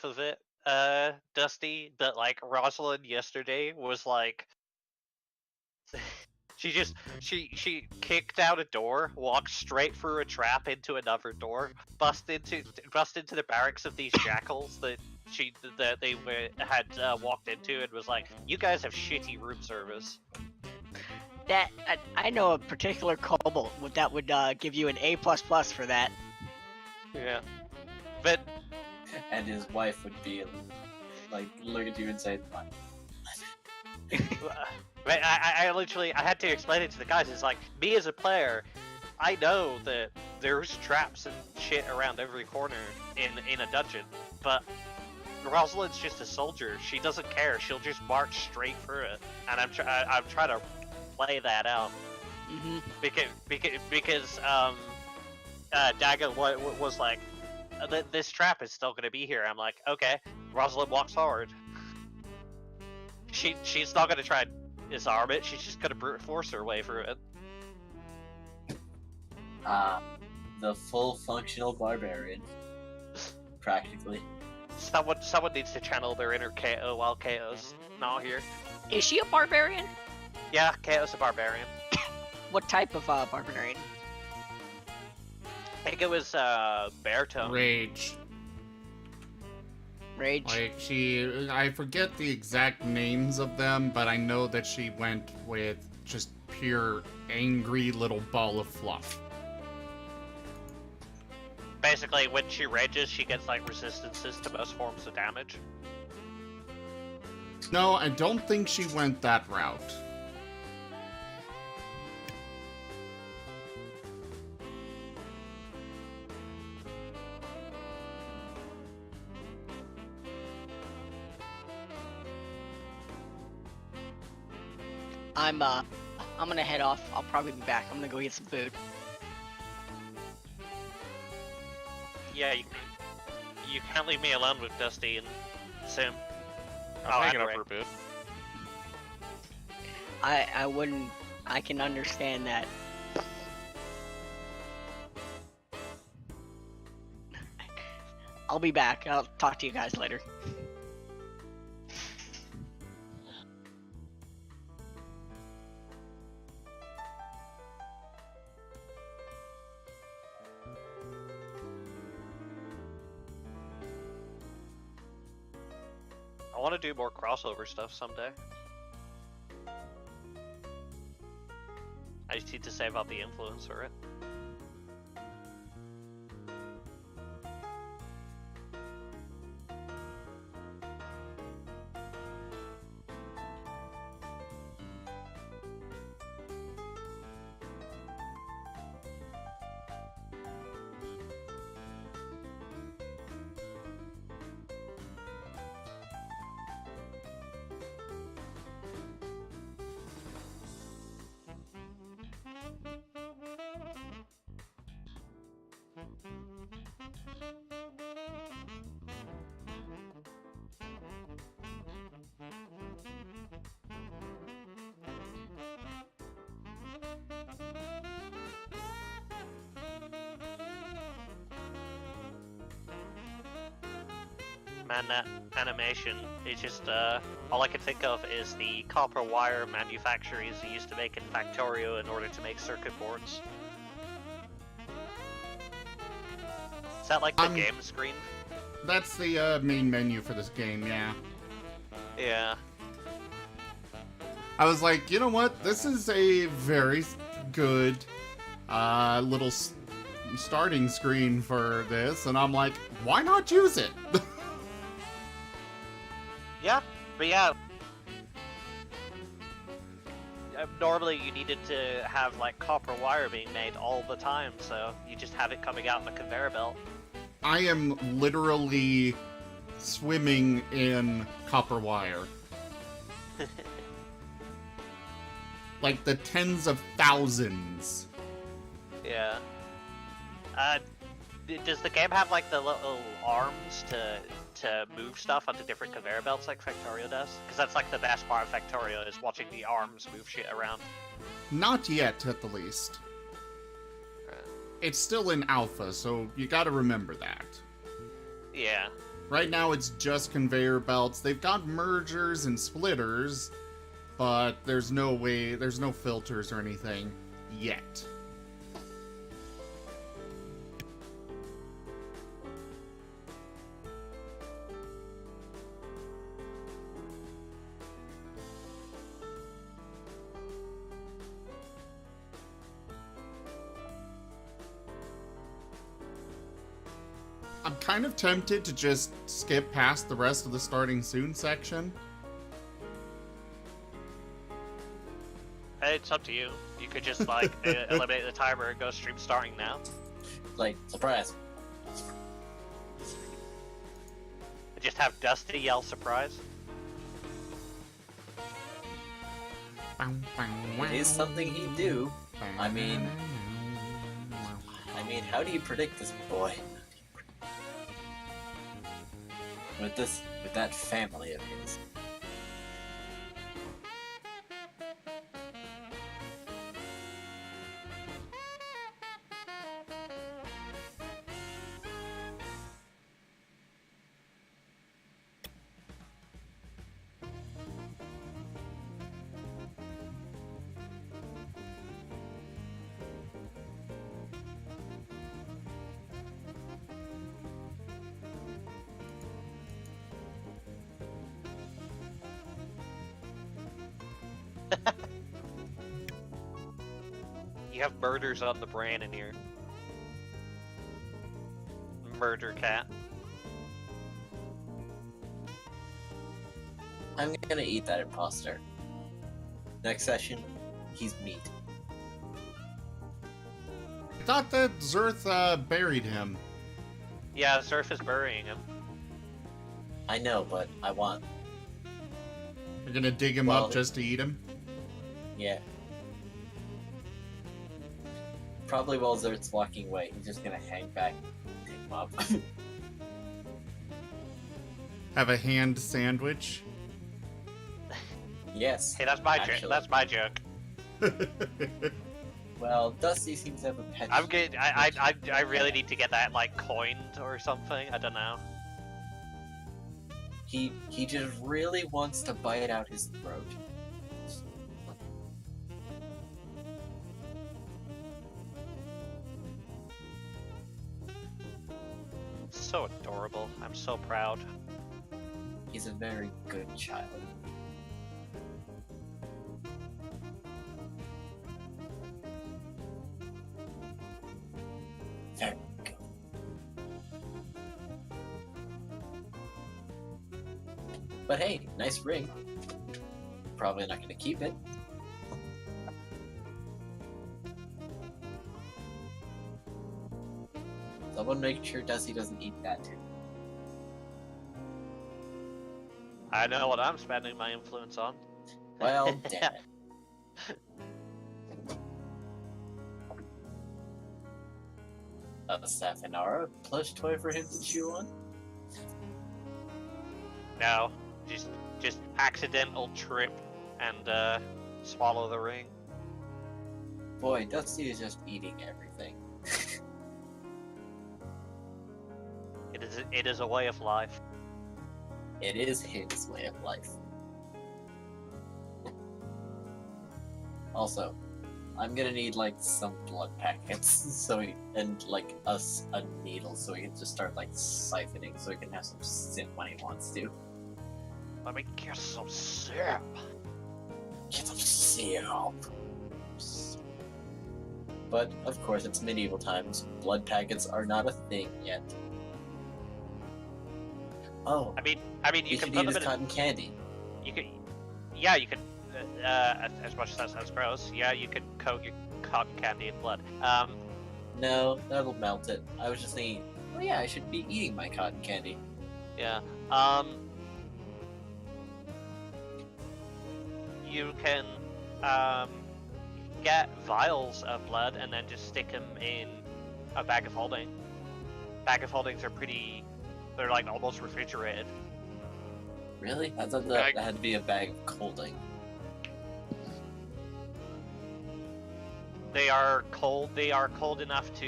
of it, Dusty, that like Rosalind yesterday was like she kicked out a door, walked straight through a trap into another door, bust into the barracks of these jackals that they had walked into, and was like, "You guys have shitty room service." That I know a particular kobold that would give you an A++ for that. Yeah, but And his wife would be like, look at you and say, "What?" I literally had to explain it to the guys. It's like, me as a player, I know that there's traps and shit around every corner in a dungeon, but Rosalind's just a soldier. She doesn't care. She'll just march straight through it, and I'm trying to play that out. Mm-hmm. Because Daga was like, this trap is still gonna be here. I'm like, okay. Rosalind walks forward. She's not gonna try and disarm it. She's just gonna brute force her way through it. The full functional barbarian, practically. Someone needs to channel their inner KO while KO's not here. Is she a barbarian? Yeah, KO's a barbarian. What type of barbarian? I think it was Baritone. Rage. Rage? Like, I forget the exact names of them, but I know that she went with just pure angry little ball of fluff. Basically, when she rages, she gets like resistances to most forms of damage. No, I don't think she went that route. I'm gonna head off. I'll probably be back. I'm gonna go get some food. Yeah, you can't leave me alone with Dusty and Sim. I'm hanging up for a bit. I wouldn't. I can understand that. I'll be back. I'll talk to you guys later. I want to do more crossover stuff someday. I just need to save out the influence for it. Man, that animation is just, all I can think of is the copper wire manufacturers they used to make in Factorio in order to make circuit boards. Is that like the game screen? That's the main menu for this game, yeah. Yeah. I was like, you know what? This is a very good little starting screen for this, and I'm like, why not use it? Yeah, but yeah. Normally you needed to have like copper wire being made all the time, so you just have it coming out in a conveyor belt. I am literally swimming in copper wire. Like the tens of thousands. Yeah. Does the game have like the little arms to move stuff onto different conveyor belts like Factorio does? Because that's like the best part of Factorio is watching the arms move shit around. Not yet, at the least. It's still in alpha, so you gotta remember that. Yeah. Right now it's just conveyor belts. They've got mergers and splitters, but there's no filters or anything yet. I'm kind of tempted to just skip past the rest of the starting soon section. Hey, it's up to you. You could just like eliminate the timer and go stream starting now. Like, surprise. Just have Dusty yell surprise. It is something he'd do. I mean, how do you predict this boy? With that family of his. You have murders on the brain in here. Murder cat. I'm gonna eat that imposter. Next session, he's meat. I thought that Zerth buried him. Yeah, Surf is burying him. I know, but I want. You're gonna dig him Well, up just to eat him? Yeah. Probably while Zert's walking away, he's just gonna hang back and pick him up. Have a hand sandwich? Yes. Hey, that's my joke. actually. That's my joke. Well, Dusty seems to have a pet. I'm good. I really need to get that like coined or something. I don't know. He just really wants to bite out his throat. So adorable. I'm so proud. He's a very good child. Very good. But hey, nice ring. Probably not gonna keep it. Someone make sure Dusty doesn't eat that too. I know what I'm spending my influence on. Well, damn it. A Safinara plush toy for him to chew on? No, just accidental trip and swallow the ring. Boy, Dusty is just eating everything. It is a way of life. It is his way of life. Also, I'm gonna need like some blood packets and like a needle so he can just start like siphoning so he can have some sip when he wants to. Let me get some syrup. Get some syrup. But of course, it's medieval times. Blood packets are not a thing yet. Oh, I mean, you he can should put eat them his in. cotton candy. You could, yeah, you could. As much as that sounds gross, yeah, you could coat your cotton candy in blood. No, that'll melt it. I was just thinking, oh yeah, I should be eating my cotton candy. Yeah. You can get vials of blood and then just stick them in a bag of holding. Bag of holdings are they're like almost refrigerated. Really? I thought that had to be a bag of holding. They are cold. Enough to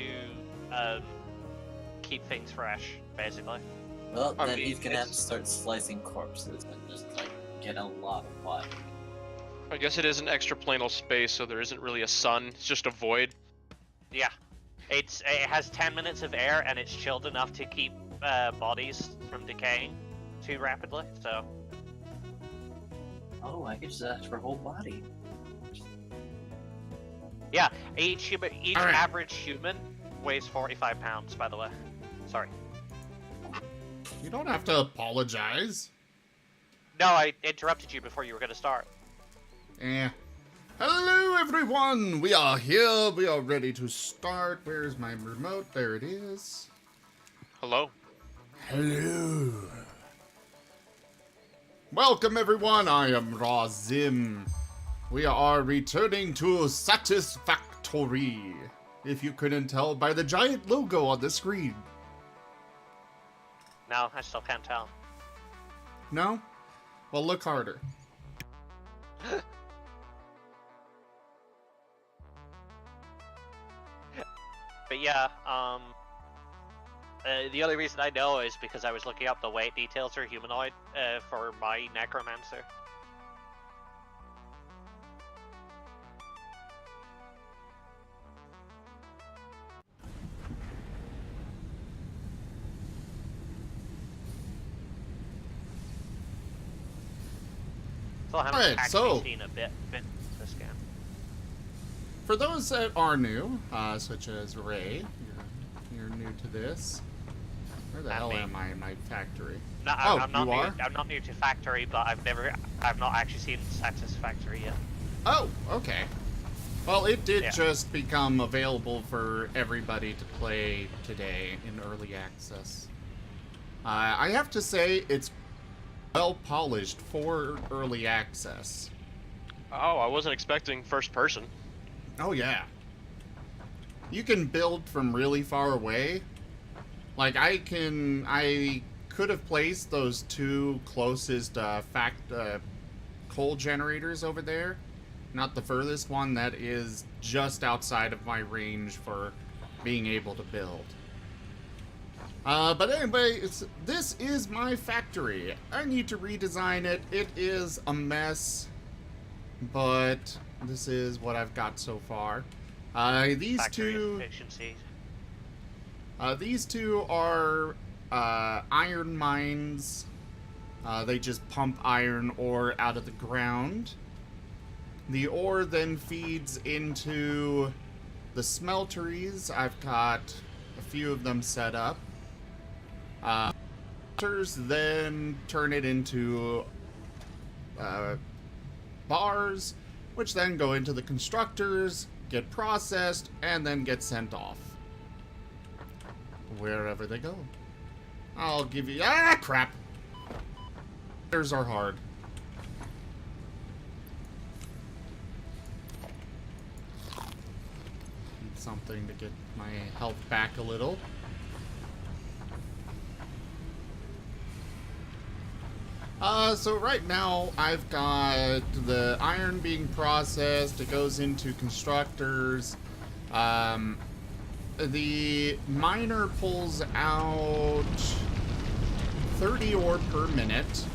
keep things fresh, basically. Well, I then mean, he's gonna have to it's- start slicing corpses and just like get a lot of blood. I guess it is an extraplanal space, so there isn't really a sun. It's just a void. Yeah. It has 10 minutes of air, and it's chilled enough to keep bodies from decaying too rapidly, so... Oh, I could just ask for whole body. Yeah, each Alright. average human weighs 45 pounds, by the way. Sorry. You don't have to apologize. No, I interrupted you before you were going to start. Eh. Hello, everyone! We are here. We are ready to start. Where's my remote? There it is. Hello. Hello. Welcome, everyone. I am Razim. We are returning to Satisfactory, if you couldn't tell by the giant logo on the screen. No, I still can't tell. No? Well, look harder. But yeah, the only reason I know is because I was looking up the weight details for humanoid for my necromancer. So I haven't Alright, actually so- seen a bit this game. For those that are new, such as Ray, you're new to this. Where the Not hell me. am I in my factory? No, Oh, I'm not you new. are? I'm not new to Factory, but I've not actually seen Satisfactory yet. Oh, okay. Well, it did Yeah. just become available for everybody to play today in early access. I have to say, it's well polished for early access. Oh, I wasn't expecting first person. Oh, yeah. You can build from really far away. Like, I could have placed those two closest coal generators over there. Not the furthest one, that is just outside of my range for being able to build. But anyway, this is my factory. I need to redesign it. It is a mess, but this is what I've got so far. These Factory two efficiency. These two are iron mines. They just pump iron ore out of the ground. The ore then feeds into the smelteries. I've got a few of them set up. Smelters then turn it into bars, which then go into the constructors, get processed, and then get sent off. Wherever they go. I'll give you... Ah, crap! Theirs are hard. Need something to get my health back a little. So right now I've got the iron being processed. It goes into constructors. The miner pulls out 30 ore per minute.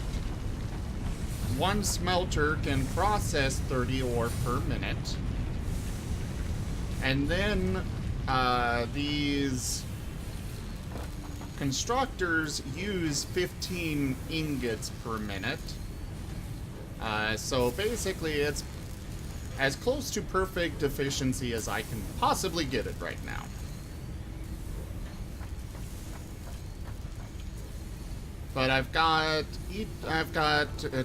One smelter can process 30 ore per minute. And then these constructors use 15 ingots per minute. So basically it's as close to perfect efficiency as I can possibly get it right now. But I've got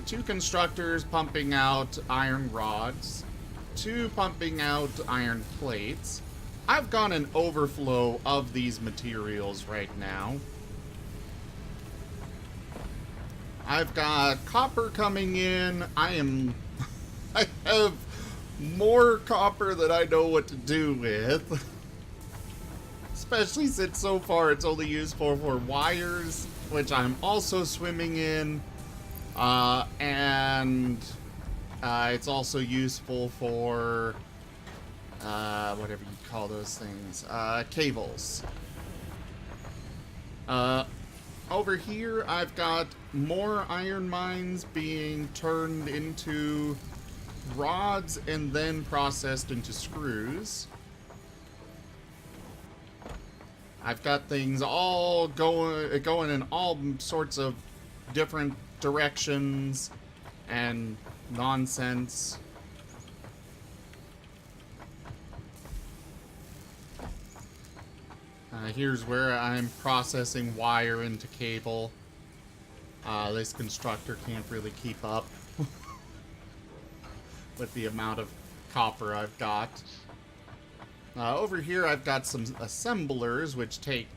two constructors pumping out iron rods, two pumping out iron plates. I've got an overflow of these materials right now. I've got copper coming in. I have more copper than I know what to do with. Especially since so far it's only useful for wires, which I'm also swimming in. And it's also useful for whatever you call those things, cables. over here, I've got more iron mines being turned into rods and then processed into screws. I've got things all going in all sorts of different directions and nonsense. Here's where I'm processing wire into cable. This constructor can't really keep up with the amount of copper I've got. Over here I've got some assemblers which take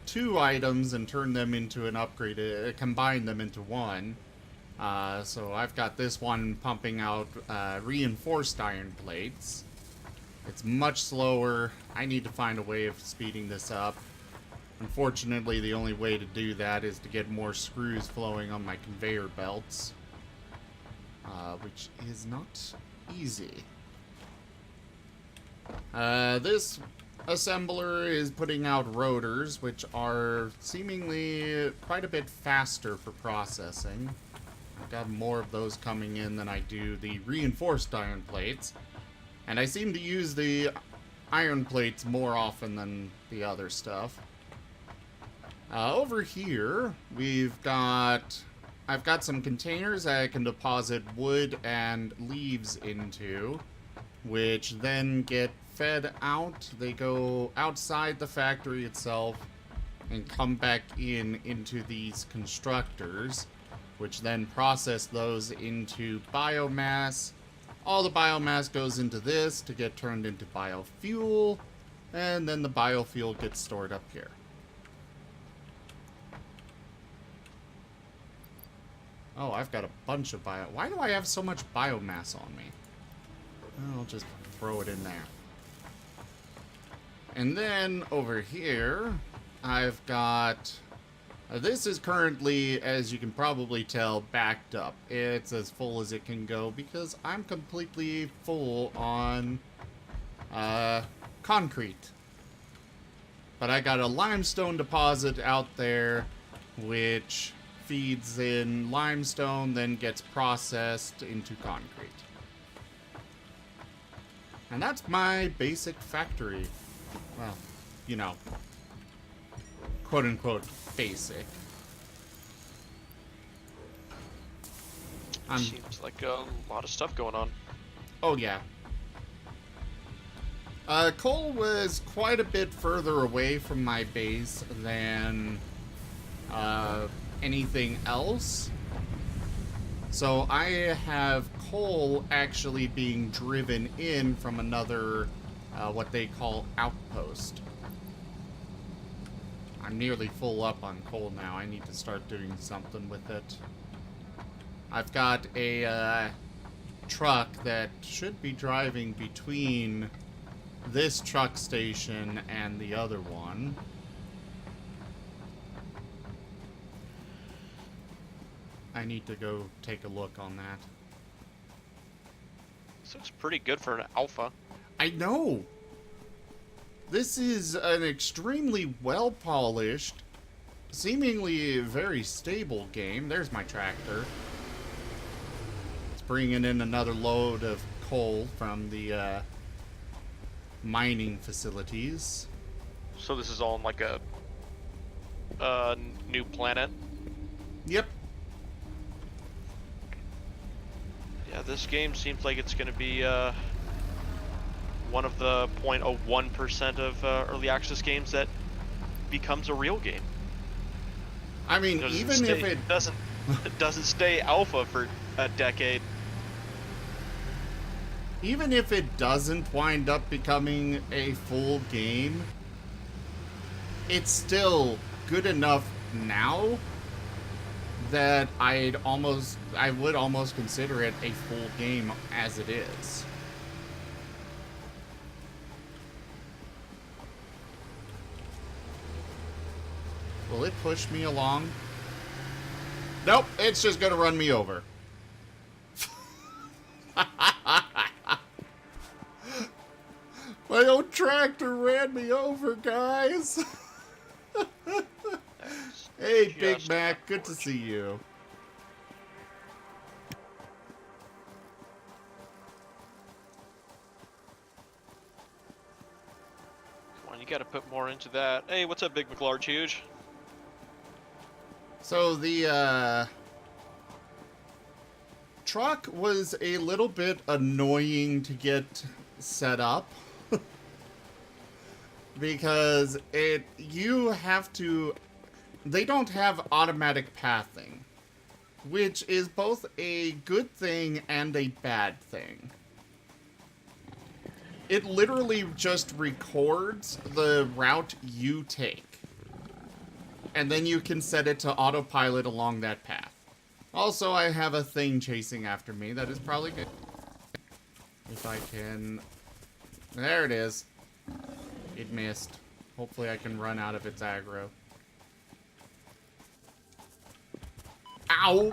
two items and turn them into an upgrade, combine them into one. So I've got this one pumping out reinforced iron plates. It's much slower. I need to find a way of speeding this up. Unfortunately, the only way to do that is to get more screws flowing on my conveyor belts, which is not easy. This assembler is putting out rotors, which are seemingly quite a bit faster for processing. I've got more of those coming in than I do the reinforced iron plates. And I seem to use the iron plates more often than the other stuff. Over here, I've got some containers I can deposit wood and leaves into, which then get fed out. They go outside the factory itself and come back into these constructors, which then process those into biomass. All the biomass goes into this to get turned into biofuel, and then the biofuel gets stored up here. Oh, I've got a bunch of Why do I have so much biomass on me? I'll just throw it in there. And then over here, I've got... this is currently, as you can probably tell, backed up. It's as full as it can go because I'm completely full on concrete. But I got a limestone deposit out there which feeds in limestone, then gets processed into concrete. And that's my basic factory. Well, you know, quote-unquote basic. Seems like a lot of stuff going on. Oh, yeah. Coal was quite a bit further away from my base than anything else. So I have coal actually being driven in from another, what they call outpost. I'm nearly full up on coal now. I need to start doing something with it. I've got a truck that should be driving between this truck station and the other one. I need to go take a look on that. This looks pretty good for an alpha. I know! This is an extremely well-polished, seemingly very stable game. There's my tractor. It's bringing in another load of coal from the mining facilities. So this is all on like a new planet. Yep. Yeah, this game seems like it's going to be one of the 0.01% of early access games that becomes a real game. I mean, even if it doesn't stay alpha for a decade. Even if it doesn't wind up becoming a full game, it's still good enough now that I would almost consider it a full game as it is. Will it push me along? Nope, it's just gonna run me over. My own tractor ran me over, guys. Hey, Big Just Mac, on good to board. see you. Come on, you gotta put more into that. Hey, what's up, Big McLarge Huge? So the truck was a little bit annoying to get set up because you have to, they don't have automatic pathing, which is both a good thing and a bad thing. It literally just records the route you take, and then you can set it to autopilot along that path. Also, I have a thing chasing after me that is probably good. If I can... There it is. It missed. Hopefully I can run out of its aggro. Ow!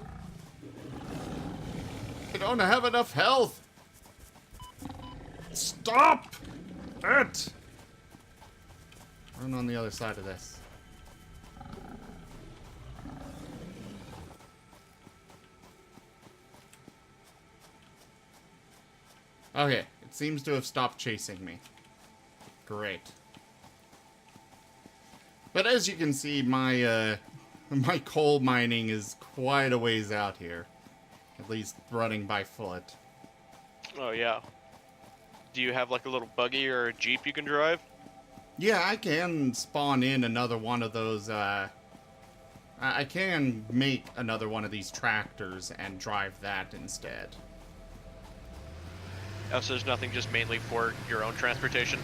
I don't have enough health! Stop it! Run on the other side of this. Okay, it seems to have stopped chasing me. Great. But as you can see, my my coal mining is quite a ways out here. At least running by foot. Oh, yeah. Do you have like a little buggy or a Jeep you can drive? Yeah, I can spawn in another one of those, I can make another one of these tractors and drive that instead. Oh, so there's nothing just mainly for your own transportation?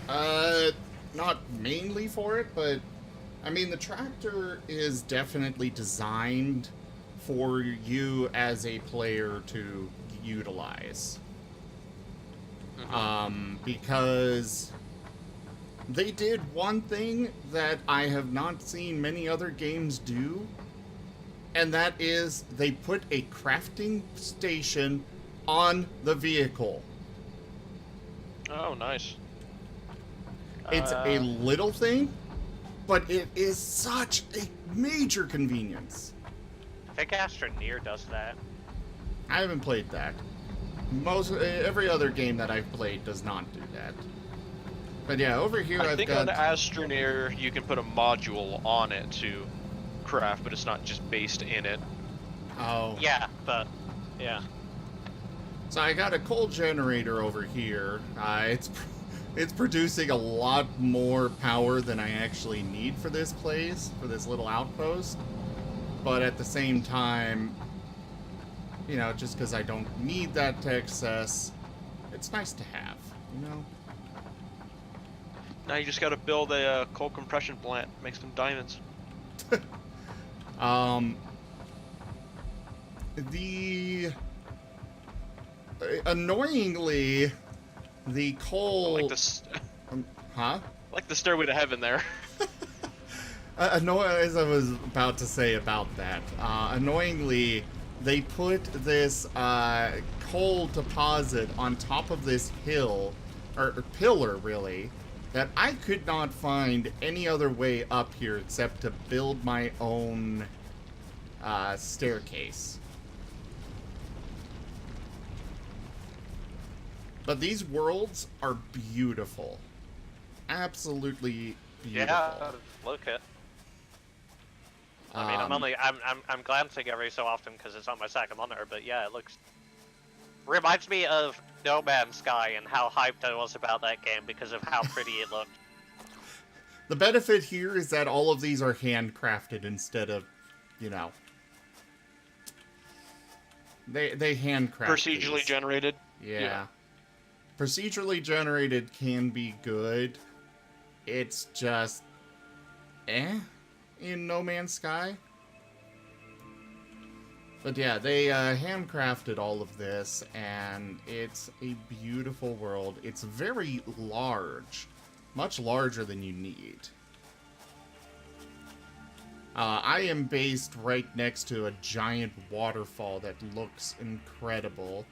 Not mainly for it, but, I mean, the tractor is definitely designed for you as a player to utilize. Because they did one thing that I have not seen many other games do, and that is they put a crafting station on the vehicle. Oh, nice. It's a little thing, but it is such a major convenience. I think Astroneer does that. I haven't played that. Every other game that I've played does not do that. But yeah, over here I I've think got... on Astroneer you can put a module on it to craft, but it's not just based in it. Oh. Yeah, but yeah. So I got a coal generator over here. It's producing a lot more power than I actually need for this place, for this little outpost. But at the same time, you know, just because I don't need that to excess, it's nice to have, you know? Now you just gotta build a coal compression plant, make some diamonds. Annoyingly, the coal... Like this, huh? like the stairway to heaven there. As I was about to say about that, annoyingly, they put this coal deposit on top of this hill, or pillar, really, that I could not find any other way up here except to build my own staircase. But these worlds are beautiful. Absolutely beautiful. Yeah, look at. I mean, I'm glancing every so often because it's on my second monitor, but yeah, it looks. Reminds me of No Man's Sky and how hyped I was about that game because of how pretty it looked. The benefit here is that all of these are handcrafted instead of, you know, they handcraft Procedurally these. generated. Yeah. Procedurally generated can be good. It's just in No Man's Sky. But yeah, they handcrafted all of this, and it's a beautiful world. It's very large. Much larger than you need. I am based right next to a giant waterfall that looks incredible.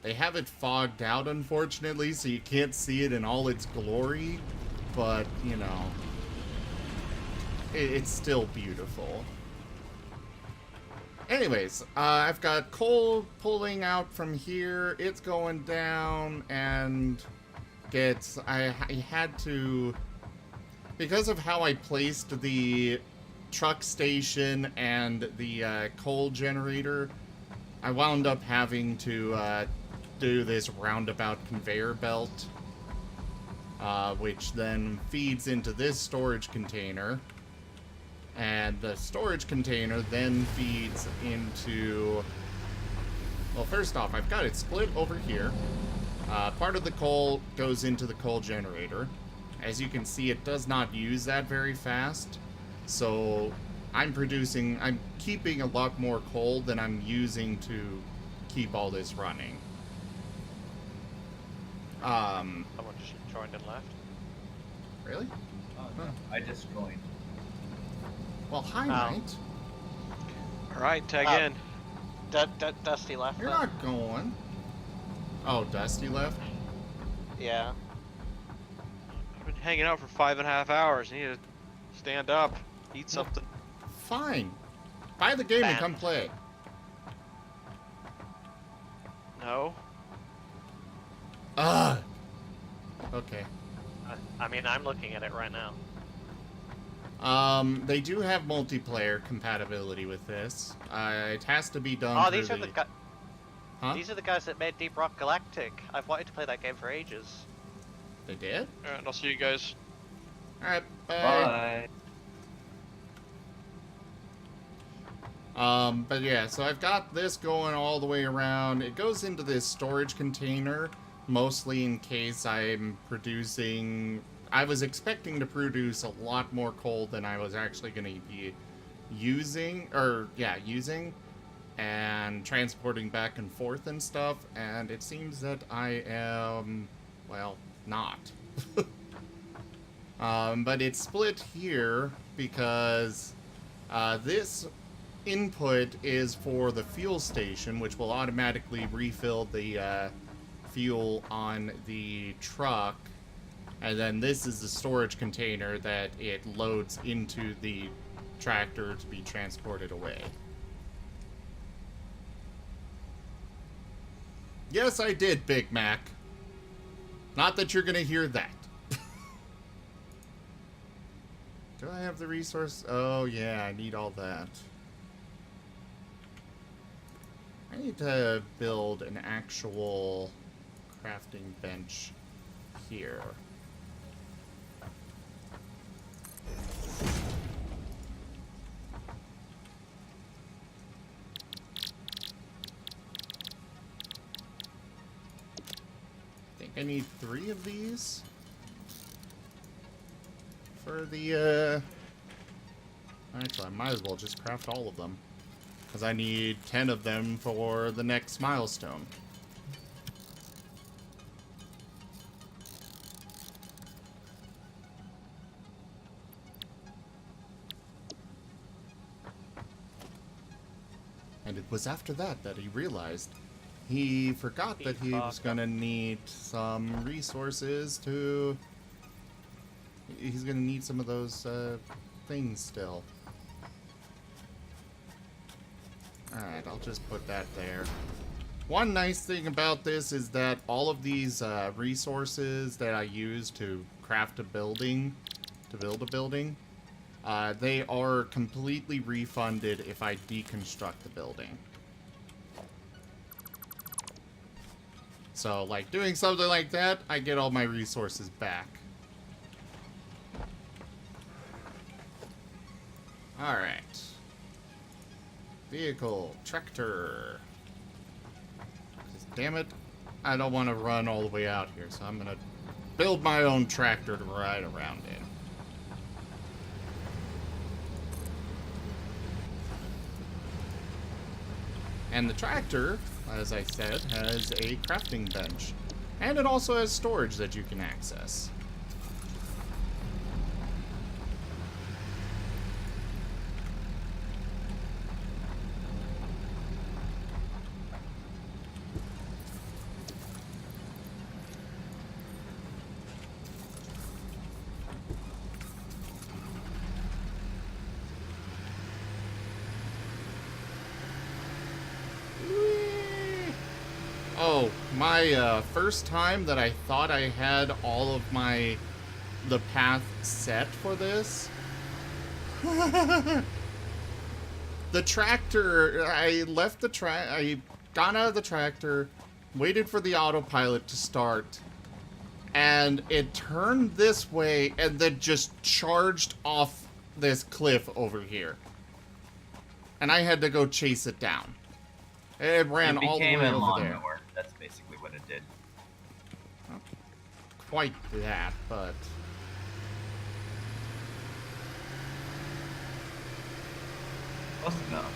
They have it fogged out, unfortunately, so you can't see it in all its glory. But, you know, it's still beautiful. Anyways, I've got coal pulling out from here. It's going down, and I had to, because of how I placed the truck station and the coal generator, I wound up having to do this roundabout conveyor belt, which then feeds into this storage container. And the storage container then feeds into... Well, first off, I've got it split over here. Part of the coal goes into the coal generator. As you can see, it does not use that very fast. So I'm keeping a lot more coal than I'm using to keep all this running. Someone just joined and left. Really? Oh, no. I just joined. Well, hi, Knight. Alright, tag in. Dusty left. You're then. not going. Oh, Dusty left? Yeah. I've been hanging out for 5.5 hours. I need to stand up, eat something. Fine. Buy the game and Bam. come play. No? Ugh. Okay. I mean, I'm looking at it right now. They do have multiplayer compatibility with this. It has to be done Oh, through these are the guys. Huh? These are the guys that made Deep Rock Galactic. I've wanted to play that game for ages. They did? Alright, I'll see you guys. Alright, bye. Bye. But yeah, so I've got this going all the way around. It goes into this storage container, mostly in case I'm producing... I was expecting to produce a lot more coal than I was actually going to be using, and transporting back and forth and stuff, and it seems that I am, well, not. But it's split here because this input is for the fuel station, which will automatically refill the fuel on the truck. And then this is the storage container that it loads into the tractor to be transported away. Yes, I did, Big Mac. Not that you're gonna hear that. Do I have the resource? Oh, yeah, I need all that. I need to build an actual crafting bench here. I need 3 of these for the, actually, I might as well just craft all of them, because I need 10 of them for the next milestone. And it was after that that he realized he forgot that he was gonna need some resources to... He's gonna need some of those things still. Alright, I'll just put that there. One nice thing about this is that all of these resources that I use to craft a building, to build a building, they are completely refunded if I deconstruct the building. So, like, doing something like that, I get all my resources back. Alright. Vehicle. Tractor. Just, damn it. I don't want to run all the way out here, so I'm gonna build my own tractor to ride around in. And the tractor, as I said, has a crafting bench. And it also has storage that you can access. Oh, my first time that I thought I had all of the path set for this. The tractor, I left the I got out of the tractor, waited for the autopilot to start, and it turned this way and then just charged off this cliff over here. And I had to go chase it down. It ran all the way a over there. lawnmower. That's basically what it did. Not quite that, but... Close enough.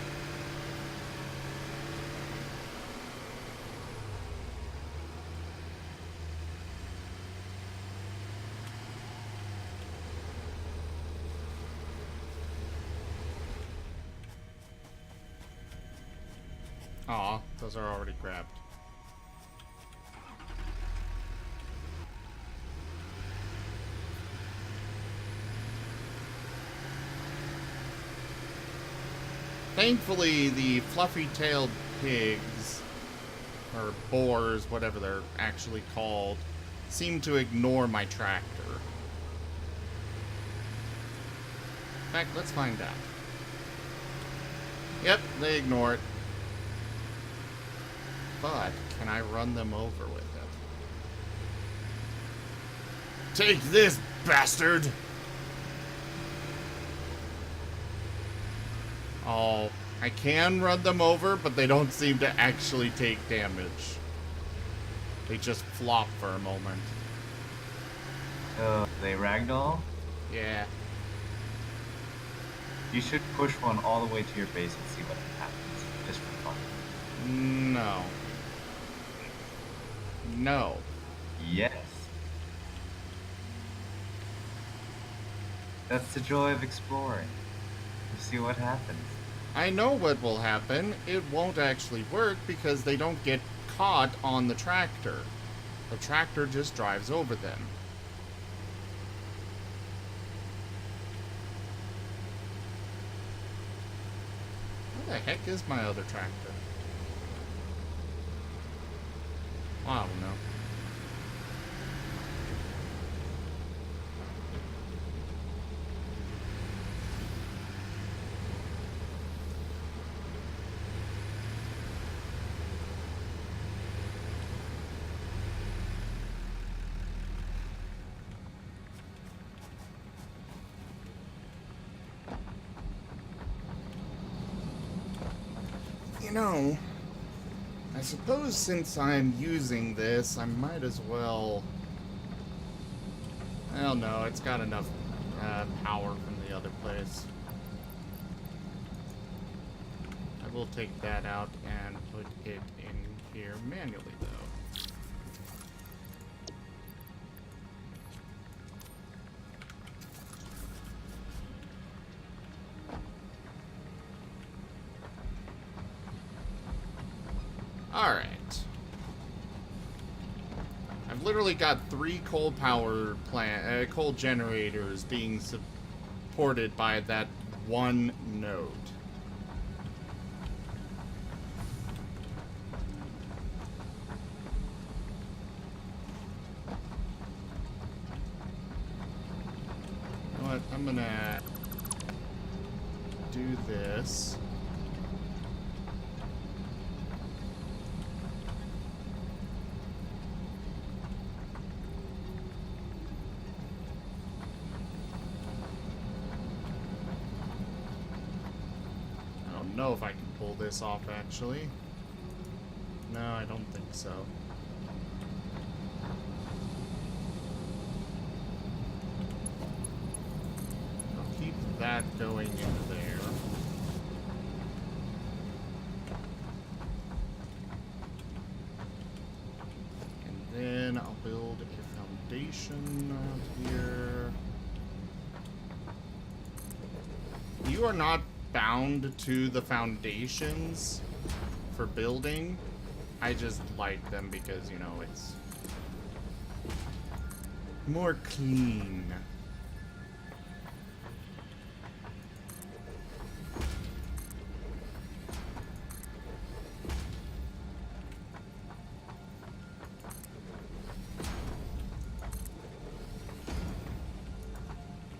Aw, those are already grabbed. Thankfully, the fluffy-tailed pigs, or boars, whatever they're actually called, seem to ignore my tractor. In fact, let's find out. Yep, they ignore it. But, can I run them over with it? Take this, bastard! Oh, I can run them over, but they don't seem to actually take damage. They just flop for a moment. They ragdoll? Yeah. You should push one all the way to your base and see what happens. Just for fun. No. No. Yes. That's the joy of exploring. You see what happens. I know what will happen. It won't actually work because they don't get caught on the tractor. The tractor just drives over them. Where the heck is my other tractor? I don't know. You know, I suppose since I'm using this, I might as well... Well, no, it's got enough power from the other place. I will take that out and put it in here manually, though. Alright. I've literally got 3 coal power coal generators being supported by that one node. You know what? I'm gonna do this. I don't know if I can pull this off, actually. No, I don't think so. I'll keep that going into there. And then I'll build a foundation out here. You are not bound to the foundations for building. I just like them because, you know, it's more clean.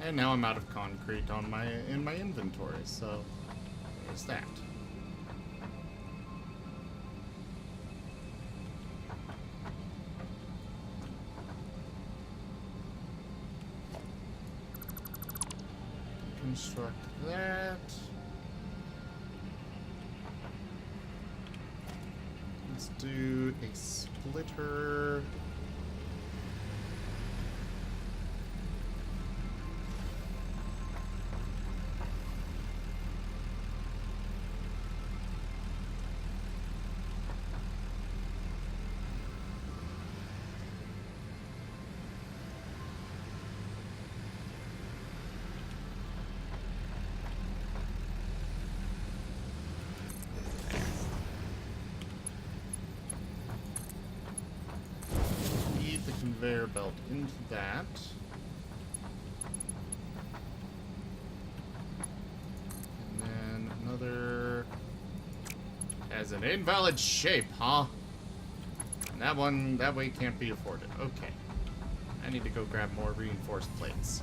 And now I'm out of concrete on in my inventory, so there's that. Construct that. Let's do a splitter. Conveyor belt into that. And then another as an invalid shape, huh? And that way can't be afforded. Okay. I need to go grab more reinforced plates.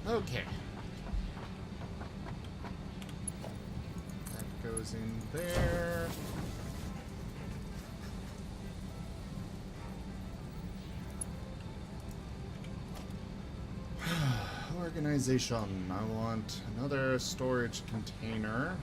Okay. That goes in there. Organization. I want another storage container.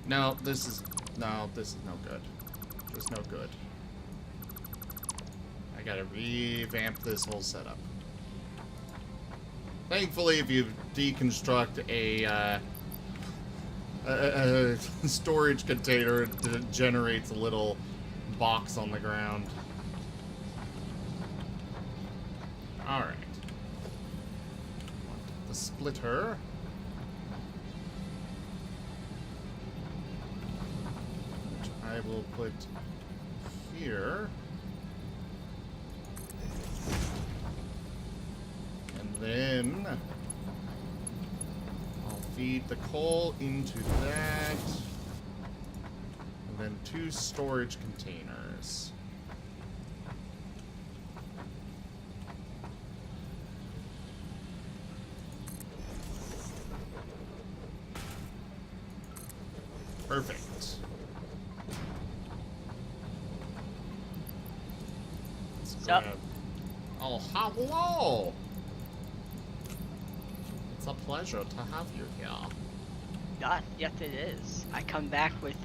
No, this is no good. Just no good. I gotta revamp this whole setup. Thankfully, if you deconstruct a storage container, it generates a little box on the ground. All right. The splitter. I will put here. And then I'll feed the coal into that. And then 2 storage containers. Perfect. Up. Oh, hello! It's a pleasure to have you here. Yes, it is. I come back with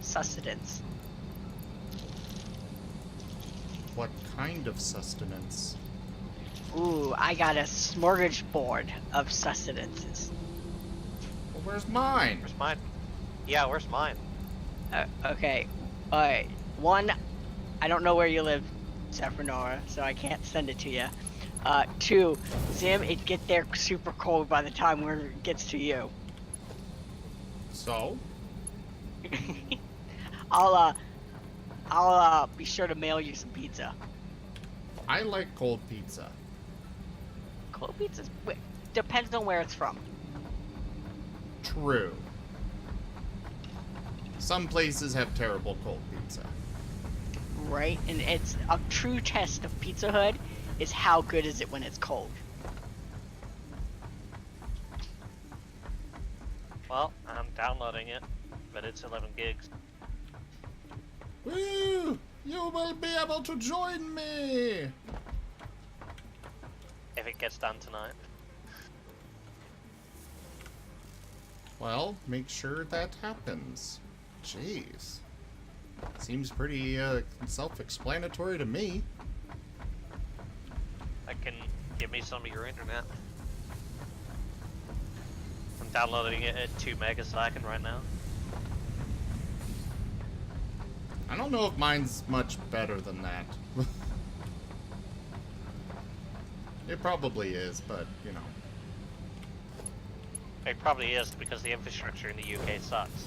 sustenance. What kind of sustenance? Ooh, I got a smorgasbord of sustenances. Well, where's mine? Where's mine? Yeah, where's mine? Okay. Alright. 1, I don't know where you live, Sephironora, so I can't send it to you. 2, Zim, it get there super cold by the time where it gets to you. So? I'll be sure to mail you some pizza. I like cold pizza. Cold pizza depends on where it's from. True. Some places have terrible cold pizza. Right, and it's a true test of Pizza Hut is how good is it when it's cold. Well, I'm downloading it, but it's 11 gigs. Woo! You will be able to join me! If it gets done tonight. Well, make sure that happens. Jeez. Seems pretty self-explanatory to me. I can give me some of your internet. I'm downloading it at 2 megasecond right now. I don't know if mine's much better than that. It probably is, but, you know. It probably is because the infrastructure in the UK sucks.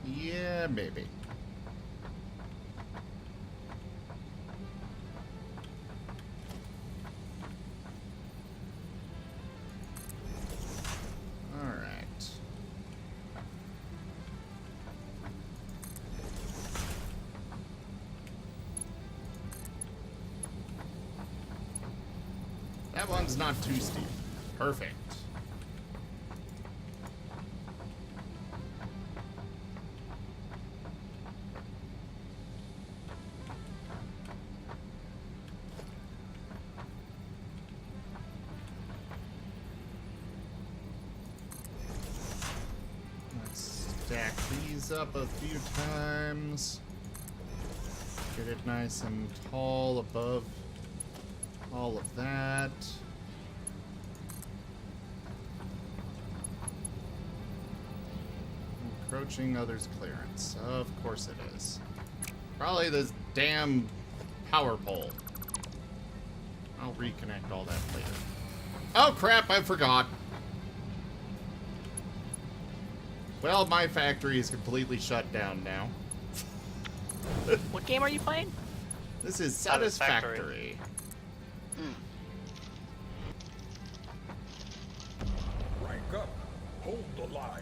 Yeah, maybe. Alright. That one's not too steep. Perfect. Let's stack these up a few times. Get it nice and tall above all of that. Encroaching others' clearance. Of course it is. Probably this damn power pole. I'll reconnect all that later. Oh crap, I forgot. Well, my factory is completely shut down now. What game are you playing? This is Satisfactory. Satisfactory. Rank up. Hold the line.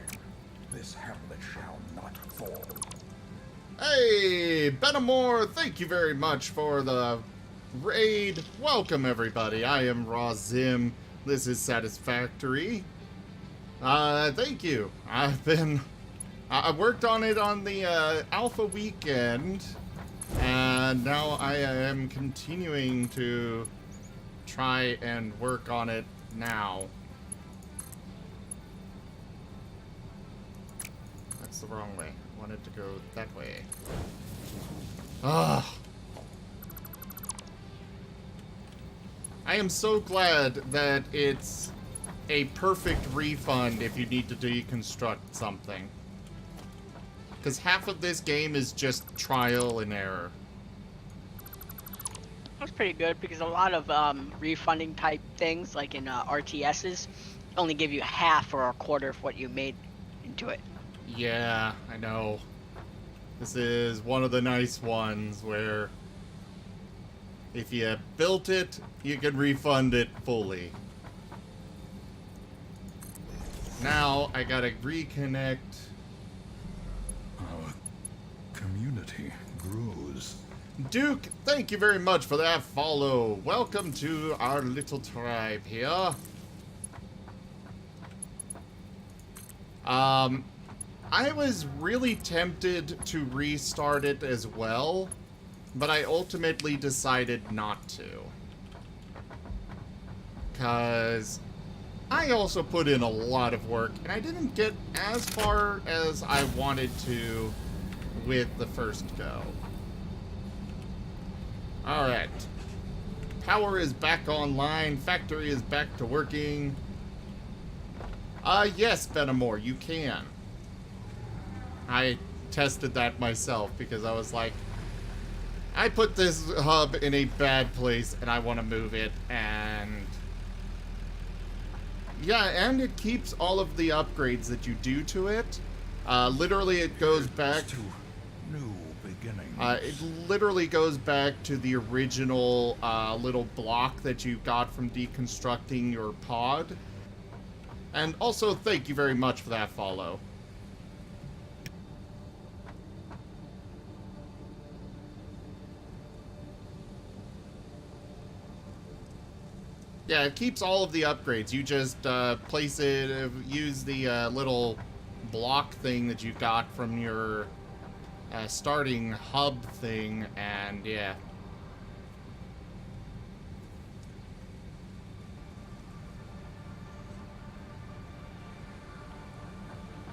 This hamlet shall not fall. Hey, Benamore, thank you very much for the raid. Welcome, everybody. I am Raw Zim. This is Satisfactory. Thank you. I worked on it on the alpha weekend, and now I am continuing to try and work on it now. That's the wrong way. I wanted to go that way. Ah. I am so glad that it's a perfect refund if you need to deconstruct something. Because half of this game is just trial and error. That's pretty good because a lot of refunding type things, like in RTSs, only give you half or a quarter of what you made into it. Yeah, I know. This is one of the nice ones where if you built it, you can refund it fully. Now, I gotta reconnect. Our community grows. Duke, thank you very much for that follow. Welcome to our little tribe here. I was really tempted to restart it as well, but I ultimately decided not to. 'Cause I also put in a lot of work, and I didn't get as far as I wanted to with the first go. Alright. Power is back online. Factory is back to working. Yes, Benamore, you can. I tested that myself because I was like, I put this hub in a bad place and I want to move it, and yeah, and it keeps all of the upgrades that you do to it. Literally it goes back to new beginnings. it literally goes back to the original little block that you got from deconstructing your pod. And also, thank you very much for that follow. Yeah, it keeps all of the upgrades. You just place it, use the little block thing that you got from your starting hub thing, and yeah.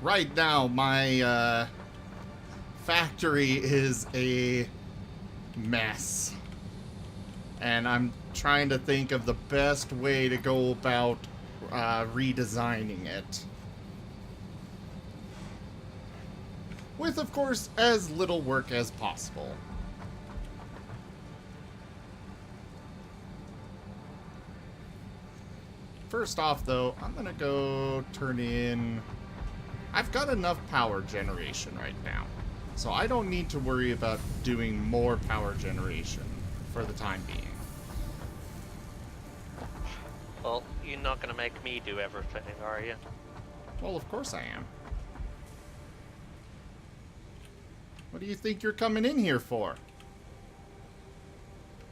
right now, my factory is a mess. And I'm trying to think of the best way to go about redesigning it. With, of course, as little work as possible. First off, though, I'm gonna go turn in... I've got enough power generation right now, so I don't need to worry about doing more power generation for the time being. Well, you're not gonna make me do everything, are you? Well, of course I am. What do you think you're coming in here for?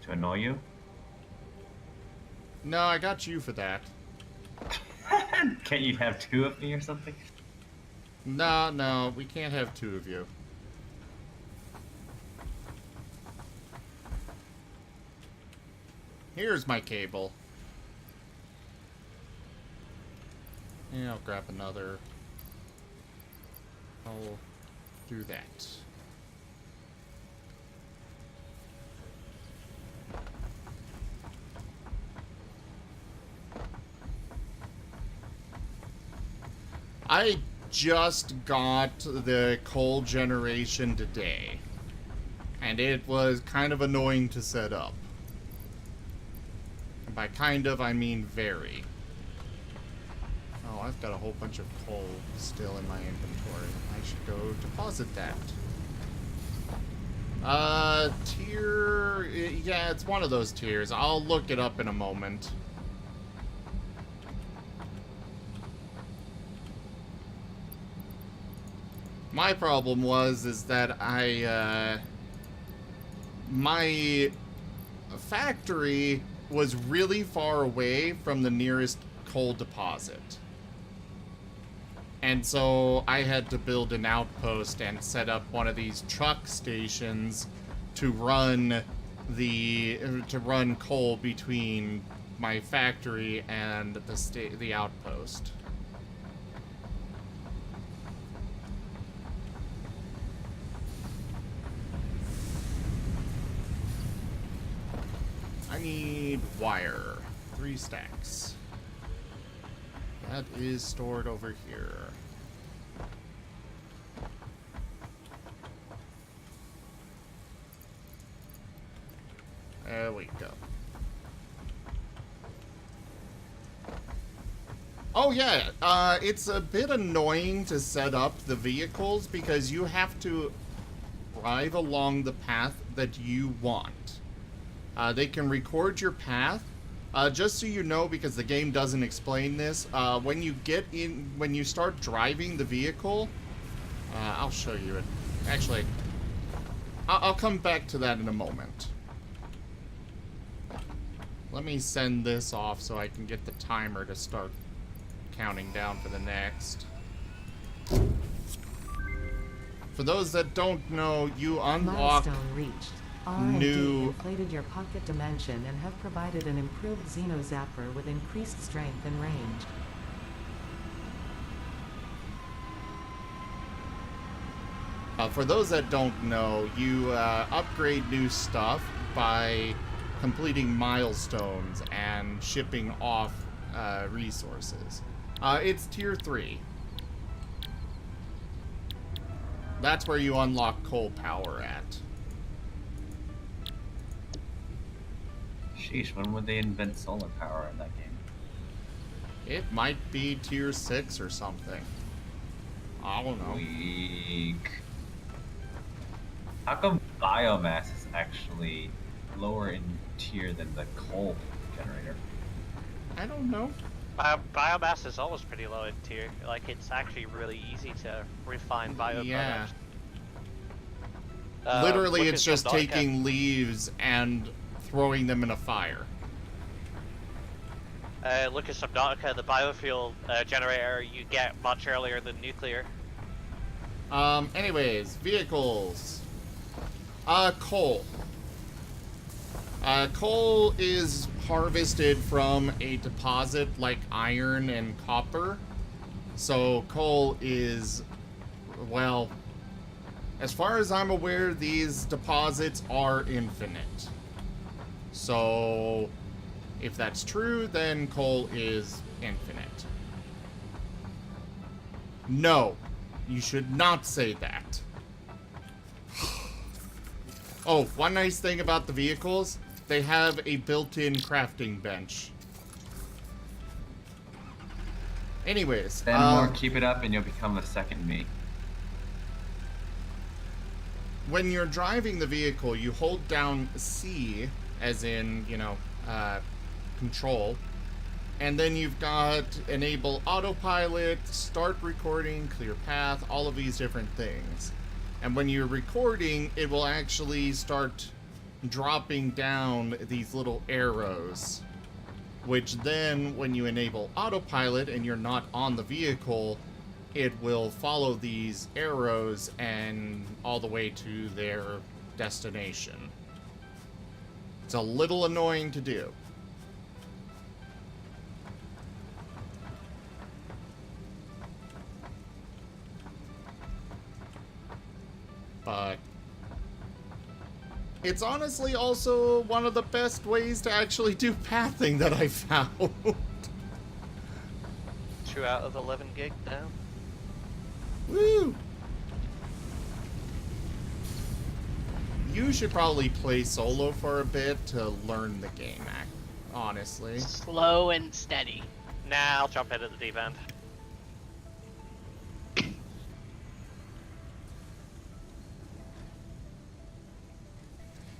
To annoy you? No, I got you for that. Can't you have two of me or something? No, we can't have two of you. Here's my cable. Yeah, I'll grab another. I'll do that. I just got the coal generation today, and it was kind of annoying to set up. And by kind of, I mean very. Oh, I've got a whole bunch of coal still in my inventory. I should go deposit that. Tier... Yeah, it's one of those tiers. I'll look it up in a moment. My problem is that my factory was really far away from the nearest coal deposit. And so I had to build an outpost and set up one of these truck stations to run coal between my factory and the outpost. I need wire. 3 stacks. That is stored over here. There we go. Oh yeah, it's a bit annoying to set up the vehicles because you have to drive along the path that you want. They can record your path. Just so you know, because the game doesn't explain this, when you start driving the vehicle, I'll show you it. Actually, I'll come back to that in a moment. Let me send this off so I can get the timer to start counting down for the next. For those that don't know, you unlock Milestone reached. new... R&D inflated your pocket dimension and have provided an improved Xeno Zapper with increased strength and range. For those that don't know, you upgrade new stuff by completing milestones and shipping off resources. It's tier 3. That's where you unlock coal power at. Sheesh, when would they invent solar power in that game? It might be tier 6 or something. I don't know. Weak. How come biomass is actually lower in tier than the coal generator? I don't know. Biomass is always pretty low in tier. Like, it's actually really easy to refine biomass. Yeah. Literally, it's just taking leaves and throwing them in a fire. Look at Subnautica, the biofuel generator you get much earlier than nuclear. Anyways, vehicles. Coal. Coal is harvested from a deposit like iron and copper. So coal is, well, as far as I'm aware, these deposits are infinite. So if that's true, then coal is infinite. No, you should not say that. Oh, one nice thing about the vehicles, they have a built-in crafting bench. Anyways, Spend more, keep it up, and you'll become a second me. when you're driving the vehicle, you hold down C, as in, control, and then you've got enable autopilot, start recording, clear path, all of these different things. And when you're recording, it will actually start dropping down these little arrows, which then, when you enable autopilot and you're not on the vehicle, it will follow these arrows and all the way to their destination. It's a little annoying to do. But it's honestly also one of the best ways to actually do pathing that I found. 2 out of 11 gig now. Woo! You should probably play solo for a bit to learn the game, honestly. Slow and steady. Nah, I'll jump in at the deep end.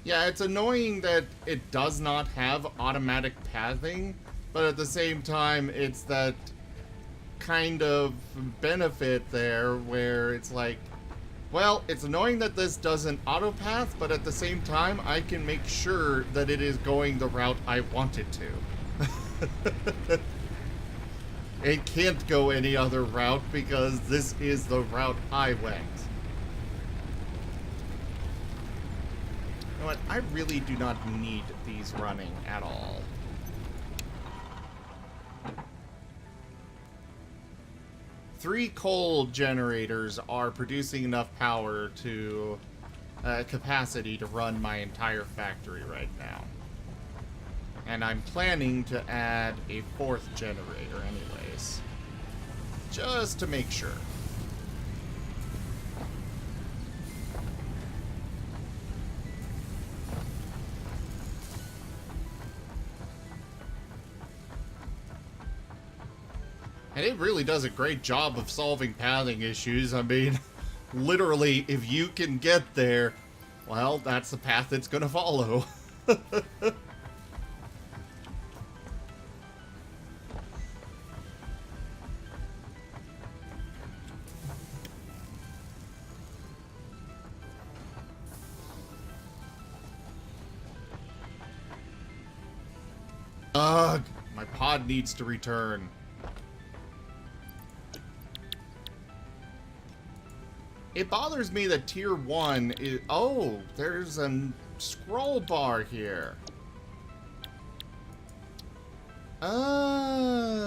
Yeah, it's annoying that it does not have automatic pathing, but at the same time, it's that kind of benefit there where it's like, well, it's annoying that this doesn't autopath, but at the same time, I can make sure that it is going the route I want it to. It can't go any other route because this is the route I went. You know what? I really do not need these running at all. Three coal generators are producing enough power to capacity to run my entire factory right now. And I'm planning to add a 4th generator anyways. Just to make sure. And it really does a great job of solving pathing issues. I mean, literally, if you can get there, well, that's the path it's gonna follow. Ugh, my pod needs to return. It bothers me that tier 1 is... Oh, there's a scroll bar here. Oh.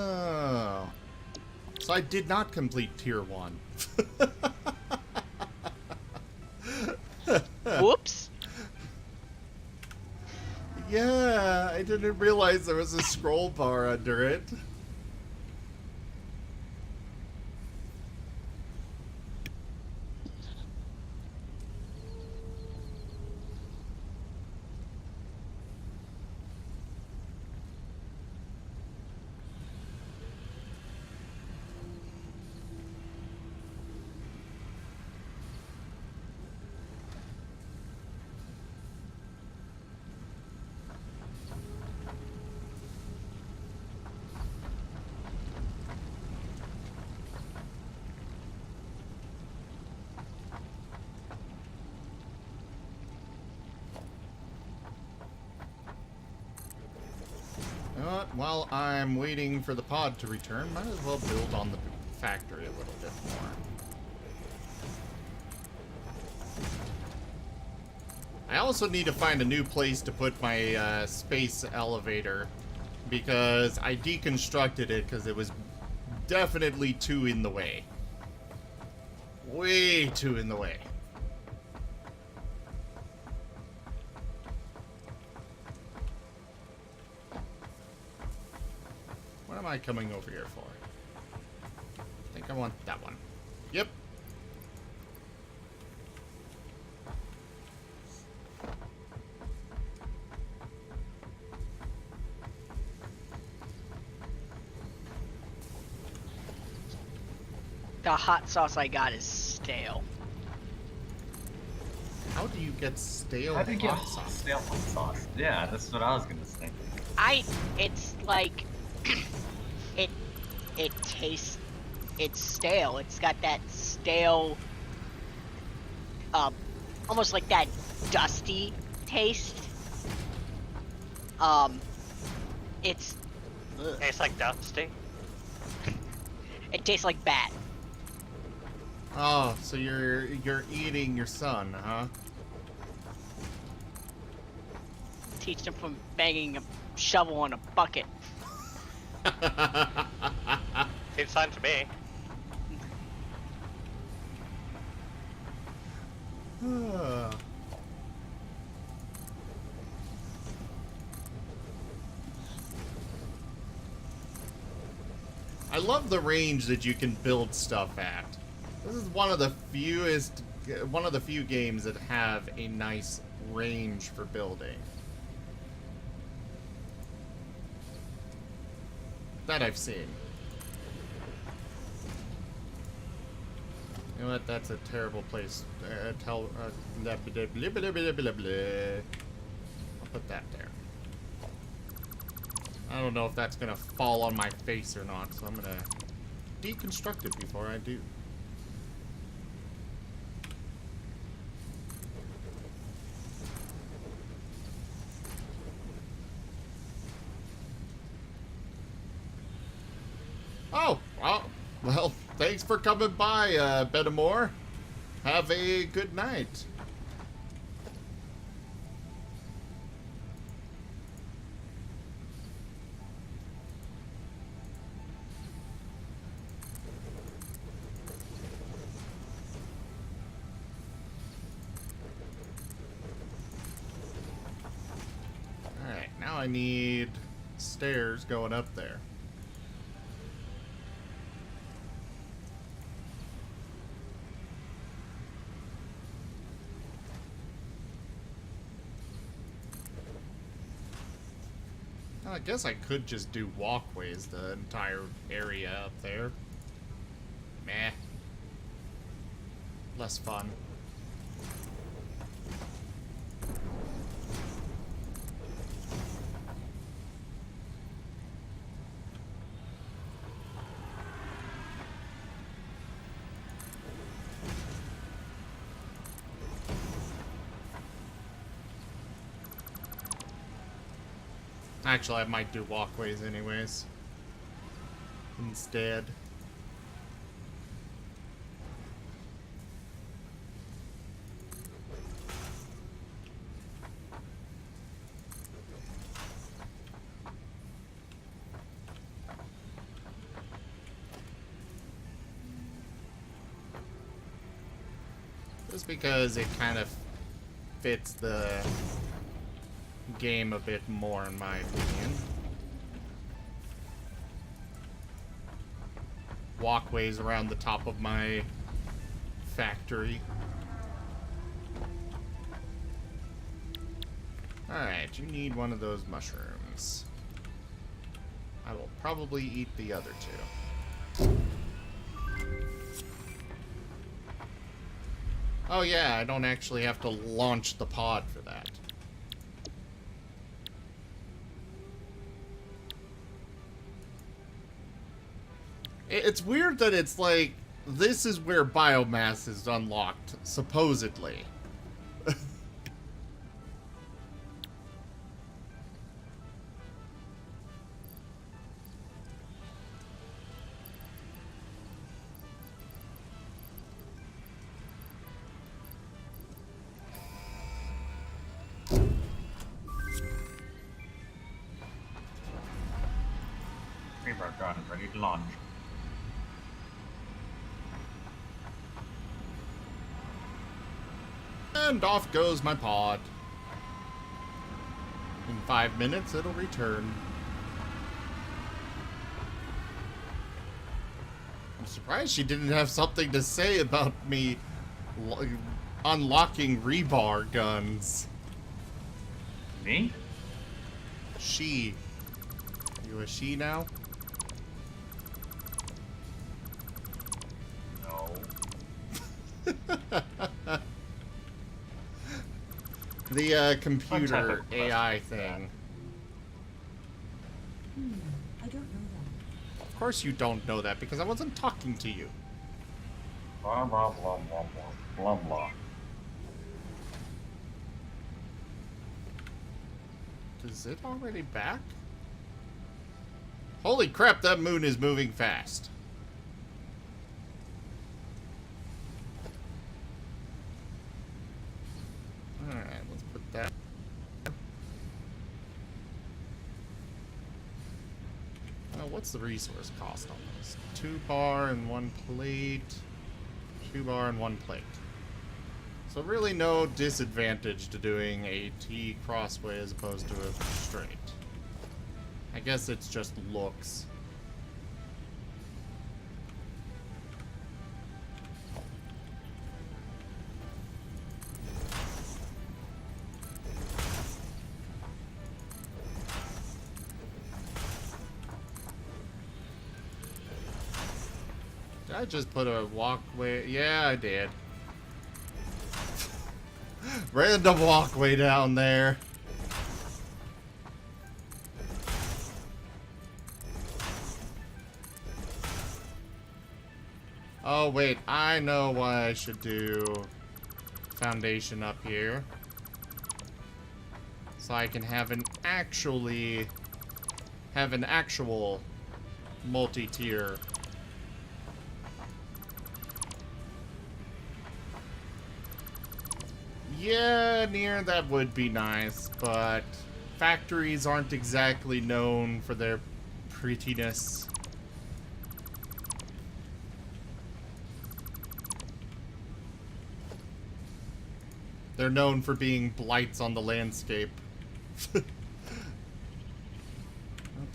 So I did not complete tier 1. Whoops. Yeah, I didn't realize there was a scroll bar under it. While I'm waiting for the pod to return, might as well build on the factory a little bit more. I also need to find a new place to put my space elevator, because I deconstructed it because it was definitely too in the way. Way too in the way. What am I coming over here for? I think I want that one. Yep. The hot sauce I got is stale. How do you get stale How do you get hot sauce? stale hot sauce? Yeah, that's what I was gonna say. It's like, it tastes, it's stale. It's got that stale, almost like that dusty taste. It's, ugh. Tastes like dusty. It tastes like bat. Oh, so you're eating your son, huh? Teach them from banging a shovel on a bucket. Seems fine to me. I love the range that you can build stuff at. This is one of the few games that have a nice range for building. That I've seen. You know what? That's a terrible place. I'll put that there. I don't know if that's gonna fall on my face or not, so I'm gonna deconstruct it before I do. Oh, well, thanks for coming by, Bedamore. Have a good night. Alright, now I need stairs going up there. I guess I could just do walkways the entire area up there. Meh. Less fun. Actually, I might do walkways anyways. Instead. Just because it kind of fits the game a bit more, in my opinion. Walkways around the top of my factory. Alright, you need one of those mushrooms. I will probably eat the other two. Oh yeah, I don't actually have to launch the pod for that. It's weird that it's like, this is where biomass is unlocked, supposedly. Reaper gun is ready to launch. And off goes my pod. In 5 minutes, it'll return. I'm surprised she didn't have something to say about me unlocking rebar guns. Me? She. You a she now? No. The computer AI thing. I don't know that. Of course you don't know that because I wasn't talking to you. Blah blah blah blah blah blah blah. Is it already back? Holy crap, that moon is moving fast. Alright, let's put that. What's the resource cost on this? 2 bar and 1 plate. 2 bar and 1 plate. So really no disadvantage to doing a T crossway as opposed to a straight. I guess it's just looks. Did I just put a walkway? Yeah, I did. Random walkway down there. Oh wait, I know why I should do foundation up here. So I can have an actual multi-tier. Yeah, near that would be nice, but factories aren't exactly known for their prettiness. They're known for being blights on the landscape. I'll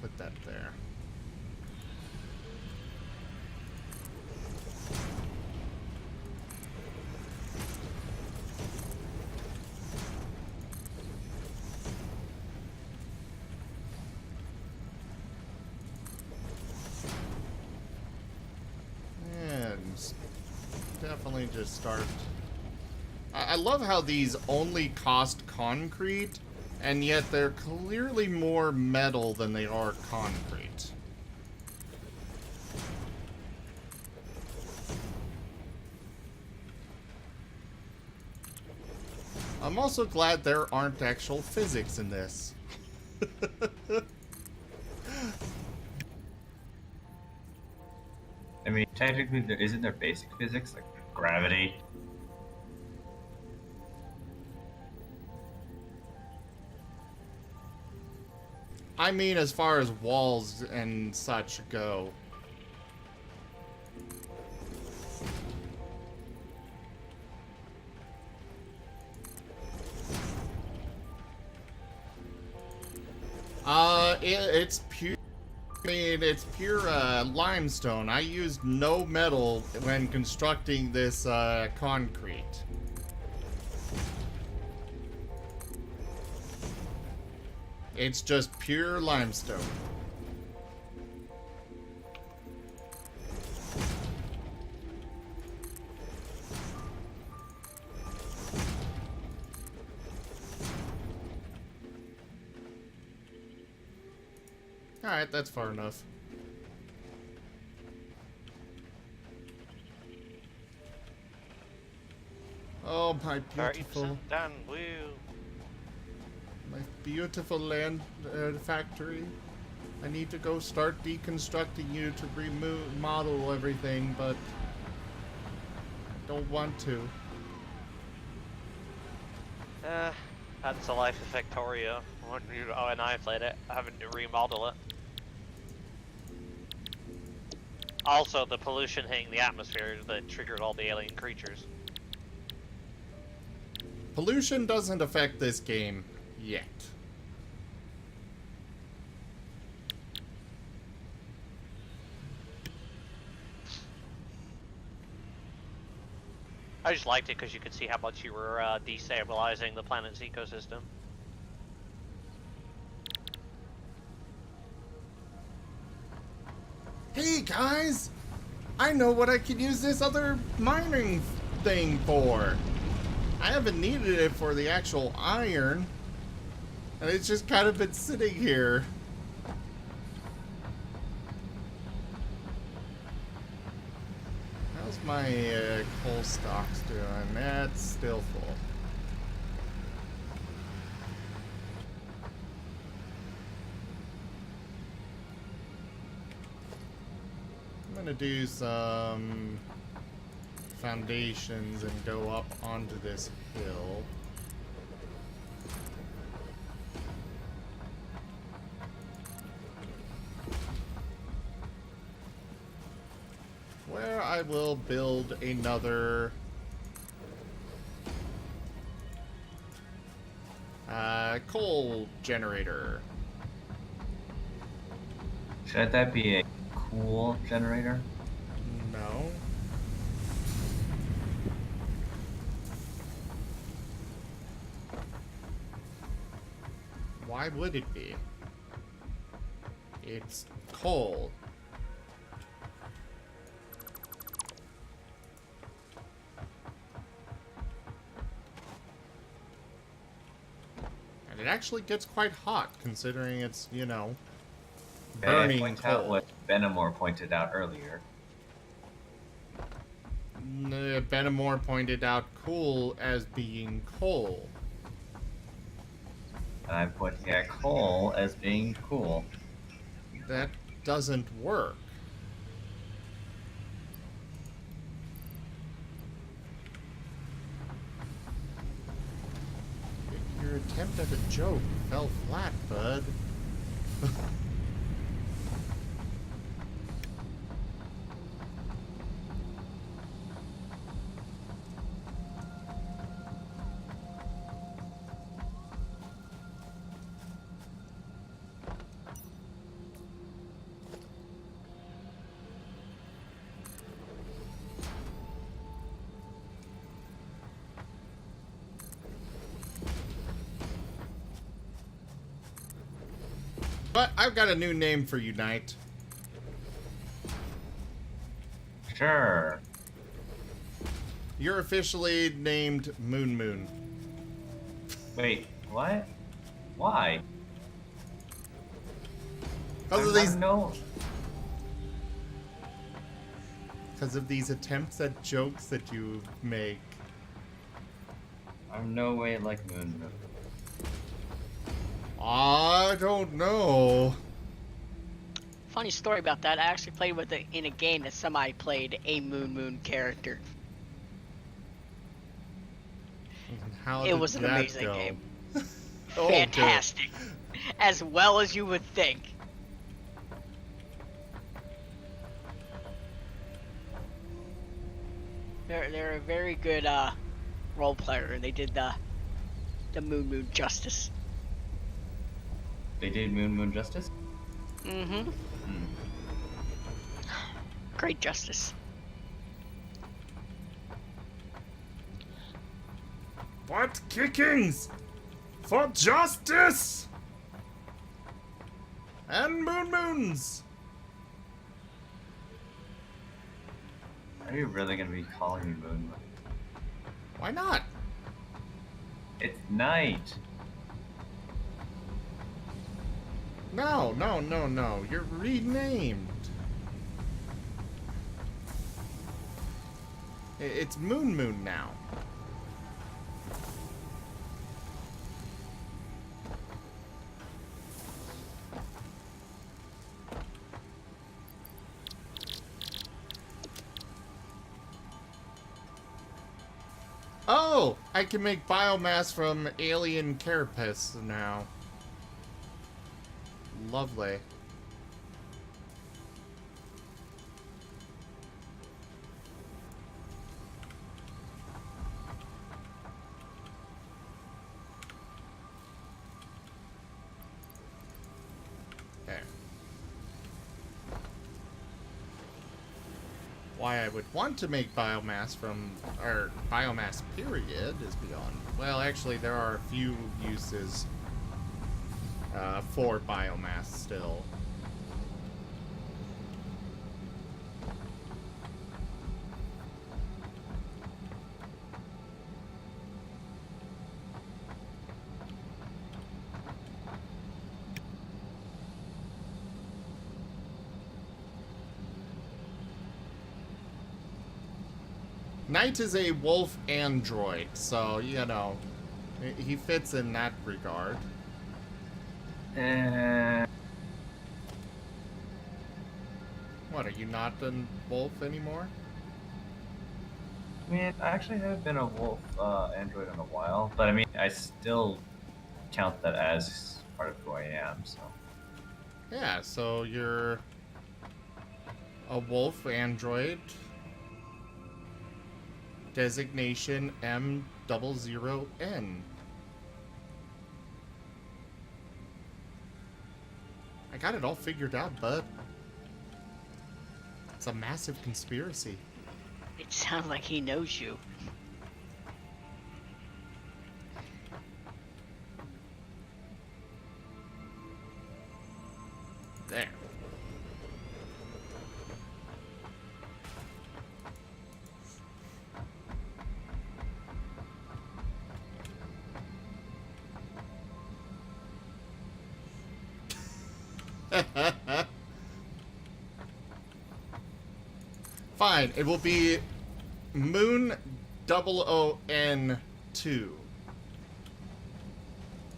put that there. Definitely just start. I love how these only cost concrete, and yet they're clearly more metal than they are concrete. I'm also glad there aren't actual physics in this. I mean, technically, isn't there basic physics like gravity? I mean, as far as walls and such go. It's pure. I mean, it's pure limestone. I used no metal when constructing this concrete. It's just pure limestone. Alright, that's far enough. Oh, my beautiful... Done, woo. My beautiful land factory. I need to go start deconstructing you to remodel everything, but I don't want to. That's the life of Victoria. When you annihilate it, having to remodel it. Also, the pollution hitting the atmosphere that triggered all the alien creatures. Pollution doesn't affect this game yet. I just liked it because you could see how much you were destabilizing the planet's ecosystem. Hey guys! I know what I could use this other mining thing for. I haven't needed it for the actual iron. And it's just kind of been sitting here. How's my coal stocks doing? That's still full. I'm gonna do some foundations and go up onto this hill. Where I will build another coal generator. Should that be a cool generator? No. Why would it be? It's coal. And it actually gets quite hot considering it's, you know, May I burning point out coal. what Benamor pointed out earlier? Benamor pointed out coal as being coal. And I'm pointing at coal as being cool. That doesn't work. Your attempt at a joke fell flat, bud. But I've got a new name for you, Knight. Sure. You're officially named Moon Moon. Wait, what? Why? Because of I these, know. because of these attempts at jokes that you make. I'm no way like Moon Moon. I don't know. Funny story about that. I actually played with it in a game that somebody played a Moon character. How It did was an that amazing go? game. Oh, good. Fantastic. As well as you would think. They're a very good role player, and they did the Moon justice. They did Moon justice? Mm-hmm. Great justice. What kickings? For justice! And Moons! Are you really gonna be calling me Moon? Why not? It's night. No. You're renamed. It's Moon now. Oh! I can make biomass from alien carapace now. Lovely. why I would want to make biomass from, or biomass period is beyond. Well, actually, there are a few uses for biomass still. Knight is a wolf android, so, you know, he fits in that regard. What, are you not a wolf anymore? I mean, I actually haven't been a wolf android in a while, but I mean, I still count that as part of who I am, so. Yeah, so you're a wolf android. Designation M00N. I got it all figured out, bud. It's a massive conspiracy. It sounds like he knows you. There. Fine, it will be Moon 00N2.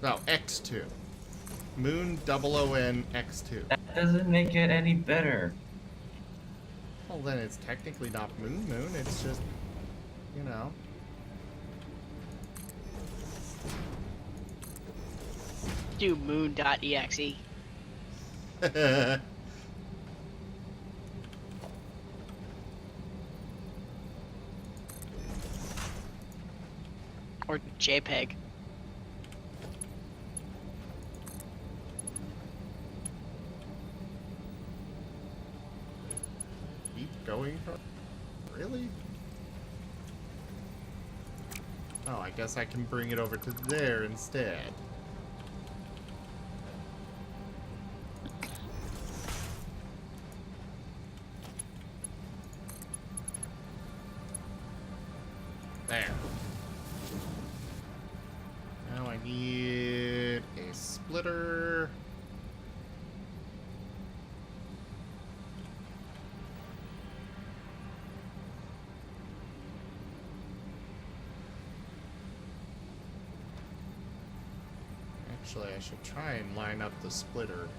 No, X2. Moon 00N X2. That doesn't make it any better. Well, then it's technically not Moon, it's just, you know. Do moon.exe. Or JPEG. Keep going? Really? Oh, I guess I can bring it over to there instead. There. Now I need a splitter. Actually, I should try and line up the splitter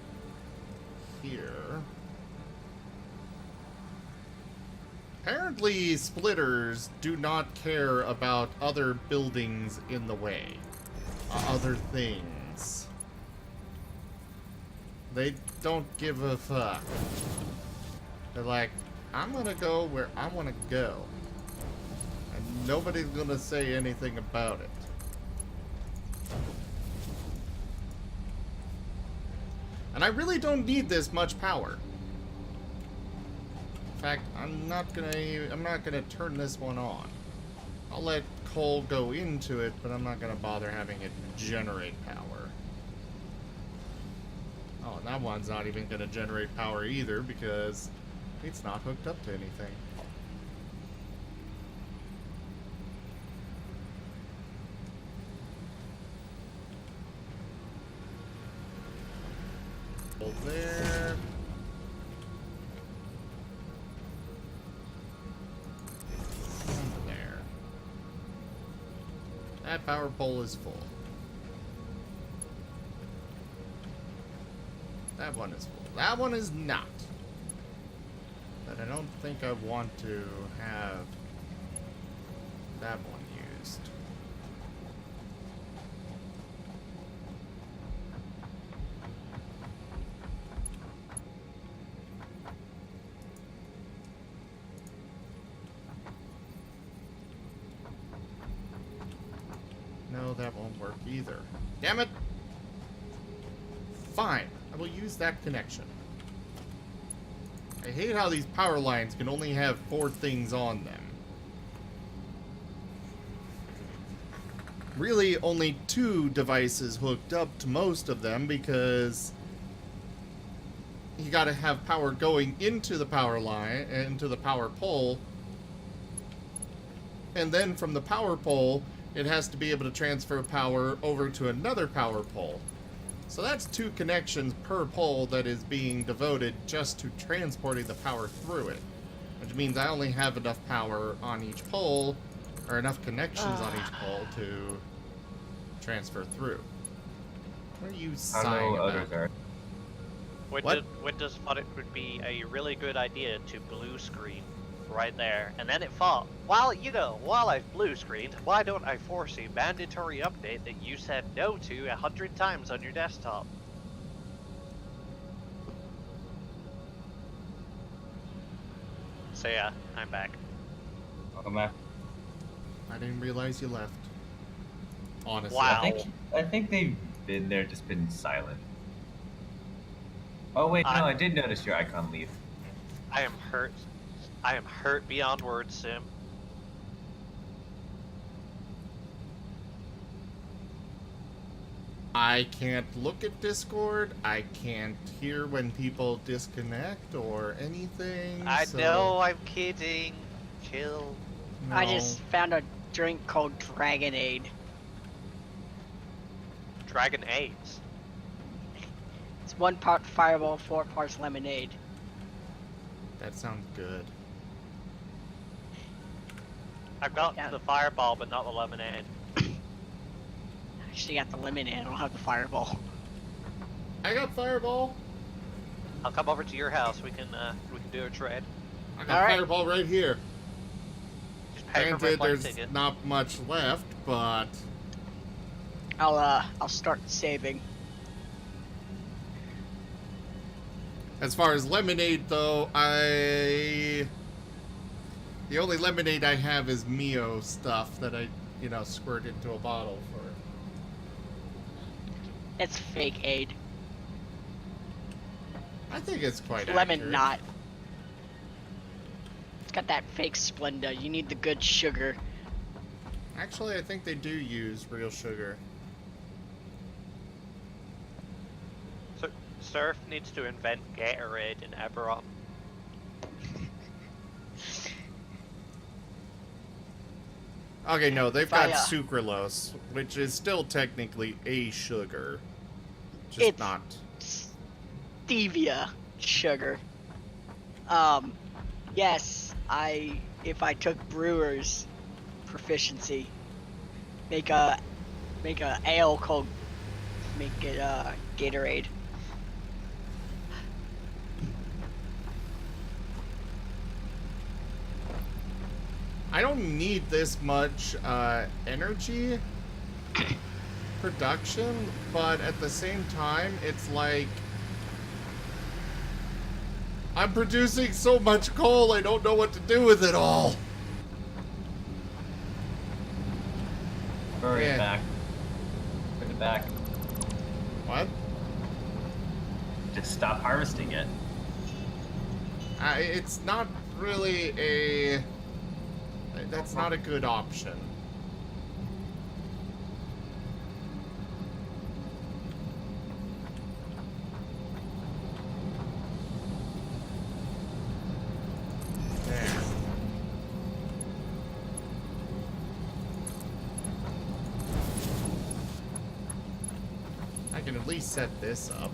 here. Apparently, splitters do not care about other buildings in the way. Other things. They don't give a fuck. They're like, I'm gonna go where I wanna go. And nobody's gonna say anything about it. And I really don't need this much power. In fact, I'm not gonna turn this one on. I'll let coal go into it, but I'm not gonna bother having it generate power. Oh, and that one's not even gonna generate power either because it's not hooked up to anything. There. And there. That power pole is full. That one is full. That one is not. But I don't think I want to have that one used. No, that won't work either. Damn it! Fine, I will use that connection. I hate how these power lines can only have 4 things on them. Really, only 2 devices hooked up to most of them because you gotta have power going into the power line, into the power pole. And then from the power pole, it has to be able to transfer power over to another power pole. So that's 2 connections per pole that is being devoted just to transporting the power through it. Which means I only have enough power on each pole, or enough connections on each pole to transfer through. What are you I sighing don't know what about? others are. Windows thought it would be a really good idea to blue screen right there, and then it thought, while I've blue screened, why don't I force a mandatory update that you said no to 100 times on your desktop? So yeah, I'm back. Welcome back. I didn't realize you left. Honestly. Wow. I think they've been there, just been silent. Oh wait, no, I did notice your icon leave. I am hurt. I am hurt beyond words, Sim. I can't look at Discord. I can't hear when people disconnect or anything. I so- know, I'm kidding. Chill. I No. just found a drink called Dragonade. Dragon AIDS. It's 1 part Fireball, 4 parts lemonade. That sounds good. I've got Yeah. the fireball, but not the lemonade. I actually got the lemonade, I don't have the Fireball. I got Fireball. I'll come over to your house. We can do a trade. I got Alright. Fireball right here. Just pay for my Granted, plane there's ticket. not much left, but I'll start saving. as far as lemonade, though, the only lemonade I have is Mio stuff that I, squirt into a bottle for. It's fake aid. I think it's quite Lemon accurate. knot. It's got that fake Splenda. You need the good sugar. Actually, I think they do use real sugar. So, Surf needs to invent Gatorade in Eberron. Okay, no, they've got Fire. sucralose, which is still technically a sugar. Just It's- not. Stevia sugar. Yes, if I took brewer's proficiency, make a ale called, make it Gatorade. I don't need this much energy production, but at the same time, it's like I'm producing so much coal, I don't know what to do with it all. Bury Yeah. it back. Put it back. What? Just stop harvesting it. It's not really a... That's not a good option. There. I can at least set this up.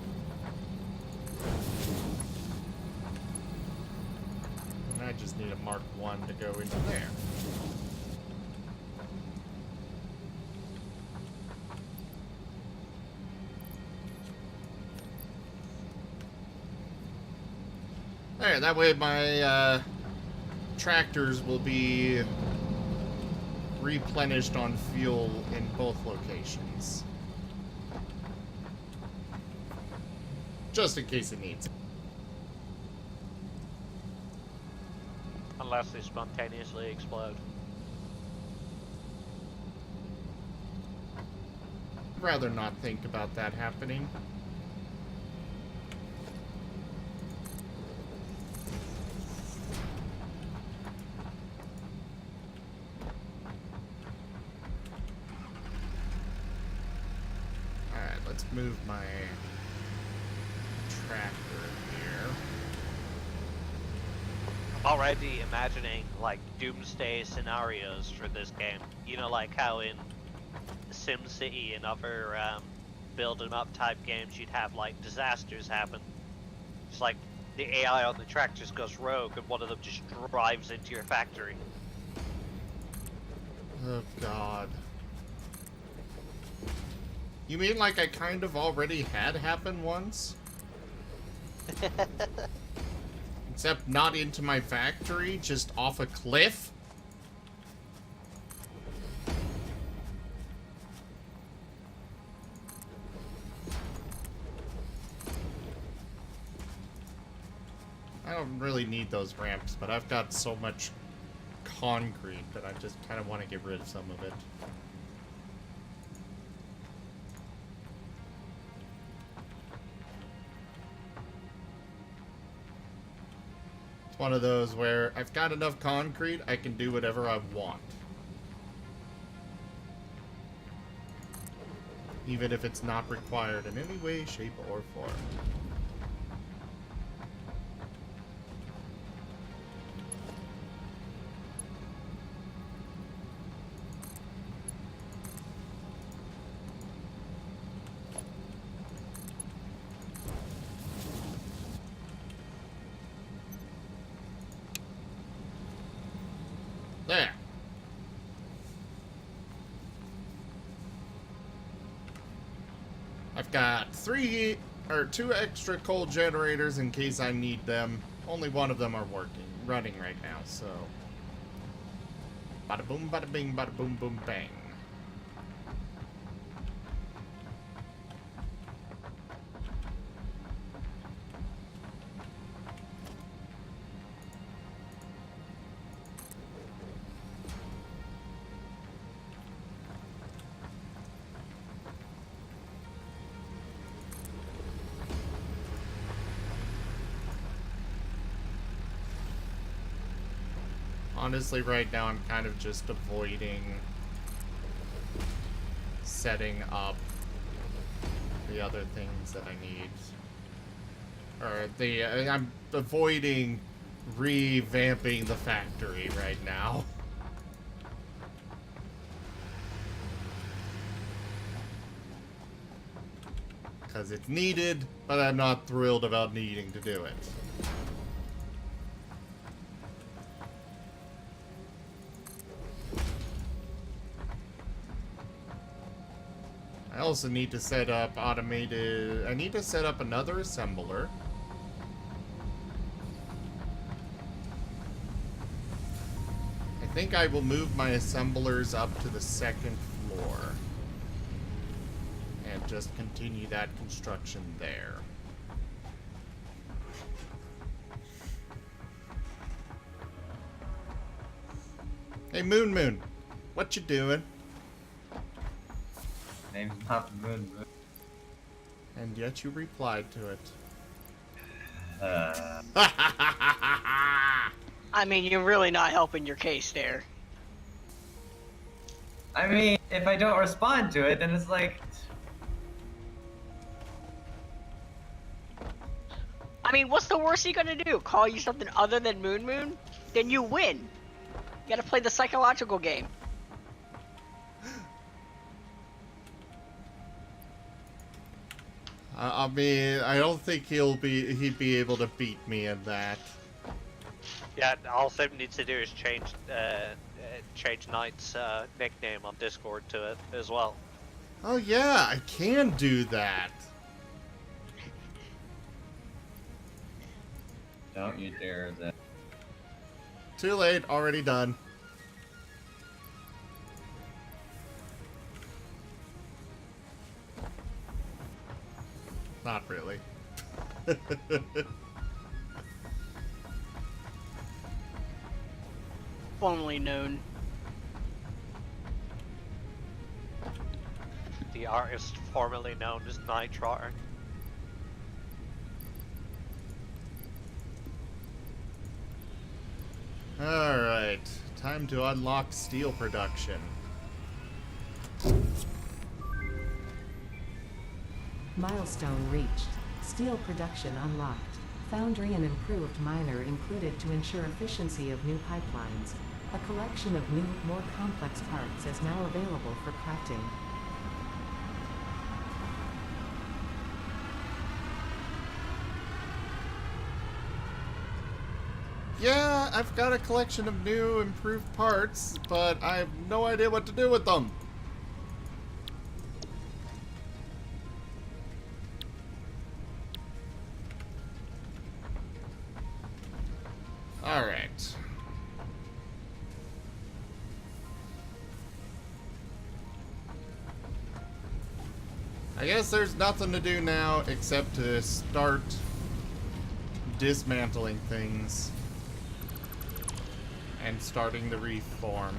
And I just need a Mark 1 to go into there. There, that way my tractors will be replenished on fuel in both locations. Just in case it needs it. Unless they spontaneously explode. I'd rather not think about that happening. let's move my tractor here. I'm already imagining like doomsday scenarios for this game. You know, like how in SimCity and other build 'em up type games you'd have like disasters happen. It's like the AI on the track just goes rogue and one of them just drives into your factory. Oh god. You mean like I kind of already had happen once? Except not into my factory, just off a cliff? I don't really need those ramps, but I've got so much concrete that I just kind of want to get rid of some of it. It's one of those where I've got enough concrete, I can do whatever I want. Even if it's not required in any way, shape, or form. There. I've got two extra coal generators in case I need them. Only one of them are running right now, so. Bada boom, bada bing, bada boom, boom, bang. Honestly, right now I'm kind of just avoiding setting up the other things that I need. Or I'm avoiding revamping the factory right now. Because it's needed, but I'm not thrilled about needing to do it. I also need to set up automated... I need to set up another assembler. I think I will move my assemblers up to the second floor. And just continue that construction there. Hey, Moon, what you doing? Name's not Moon. And yet you replied to it. I mean, you're really not helping your case there. I mean, if I don't respond to it, then it's like... I mean, what's the worst you gonna do? Call you something other than Moon? Then you win. You gotta play the psychological game. I mean, I don't think he'd be able to beat me in that. Yeah, all Sim needs to do is change Knight's nickname on Discord to it as well. Oh yeah, I can do that. Don't you dare that. Too late, already done. Not really. Formerly known. The artist formerly known as Night Trotter. Alright, time to unlock steel production. Milestone reached. Steel production unlocked. Foundry and improved miner included to ensure efficiency of new pipelines. A collection of new, more complex parts is now available for crafting. Yeah, I've got a collection of new, improved parts, but I have no idea what to do with them. Alright. I guess there's nothing to do now except to start dismantling things and starting the reform.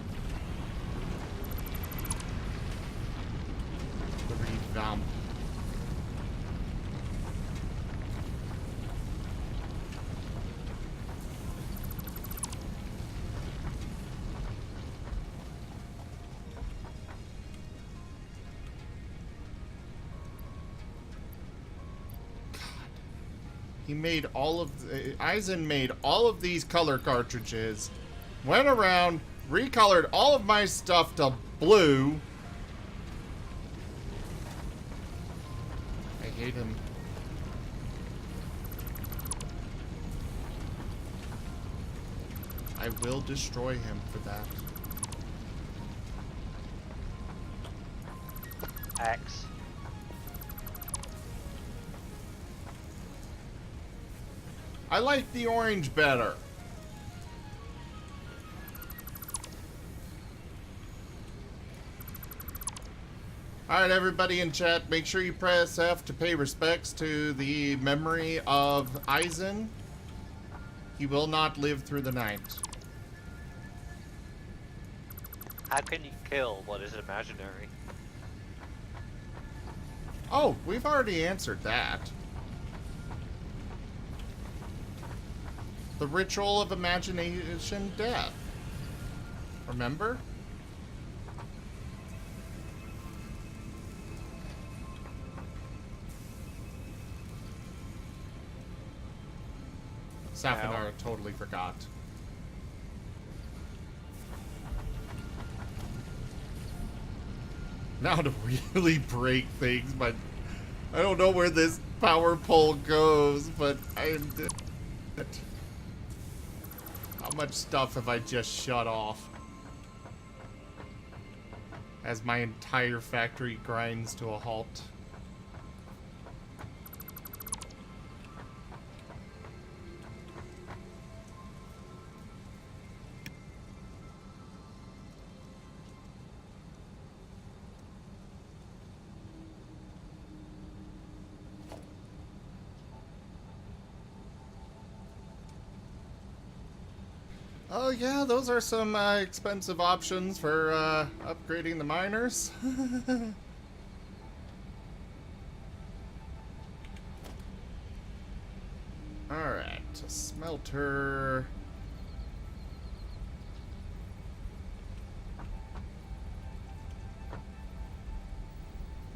The revamp. He made all of Eisen made all of these color cartridges, went around, recolored all of my stuff to blue. I hate him. I will destroy him for that. X. I like the orange better. Alright, everybody in chat, make sure you press F to pay respects to the memory of Eisen. He will not live through the night. How can you kill what is imaginary? Oh, we've already answered that. The ritual of imagination death. Remember? Safinara totally forgot. Now to really break things, but I don't know where this power pole goes, but I am dead. How much stuff have I just shut off? As my entire factory grinds to a halt. Oh yeah, those are some expensive options for upgrading the miners. Alright, a smelter.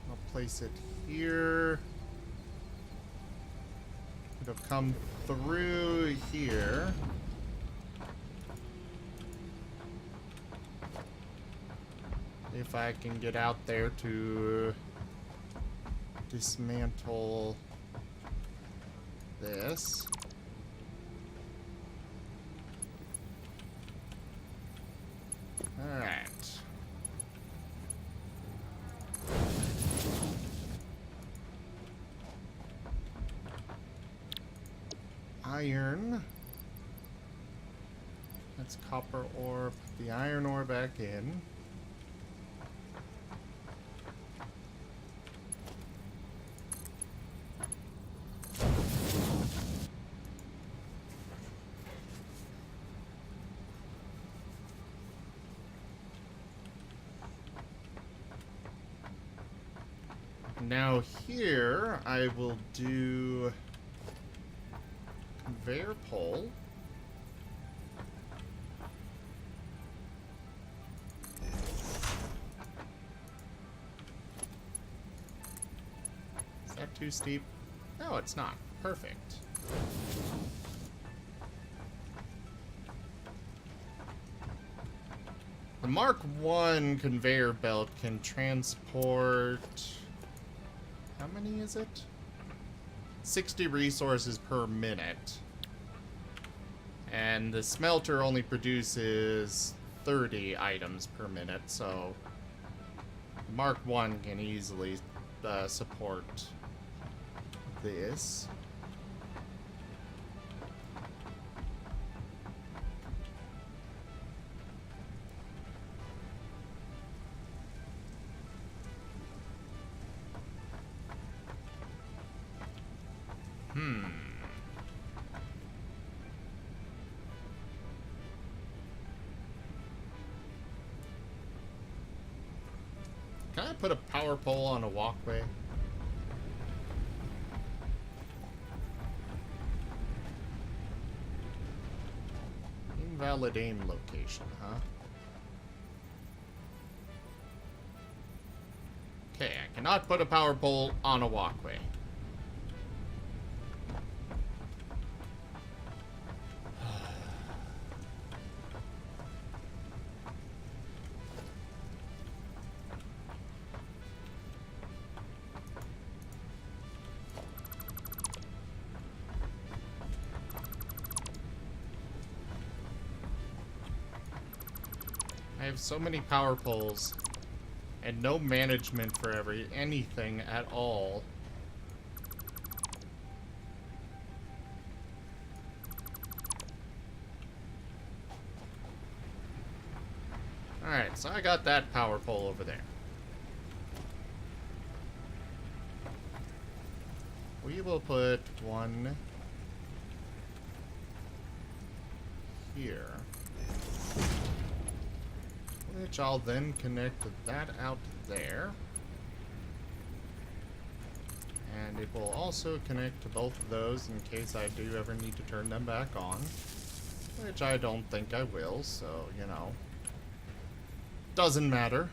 I'll place it here. It'll come through here. If I can get out there to dismantle this. All right. Iron. That's copper ore. Put the iron ore back in. Now here, I will do conveyor pole. Is that too steep? No, it's not. Perfect. The Mark I conveyor belt can transport... How many is it? 60 resources per minute. And the smelter only produces 30 items per minute, so... Mark I can easily support this. Can I put a power pole on a walkway? Invalid aim location, huh? Okay, I cannot put a power pole on a walkway. I have so many power poles and no management for anything at all. Alright, so I got that power pole over there. We will put one here. Which I'll then connect that out there. And it will also connect to both of those in case I do ever need to turn them back on. Which I don't think I will, so, you know. Doesn't matter.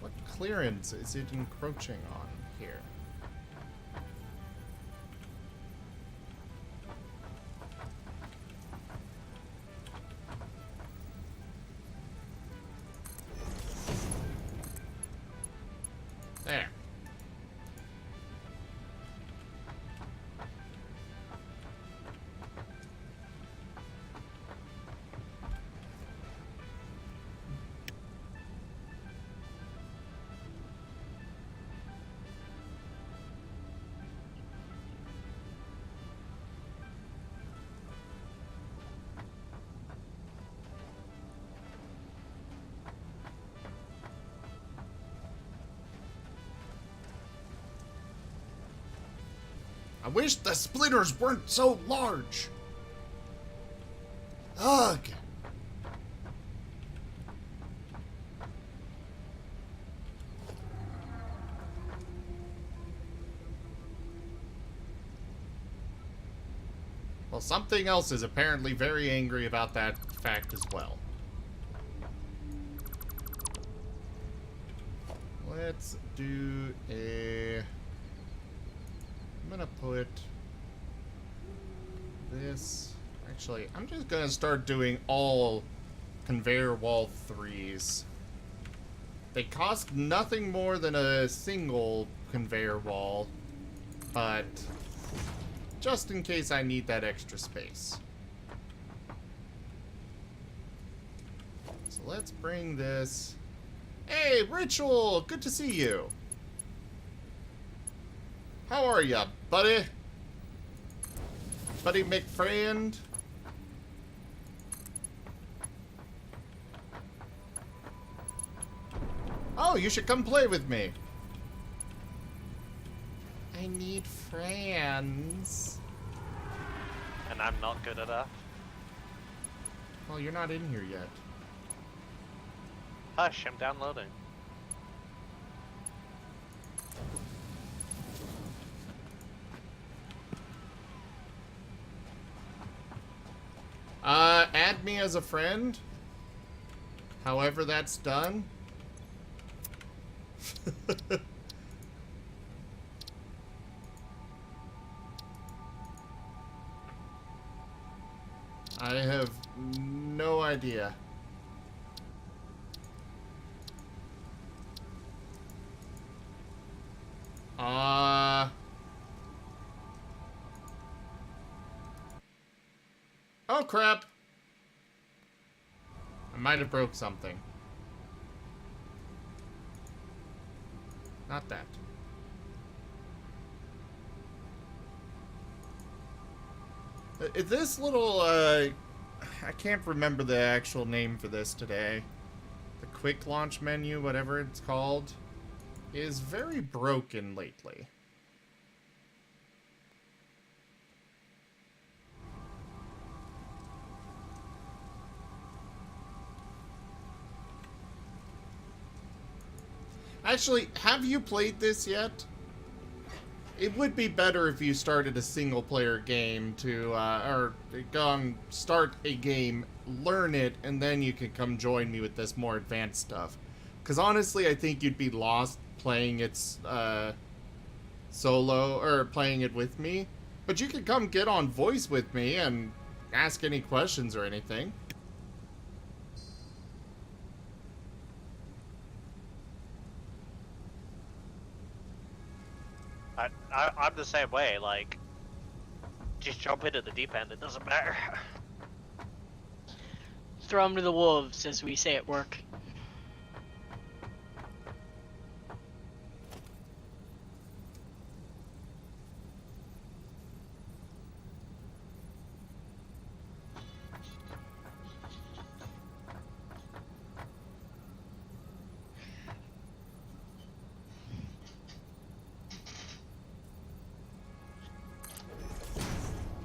What clearance is it encroaching on here? There. I wish the splitters weren't so large. Ugh. Well, something else is apparently very angry about that fact as well. Let's do a... I'm gonna put this... Actually, I'm just gonna start doing all conveyor wall 3s. They cost nothing more than a single conveyor wall, but just in case I need that extra space. So let's bring this... Hey, Ritual! Good to see you! How are ya, buddy? Buddy McFriend? Oh, you should come play with me. I need friends. And I'm not good enough. Well, you're not in here yet. Hush, I'm downloading. Add me as a friend. However that's done. I have no idea. Oh crap! I might have broke something. Not that. This little, I can't remember the actual name for this today. The quick launch menu, whatever it's called, is very broken lately. Actually, have you played this yet? It would be better if you started a single-player game to, or start a game, learn it, and then you can come join me with this more advanced stuff. Because honestly, I think you'd be lost playing it solo, or playing it with me. But you can come get on voice with me and ask any questions or anything. I'm the same way, like, just jump into the deep end, it doesn't matter. Throw them to the wolves, as we say at work.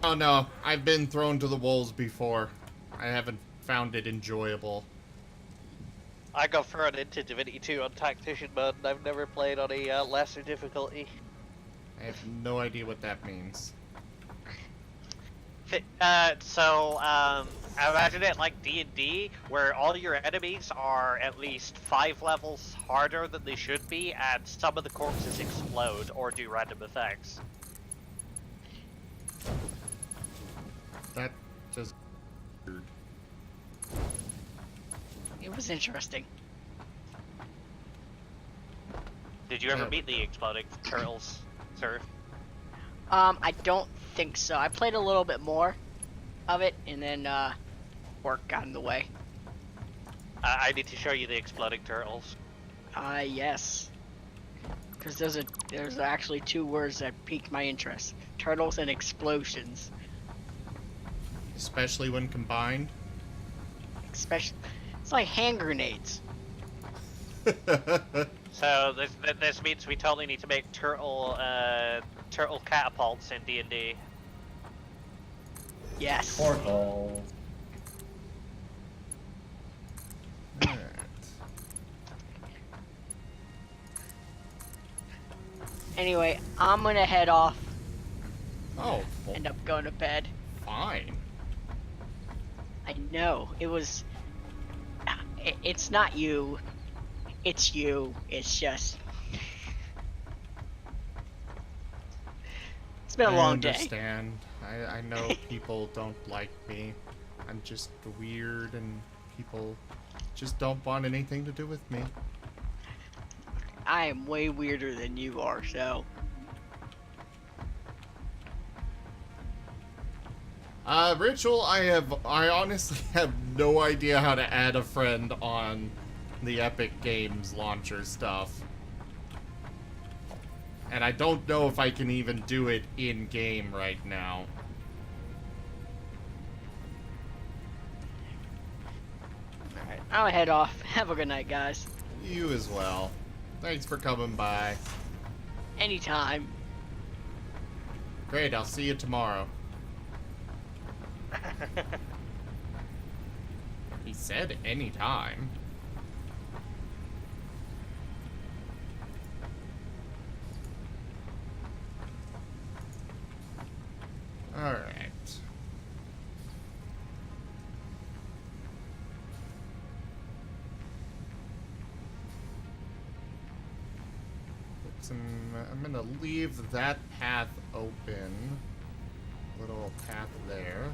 Oh no, I've been thrown to the wolves before. I haven't found it enjoyable. I got thrown into Divinity 2 on Tactician mode, and I've never played on a lesser difficulty. I have no idea what that means. Imagine it like D&D, where all your enemies are at least 5 levels harder than they should be, and some of the corpses explode or do random effects. That just weird. It was interesting. Did you ever meet the exploding turtles, sir? I don't think so. I played a little bit more of it, and then work got in the way. I need to show you the exploding turtles. Yes. Because there's actually 2 words that piqued my interest: turtles and explosions. Especially when combined. Especially, it's like hand grenades. So this means we totally need to make turtle catapults in D&D. Yes. Portal. Alright. Anyway, I'm gonna head off. Oh, well, End up going to bed. fine. I know. It was... It's not you. It's you. It's just... It's been a long day. I understand. I know people don't like me. I'm just weird and people just don't want anything to do with me. I am way weirder than you are, so... Ritual, I honestly have no idea how to add a friend on the Epic Games launcher stuff. And I don't know if I can even do it in-game right now. Alright, I'll head off. Have a good night, guys. You as well. Thanks for coming by. Anytime. Great, I'll see you tomorrow. He said anytime. Alright. I'm gonna leave that path open. Little path there.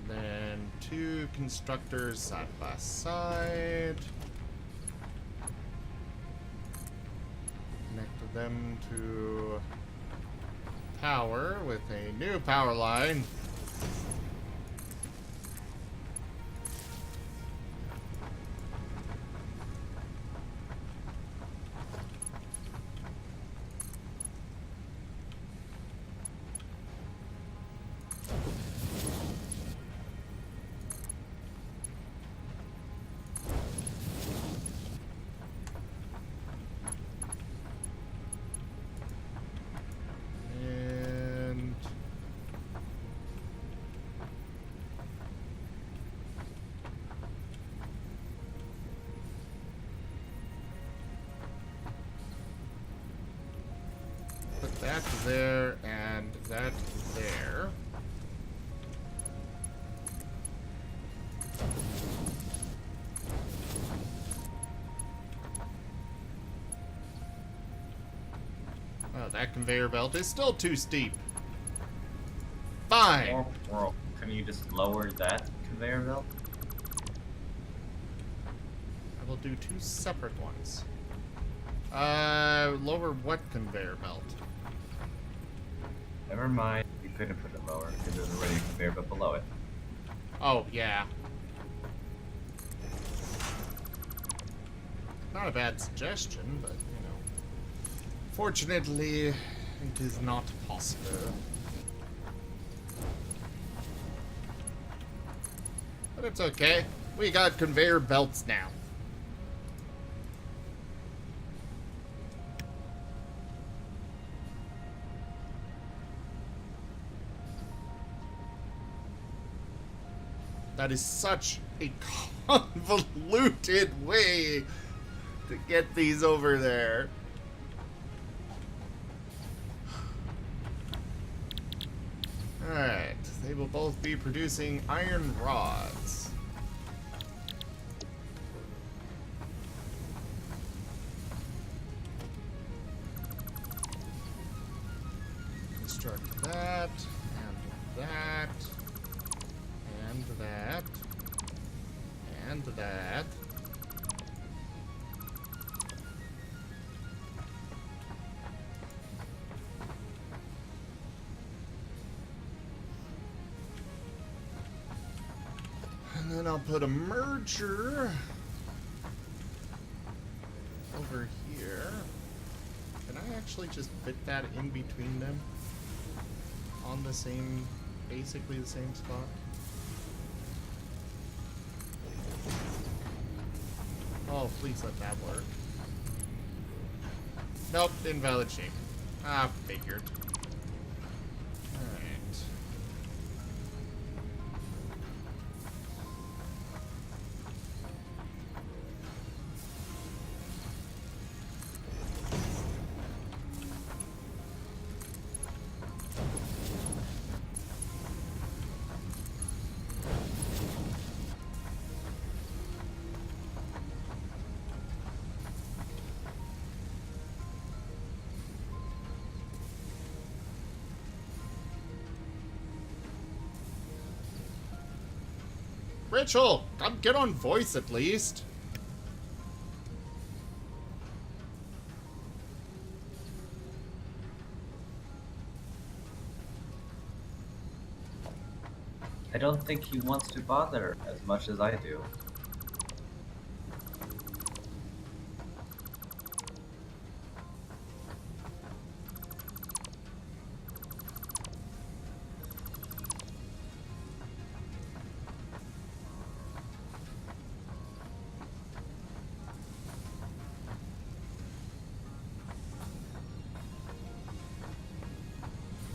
Then 2 constructors side by side. Connect them to power with a new power line. Put that there and that there. Oh, that conveyor belt is still too steep. Fine. Or can you just lower that conveyor belt? I will do 2 separate ones. Lower what conveyor belt? Never mind. You couldn't put it lower because there's already a conveyor belt below it. Oh, yeah. Not a bad suggestion, but, you know. Fortunately, it is not possible. But it's okay. We got conveyor belts now. That is such a convoluted way to get these over there. Alright, they will both be producing iron rods. Construct that, and that. And that. And that. And then I'll put a merger over here. Can I actually just fit that in between them? On the same, basically the same spot? Oh, please let that work. Nope, invalid shape. Ah, figured. Alright. Rachel, come get on voice at least. I don't think he wants to bother as much as I do.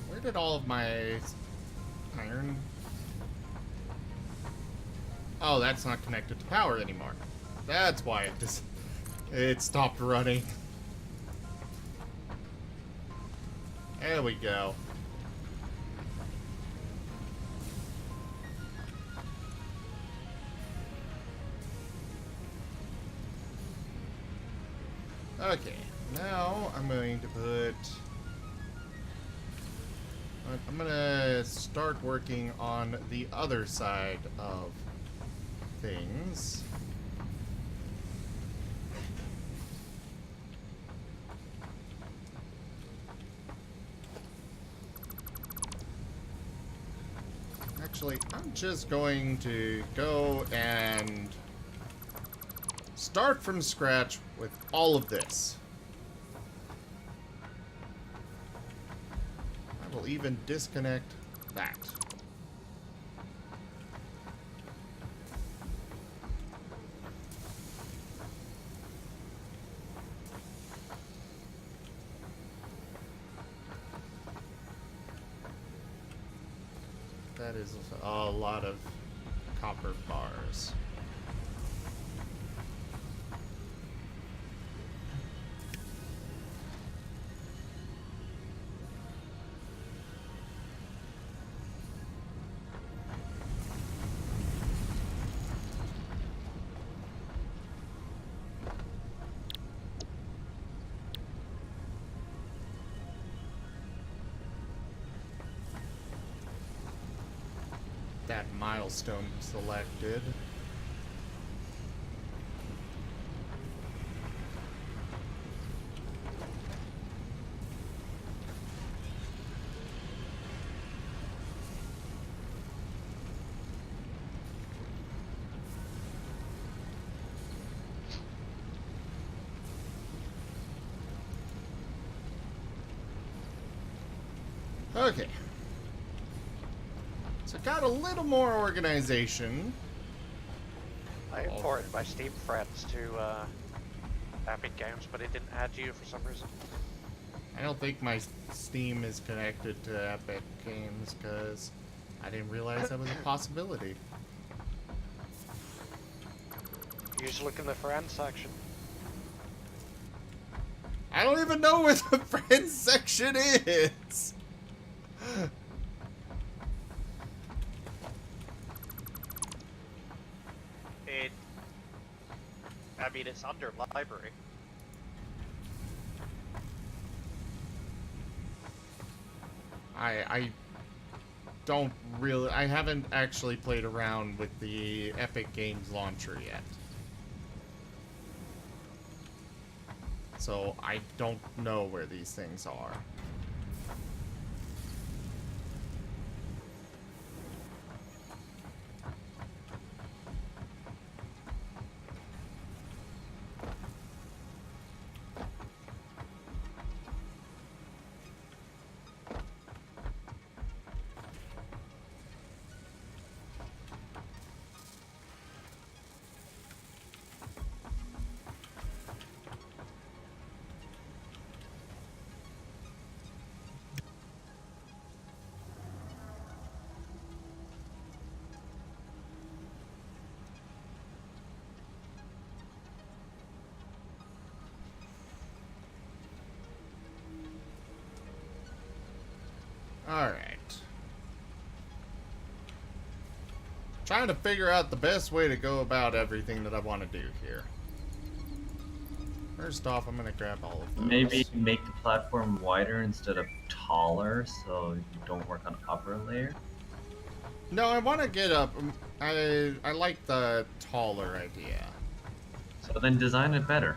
Where did all of my iron... Oh, that's not connected to power anymore. That's why it stopped running. There we go. Okay, Now I'm going to put... I'm gonna start working on the other side of things. Actually, I'm just going to go and start from scratch with all of this. I will even disconnect that. That is a lot of copper bars. That milestone selected. Okay. So got a little more organization. I imported my Steam friends to Epic Games, but it didn't add you for some reason. I don't think my Steam is connected to Epic Games because I didn't realize that was a possibility. You just look in the friends section. I don't even know where the friends section is. I mean, it's under library. I don't really... I haven't actually played around with the Epic Games launcher yet. So I don't know where these things are. Alright. Trying to figure out the best way to go about everything that I want to do here. First off, I'm going to grab all of those. Maybe make the platform wider instead of taller so you don't work on upper layer. No, I want to get up. I like the taller idea. So then design it better.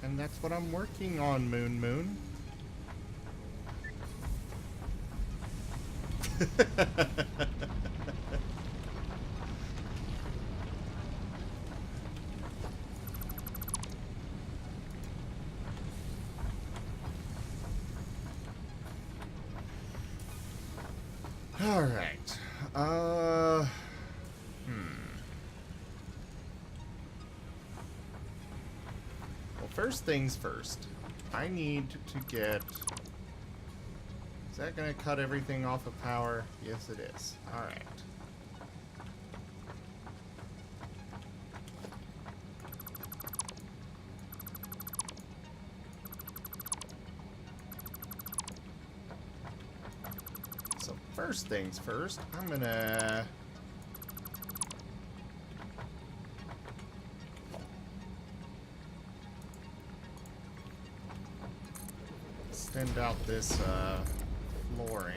And that's what I'm working on, Moon Moon. All right. Well, first things first. I need to get... Is that going to cut everything off of power? Yes, it is. Alright. So, first things first, I'm going to... extend out this flooring.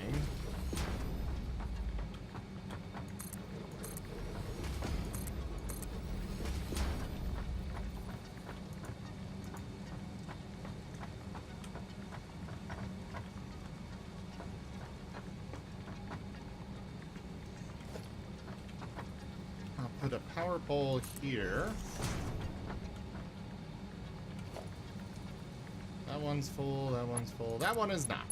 I'll put a power pole here. That one's full, that one's full. That one is not.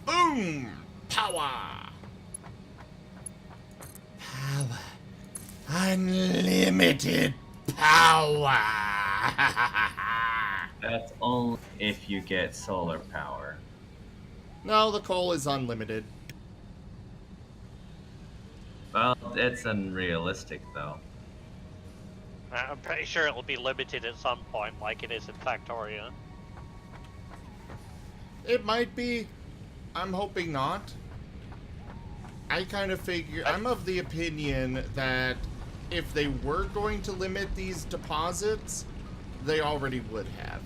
Boom! Power! Power. Unlimited power! That's only if you get solar power. No, the coal is unlimited. Well, it's unrealistic though. I'm pretty sure it'll be limited at some point, like it is in Factoria. It might be. I'm hoping not. I kind of figure... I'm of the opinion that if they were going to limit these deposits, they already would have.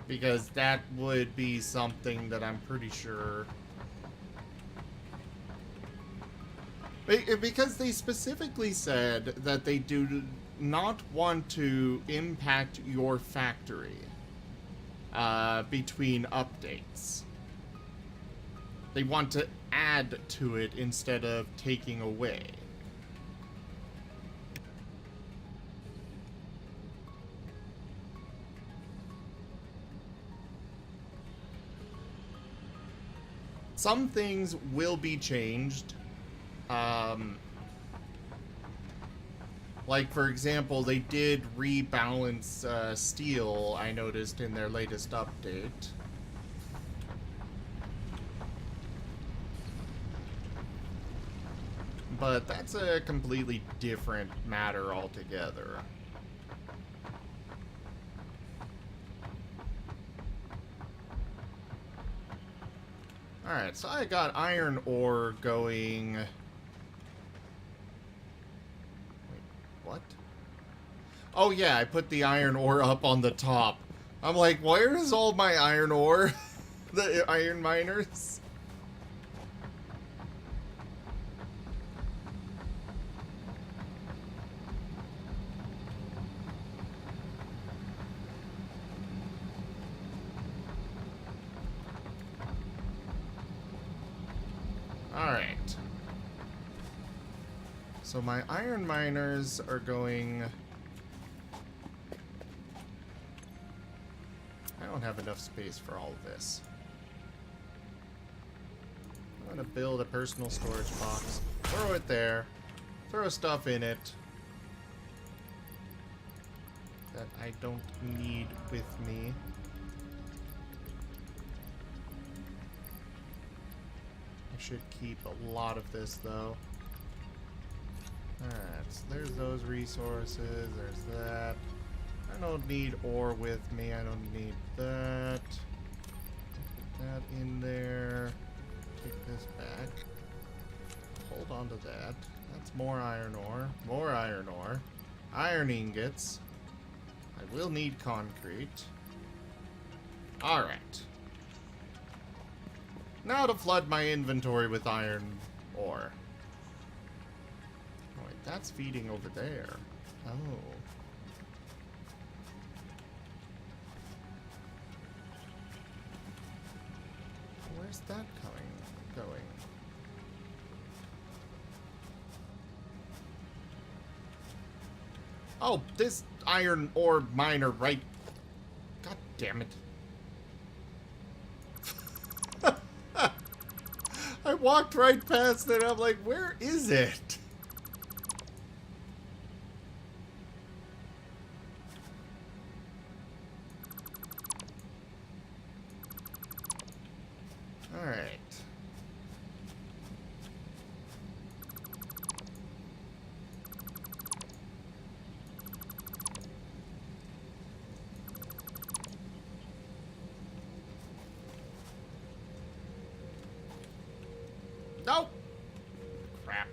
Because that would be something that I'm pretty sure... Because they specifically said that they do not want to impact your factory between updates. They want to add to it instead of taking away. Some things will be changed. Like, for example, they did rebalance steel, I noticed, in their latest update. But that's a completely different matter altogether. Alright, so I got iron ore going... What? Oh yeah, I put the iron ore up on the top. I'm like, where is all my iron ore? The iron miners? Alright. So my iron miners are going... I don't have enough space for all of this. I'm gonna build a personal storage box. Throw it there. Throw stuff in it that I don't need with me. I should keep a lot of this though. Alright, so there's those resources, there's that. I don't need ore with me, I don't need that. Put that in there. Take this back. Hold on to that. That's more iron ore. More iron ore. Iron ingots. I will need concrete. Alright. Now to flood my inventory with iron ore. Oh, wait, that's feeding over there. Oh. Where's that going? Oh, this iron ore miner right... God damn it. I walked right past it. I'm like, where is it? All right. Nope. Crap.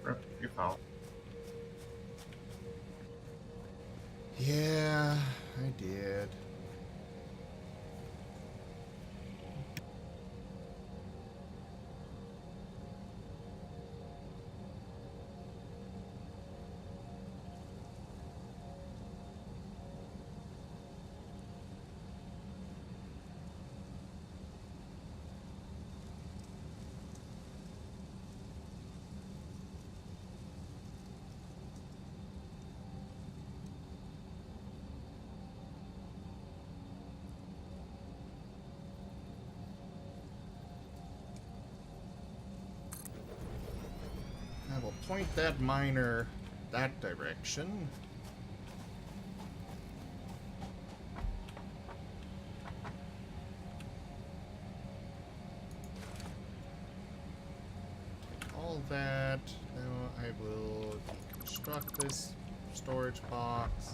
Rip. phone? Yeah, I did. I will point that miner that direction. All that. Now I will deconstruct this storage box.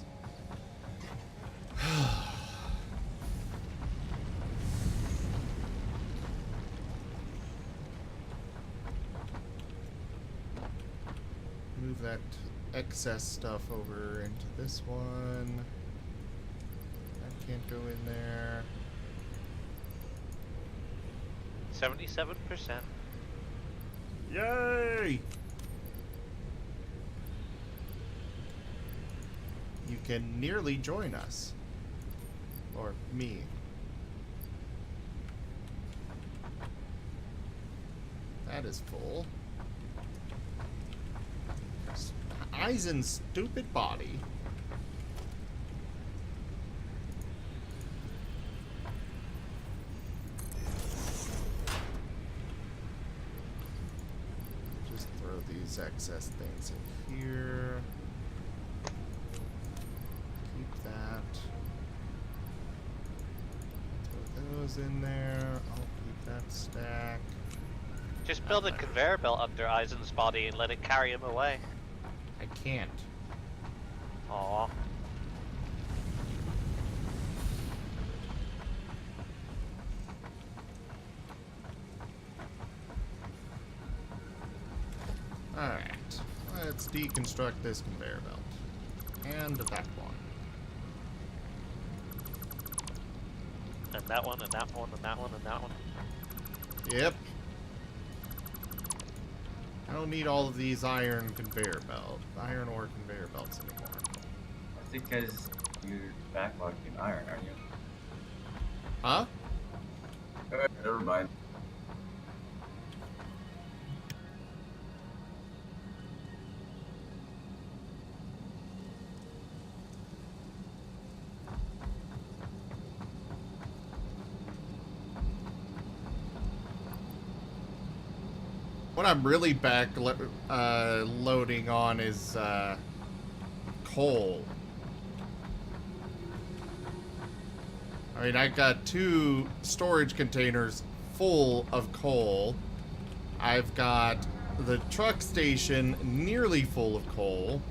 Move that excess stuff over into this one. That can't go in there. 77%. Yay! You can nearly join us. Or me. That is full. Eisen's stupid body. Just throw these excess things in here. Keep that. Throw those in there. I'll keep that stack. Just build a conveyor belt under Eisen's body and let it carry him away. I can't. Aw. Alright. Let's deconstruct this conveyor belt. And that one. And that one, and that one, and that one, and that one. Yep. I don't need all of these iron ore conveyor belts anymore. That's because you're backlogged in iron, aren't you? Huh? Never mind. What I'm really loading on is coal. I mean, I got 2 storage containers full of coal. I've got the truck station nearly full of coal.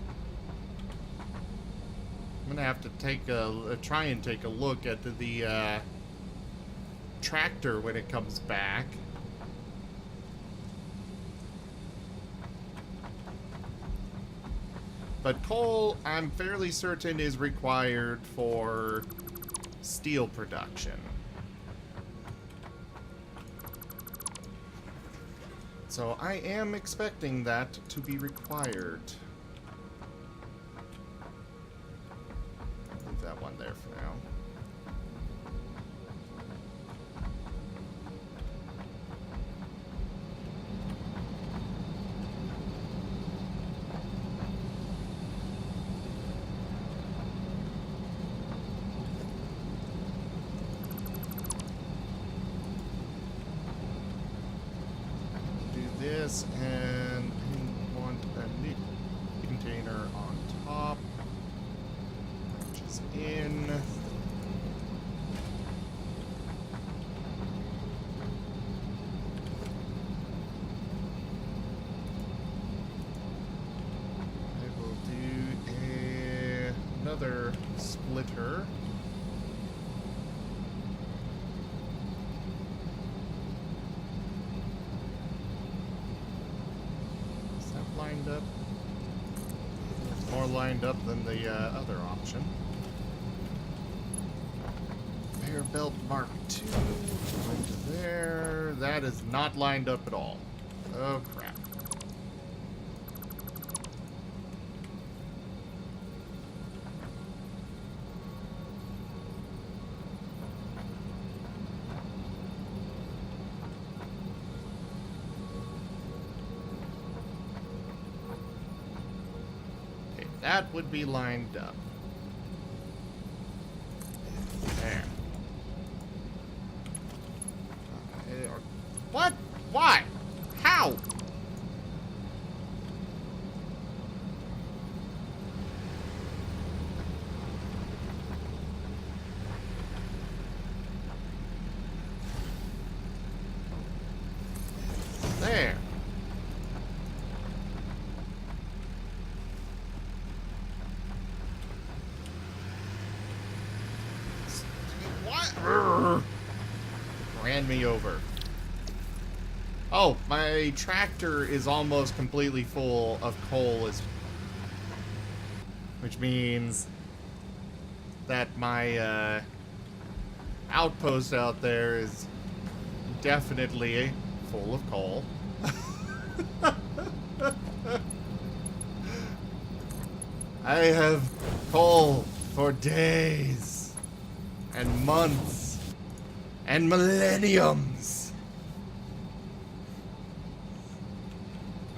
I'm gonna have to try and take a look at the tractor when it comes back. But coal, I'm fairly certain, is required for steel production. So I am expecting that to be required. I'll leave that one there for now. This and want a new container on top, which is in. I will do another splitter. Lined up. lined up than the other option. Conveyor belt Mark II. Going to there. That is not lined up at all. Oh, crap. That would be lined up. There. What? Why? How? There. What? Ran me over. Oh, my tractor is almost completely full of coal, which means that my outpost out there is definitely full of coal. I have coal for days and months and millenniums.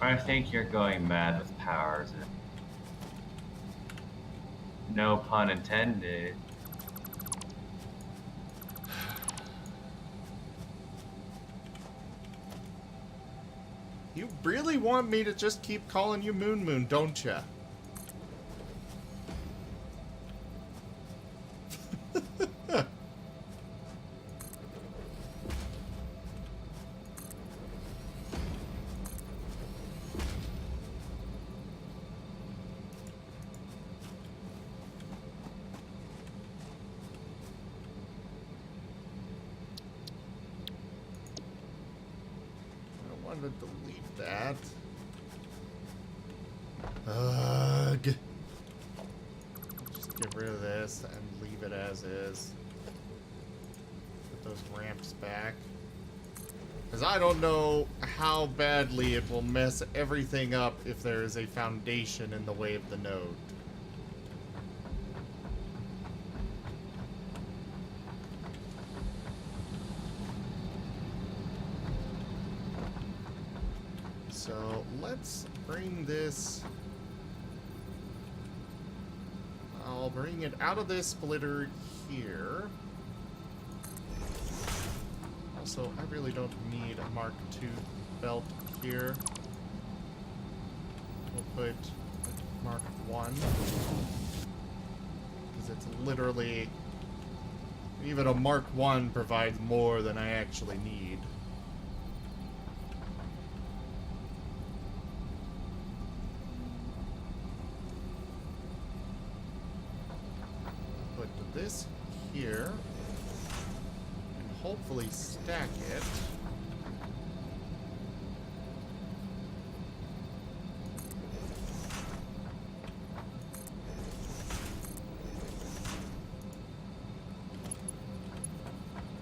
I think you're going mad with powers. No pun intended. You really want me to just keep calling you Moon Moon, don't ya? To delete that. Ugh. Just get rid of this and leave it as is. Put those ramps back. Because I don't know how badly it will mess everything up if there is a foundation in the way of the node. So let's bring this. I'll bring it out of this splitter here. Also, I really don't need a Mark II belt here. We'll put Mark I. Because it's literally. Even a Mark I provides more than I actually need. This here and hopefully stack it.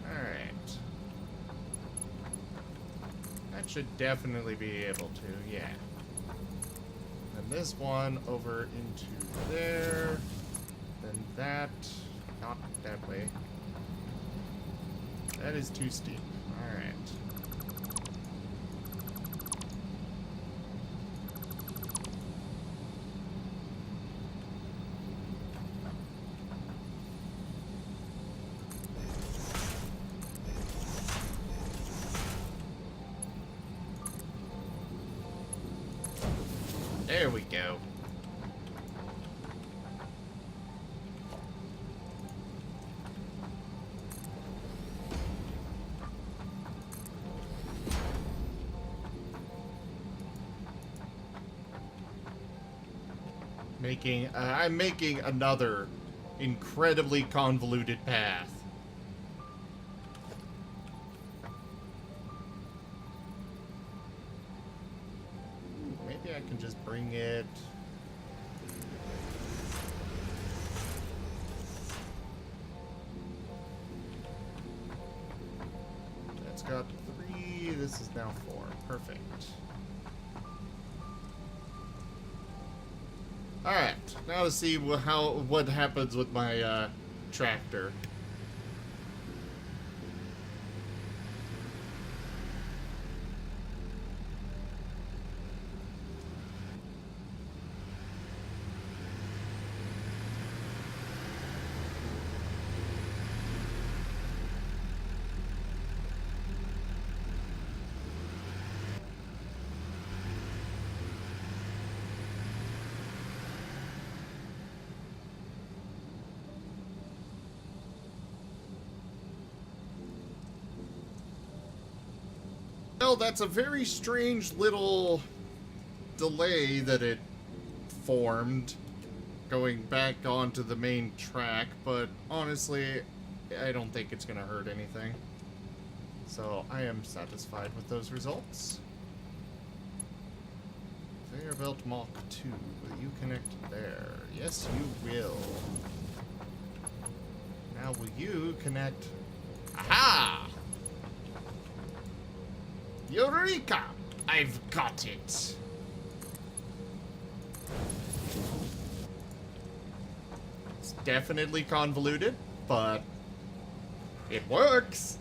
All right. That should definitely be able to, yeah. And this one over into there. Then that. Not that way. That is too steep. Alright. There we go. I'm making another incredibly convoluted path. Maybe I can just bring it got 3. This is now 4. Perfect. Alright, now to see what happens with my tractor. Well, that's a very strange little delay that it formed going back onto the main track, but honestly, I don't think it's going to hurt anything. So I am satisfied with those results. Conveyor belt Mach 2. Will you connect there? Yes, you will. Now will you connect... Aha! Eureka! I've got it! It's definitely convoluted, but it works!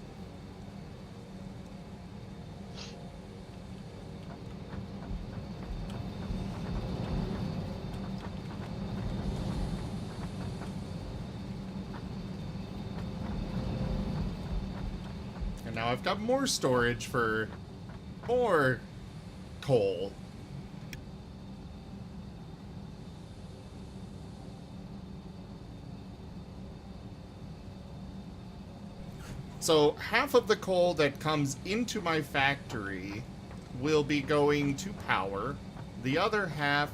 And now I've got more storage for more coal. So half of the coal that comes into my factory will be going to power. The other half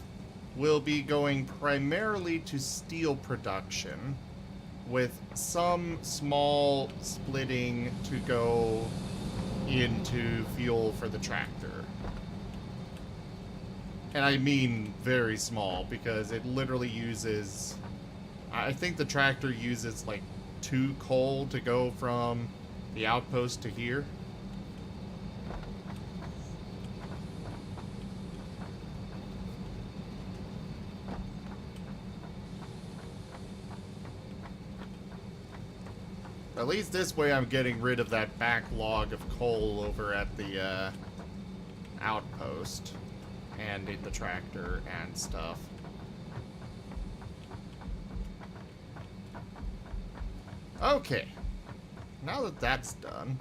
will be going primarily to steel production, with some small splitting to go into fuel for the tractor. And I mean very small, because it literally uses... I think the tractor uses like 2 coal to go from the outpost to here. At least this way I'm getting rid of that backlog of coal over at the outpost and in the tractor and stuff. Okay, now that that's done,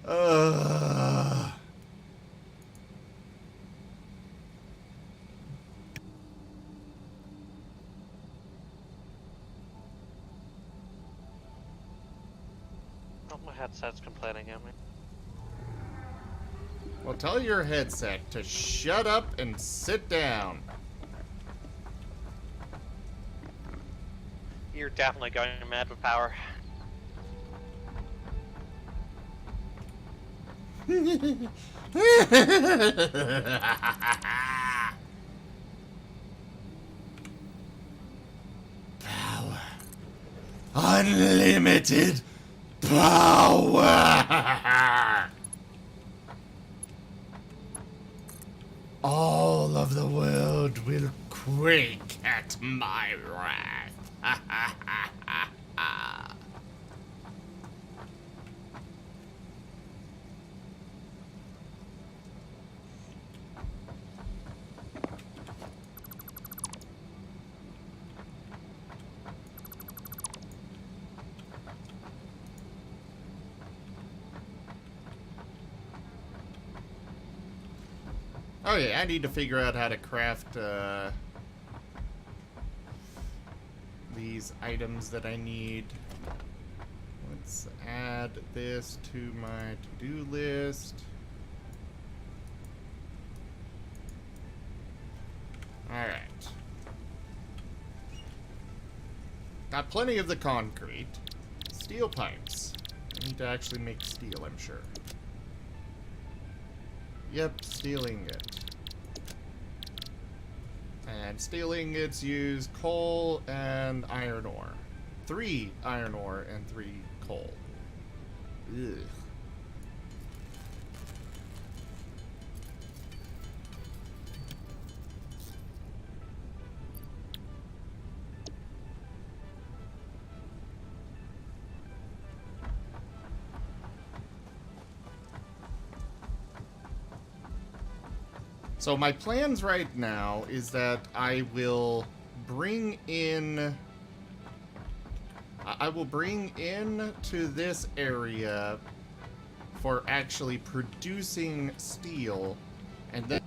Oh, my headset's complaining at me. well, tell your headset to shut up and sit down. You're definitely going mad with power. Power. Unlimited power. All of the world will quake at my wrath. Oh yeah, I need to figure out how to craft these items that I need. Let's add this to my to-do list. Alright. Got plenty of the concrete. Steel pipes. I need to actually make steel, I'm sure. Yep, steel ingot. And steel ingots use coal and iron ore. 3 iron ore and 3 coal. Ugh. So my plans right now is that I will bring in to this area for actually producing steel, and then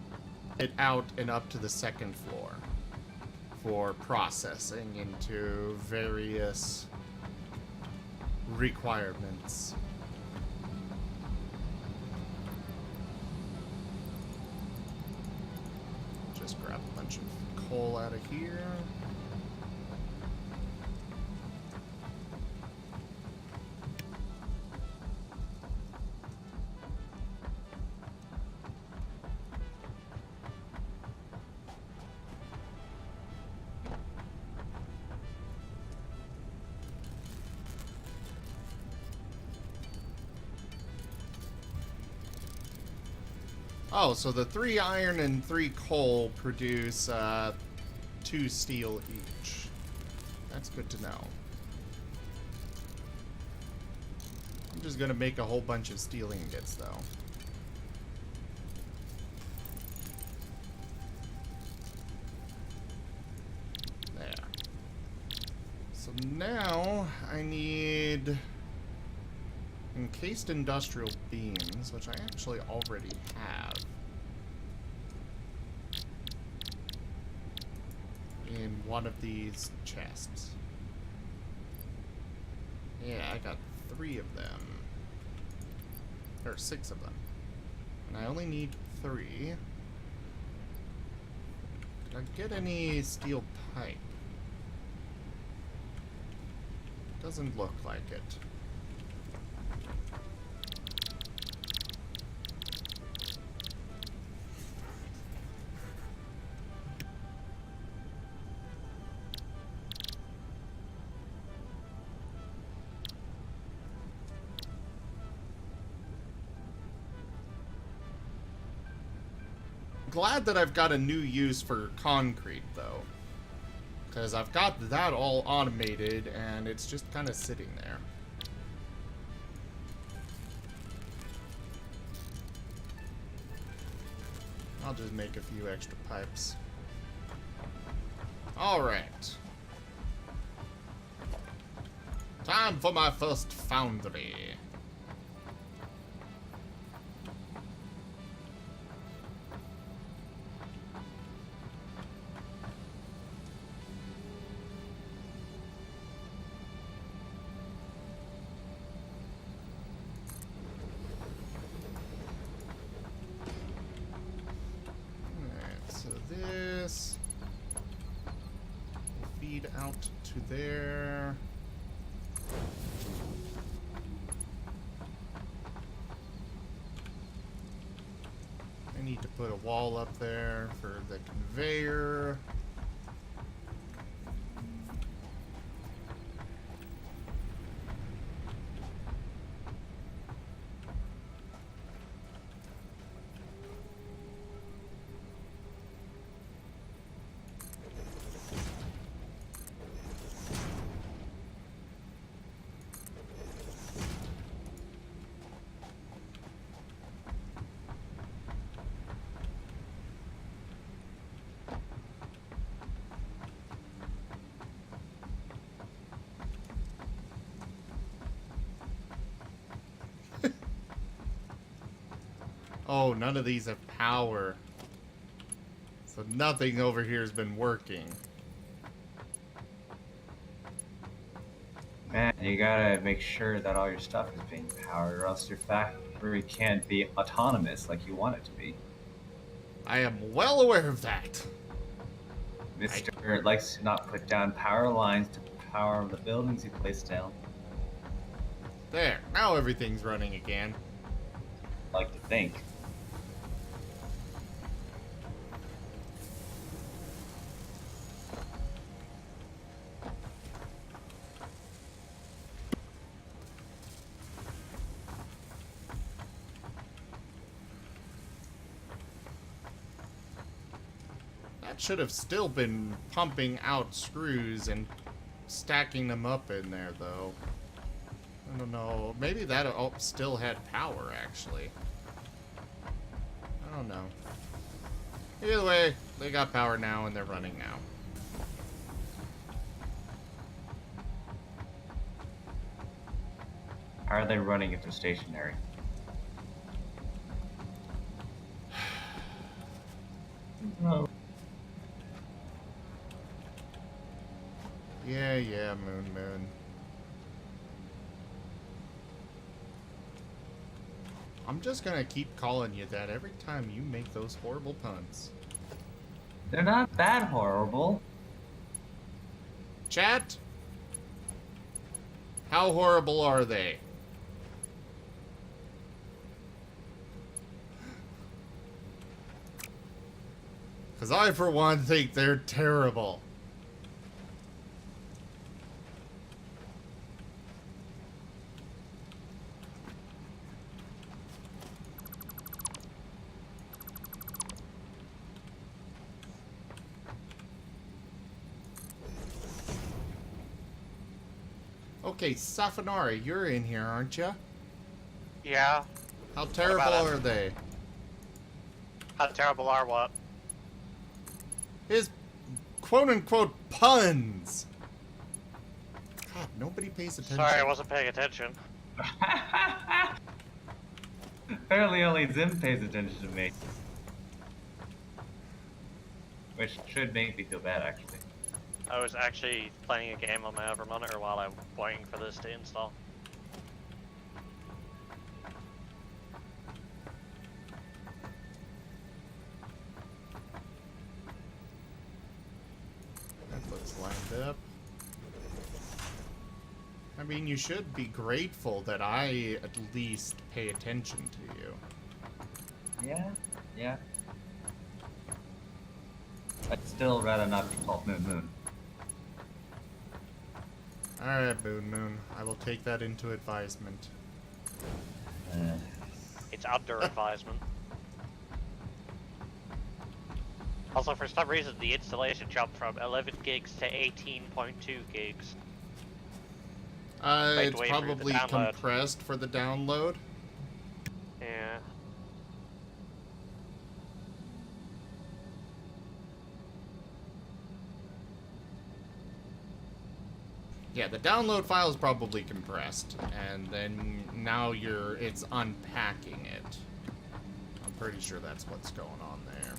it out and up to the second floor for processing into various requirements. Just grab a bunch of coal out of here. Oh, so the 3 iron and 3 coal produce 2 steel each. That's good to know. I'm just gonna make a whole bunch of steel ingots, though. There. So now I need encased industrial beams, which I actually already have in one of these chests. Yeah, I got 3 of them. Or 6 of them. And I only need 3. Did I get any steel pipe? Doesn't look like it. Glad that I've got a new use for concrete, though. Because I've got that all automated, and it's just kind of sitting there. I'll just make a few extra pipes. Alright. Time for my first foundry. Out to there. I need to put a wall up there for the conveyor. Oh, none of these have power. So nothing over here has been working. Man, you gotta make sure that all your stuff is being powered, or else your factory can't be autonomous like you want it to be. I am well aware of that. Mr. likes to not put down power lines to power the buildings he placed down. There, now everything's running again. I like to think. That should have still been pumping out screws and stacking them up in there, though. I don't know. Maybe that still had power, actually. I don't know. Either way, they got power now and they're running now. How are they running if they're stationary? No. Yeah, Moon. I'm just gonna keep calling you that every time you make those horrible puns. They're not that horrible. Chat? How horrible are they? Because I, for one, think they're terrible. Okay, Safanari, you're in here, aren't you? Yeah. How terrible about it? are they? How terrible are what? His quote-unquote puns. God, nobody pays attention. Sorry, I wasn't paying attention. Apparently only Zim pays attention to me. Which should make me feel bad, actually. I was actually playing a game on my other monitor while I'm waiting for this to install. That looks lined up. I mean, you should be grateful that I at least pay attention to you. Yeah. I'd still rather not be called Moon. Alright, Moon. I will take that into advisement. It's under advisement. Also, for some reason, the installation jumped from 11 gigs to 18.2 gigs. It's Wait for the probably download. compressed for the download. Yeah. Yeah, the download file is probably compressed, and then now it's unpacking it. I'm pretty sure that's what's going on there.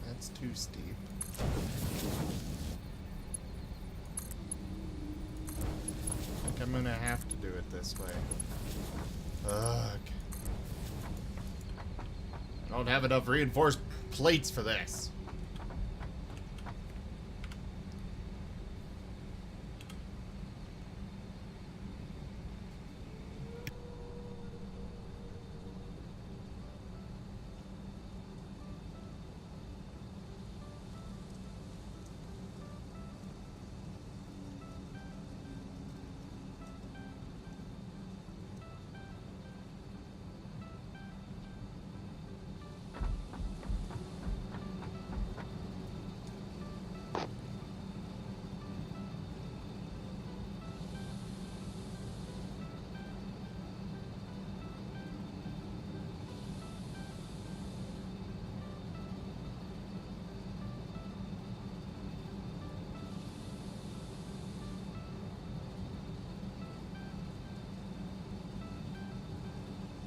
That's too steep. I think I'm gonna have to do it this way. Ugh. I don't have enough reinforced plates for this.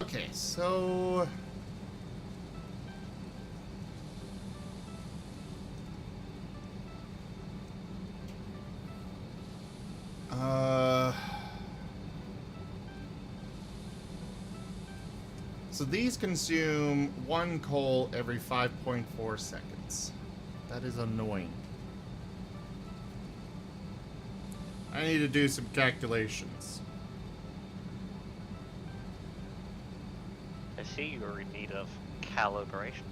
Okay, so... So these consume 1 coal every 5.4 seconds. That is annoying. I need to do some calculations. I see you're in need of calibration.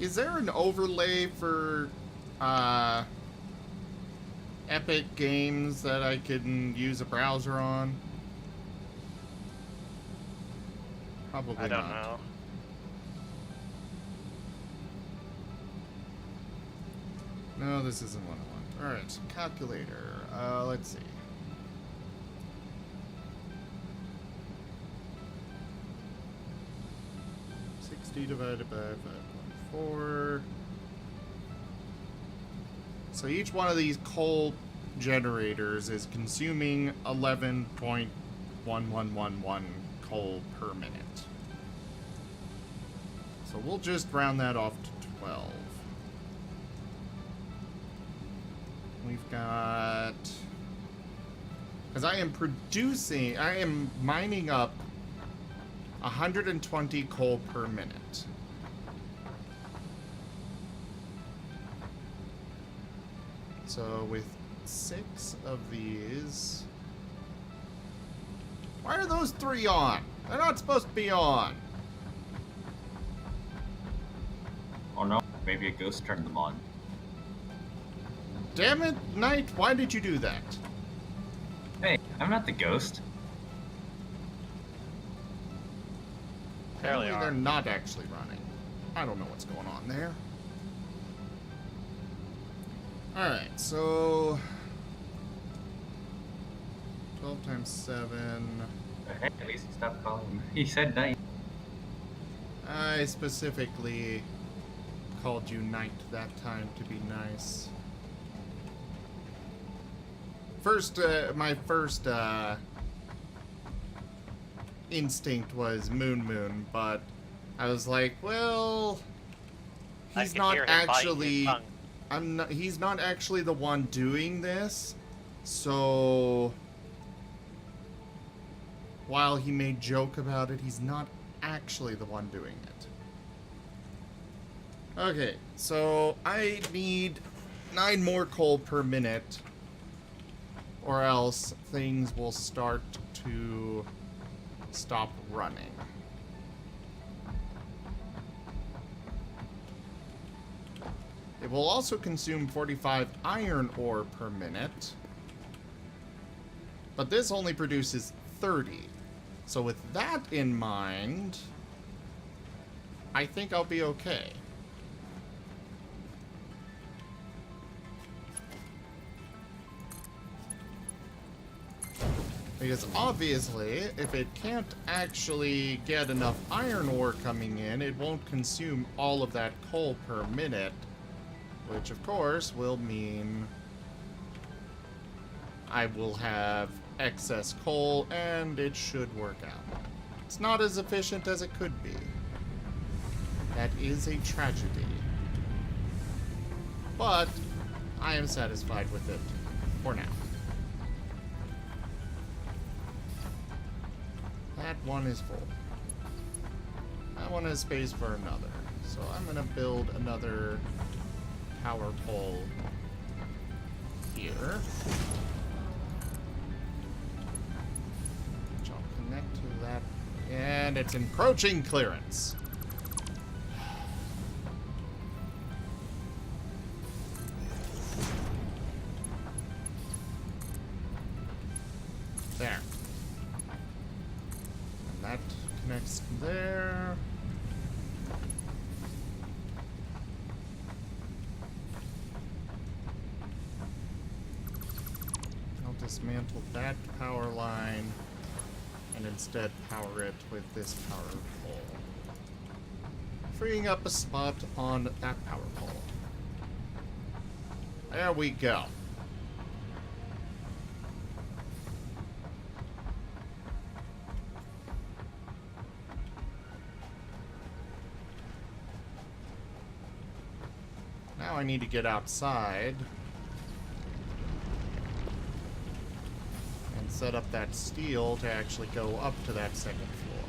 Is there an overlay for Epic games that I can use a browser on? Probably I don't not. know. No, this isn't one I want. Alright, calculator. Let's see. Divided by 5.4. So each one of these coal generators is consuming 11.1111 coal per minute. So we'll just round that off to 12. We've got... Because I am mining up 120 coal per minute. So with 6 of these... Why are those 3 on? They're not supposed to be on. Oh no, maybe a ghost turned them on. Damn it, Knight, why did you do that? Hey, I'm not the ghost. Apparently They're are. not actually running. I don't know what's going on there. Alright, so... 12 times 7... Hey, at least he stopped calling him. He said night. I specifically called you Knight that time to be nice. My first instinct was Moon, but I was like, well, I he's can not hear him biting his actually. tongue. He's not actually the one doing this. So while he may joke about it, he's not actually the one doing it. Okay, so I need 9 more coal per minute, or else things will start to stop running. It will also consume 45 iron ore per minute, but this only produces 30. So with that in mind, I think I'll be okay. Because obviously, if it can't actually get enough iron ore coming in, it won't consume all of that coal per minute, which of course will mean I will have excess coal and it should work out. It's not as efficient as it could be. That is a tragedy. But I am satisfied with it for now. That one is full. That one has space for another. So I'm gonna build another power pole here. Which I'll connect to that. And it's encroaching clearance. There. And that connects there. I'll dismantle that power line and instead power it with this power pole, freeing up a spot on that power pole. There we go. Now I need to get outside and set up that steel to actually go up to that second floor.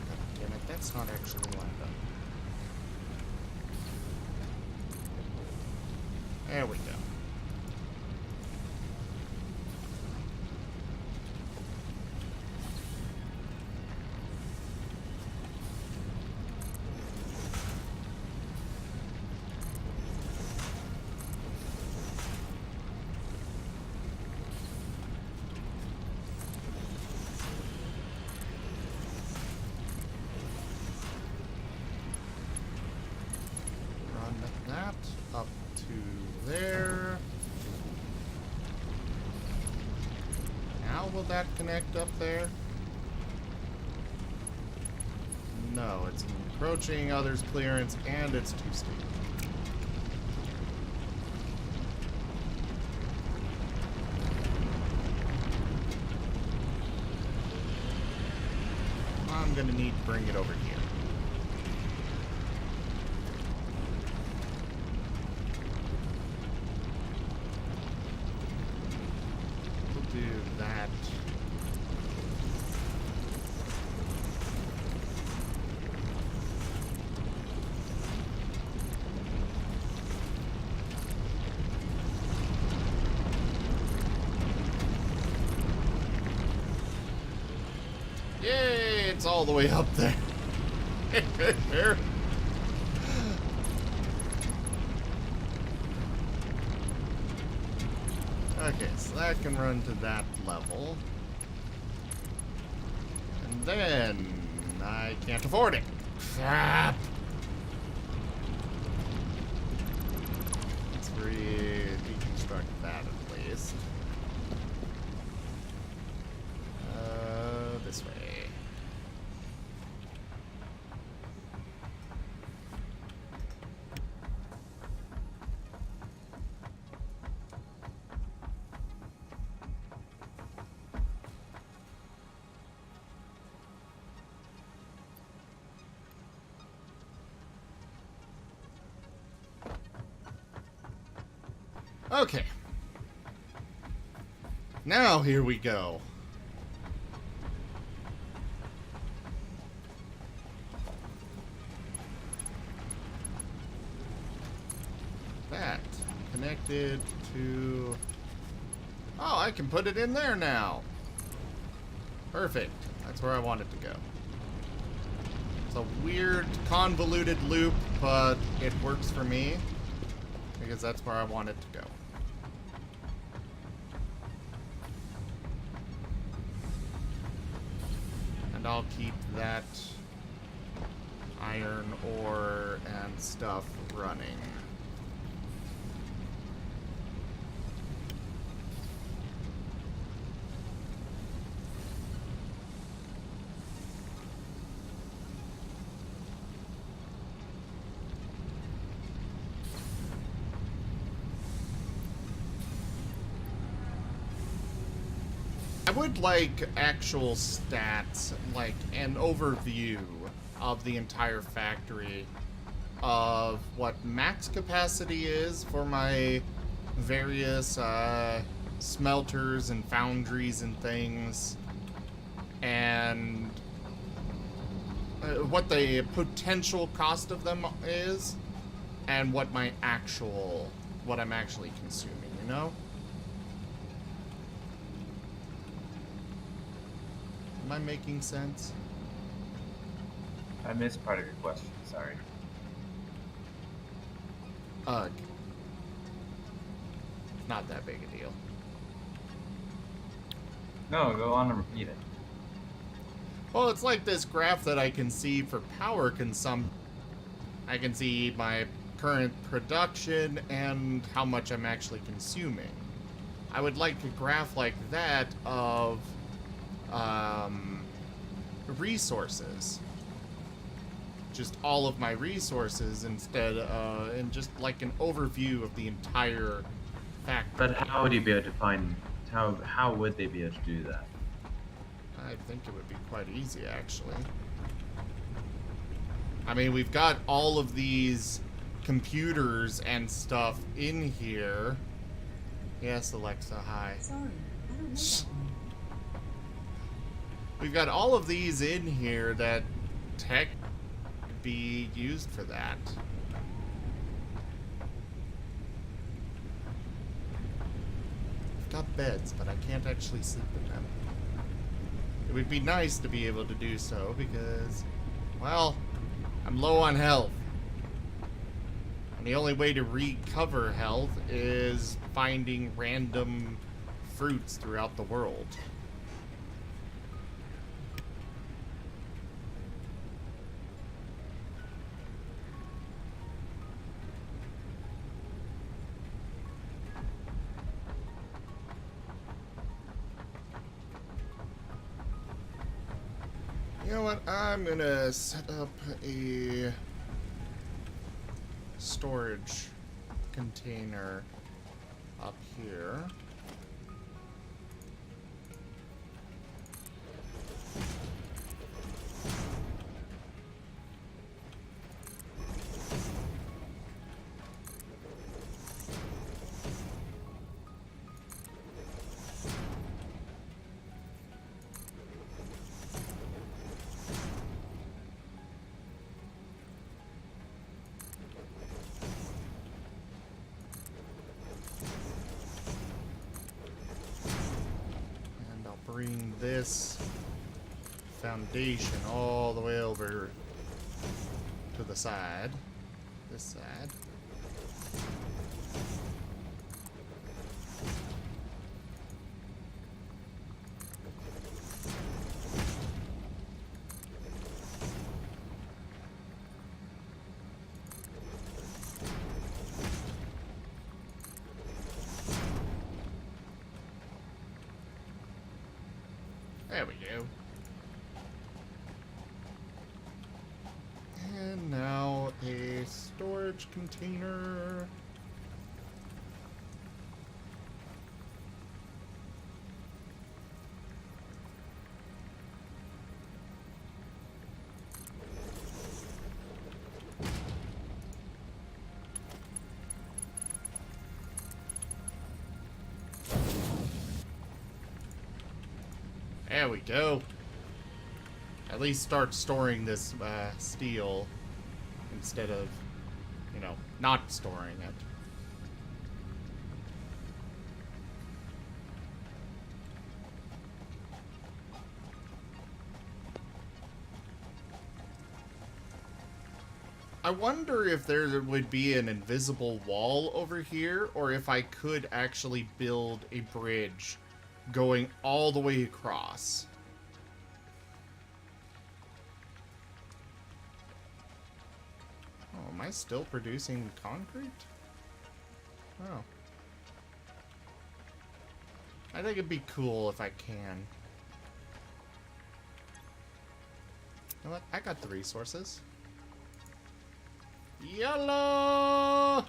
God damn it, that's not actually lined up. There we go. not up to there. How will that connect up there? No, it's encroaching others' clearance and it's too steep. I'm gonna need to bring it over here. We'll do that. Yay, it's all the way up there. Okay, so that can run to that level. And then I can't afford it. Crap. Let's deconstruct that at least. This way. Okay. Now here we go. That connected to... Oh, I can put it in there now. Perfect. That's where I want it to go. It's a weird, convoluted loop, but it works for me because that's where I want it to go. And I'll keep that iron ore and stuff running. I would like actual stats, like an overview of the entire factory of what max capacity is for my various smelters and foundries and things, and what the potential cost of them is, and what I'm actually consuming, you know? Am I making sense? I missed part of your question, sorry. Ugh. Not that big a deal. No, go on and repeat it. Well, it's like this graph that I can see for power consumption. I can see my current production and how much I'm actually consuming. I would like a graph like that of resources. Just all of my resources instead and just like an overview of the entire factory. But how would you be able to find, how would they be able to do that? I think it would be quite easy, actually. I mean, we've got all of these computers and stuff in here. Yes, Alexa, hi. Sorry, I don't know that one. We've got all of these in here that tech could be used for that. I've got beds, but I can't actually sleep in them. It would be nice to be able to do so because, well, I'm low on health. And the only way to recover health is finding random fruits throughout the world. You know what? I'm gonna set up a storage container up here. Bring this foundation all the way over to the side. This side. There we go. And now a storage container. There we go. At least start storing this steel instead of, you know, not storing it. I wonder if there would be an invisible wall over here, or if I could actually build a bridge going all the way across. Oh, am I still producing concrete? Oh. I think it'd be cool if I can. You know what? I got the resources. Yellow!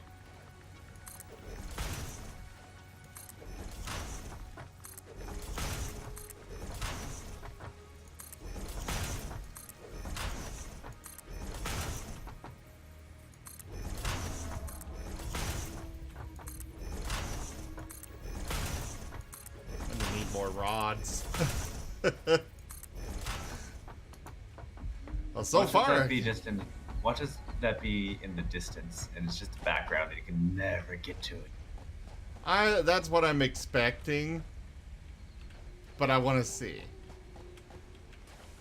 More rods. Well, so far, watch that be in the distance, and it's just a background, and you can never get to it. That's what I'm expecting, but I want to see.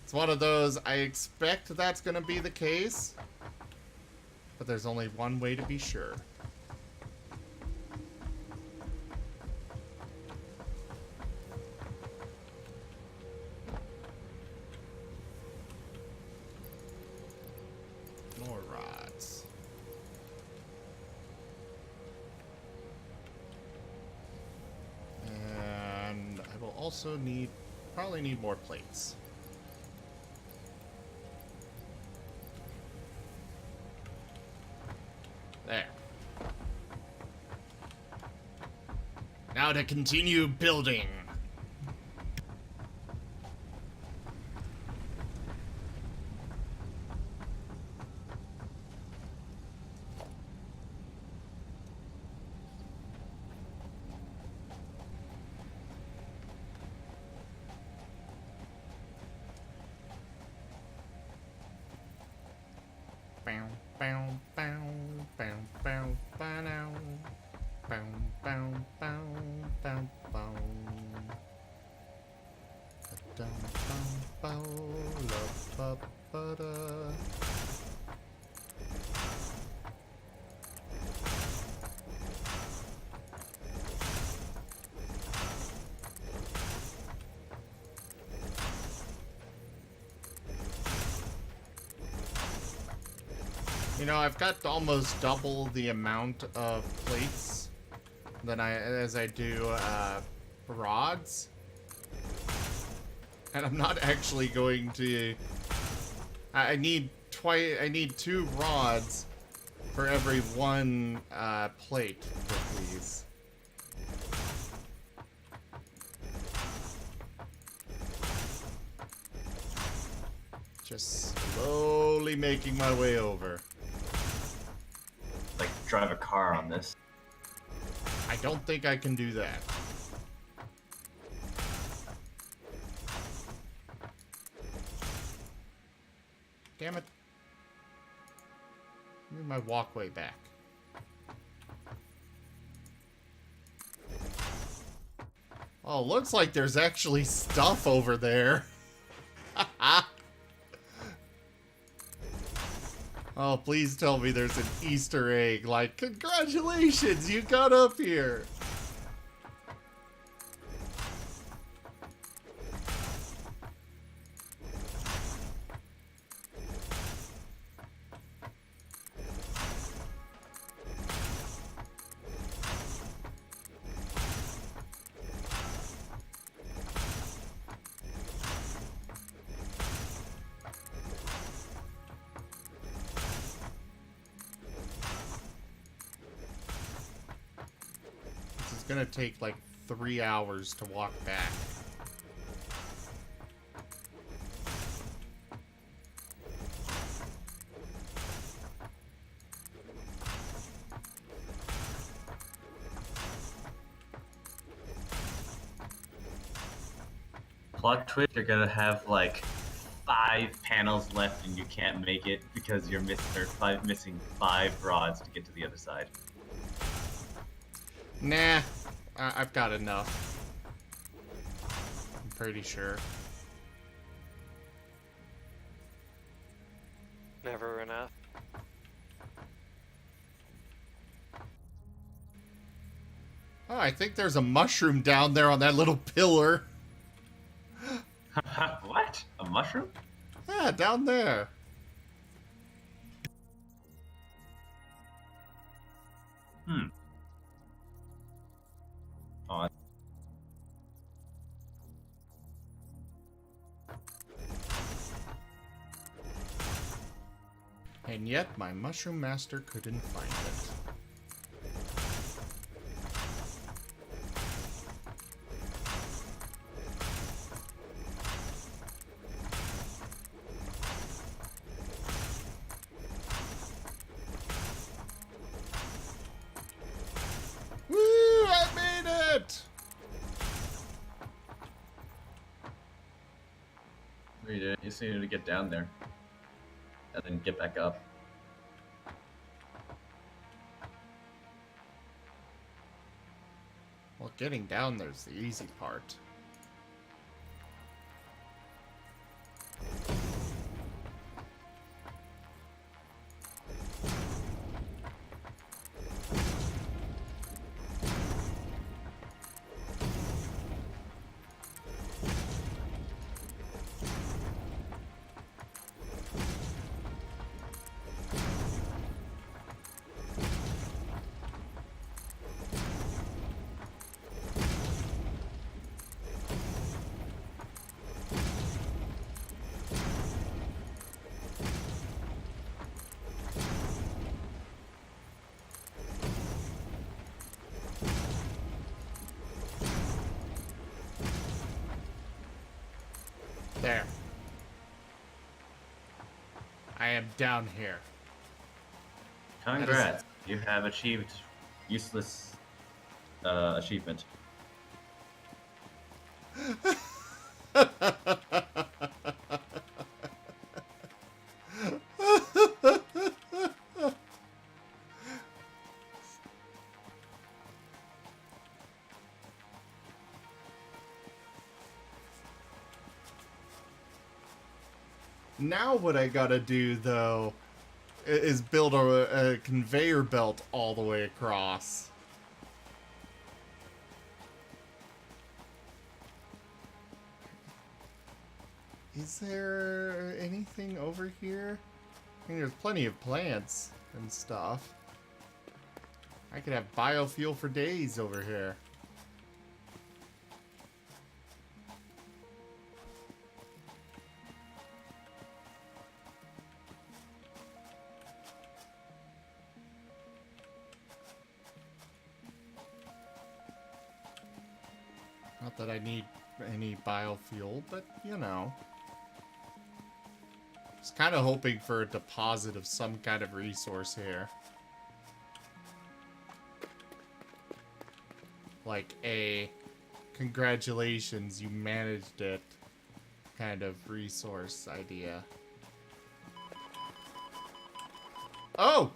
It's one of those, I expect that's gonna be the case, but there's only one way to be sure. Also probably need more plates. There. Now to continue building. You know, I've got almost double the amount of plates as I do rods. And I'm not actually going to... I need 2 rods for every 1 plate, please. Just slowly making my way over. Like, drive a car on this. I don't think I can do that. Damn it. Give me my walkway back. Oh, looks like there's actually stuff over there. Oh, please tell me there's an Easter egg. Like, congratulations, you got up here. It's gonna take like 3 hours to walk back. Plot twist, you're gonna have like 5 panels left and you can't make it because you're missing 5 rods to get to the other side. Nah, I've got enough. I'm pretty sure. Never enough. Oh, I think there's a mushroom down there on that little pillar. What? A mushroom? Yeah, down there. Hmm. Oh, And yet, my mushroom master couldn't find it. Woo! I made it! you did. You just needed to get down there. And then get back up. Well, getting down there's the easy part. There. I am down here. Congrats. You have achieved useless achievement. Now what I gotta do, though, is build a conveyor belt all the way across. Is there anything over here? I mean, there's plenty of plants and stuff. I could have biofuel for days over here. Not that I need any biofuel, but you know. Just kind of hoping for a deposit of some kind of resource here. Like a congratulations, you managed it kind of resource idea. Oh!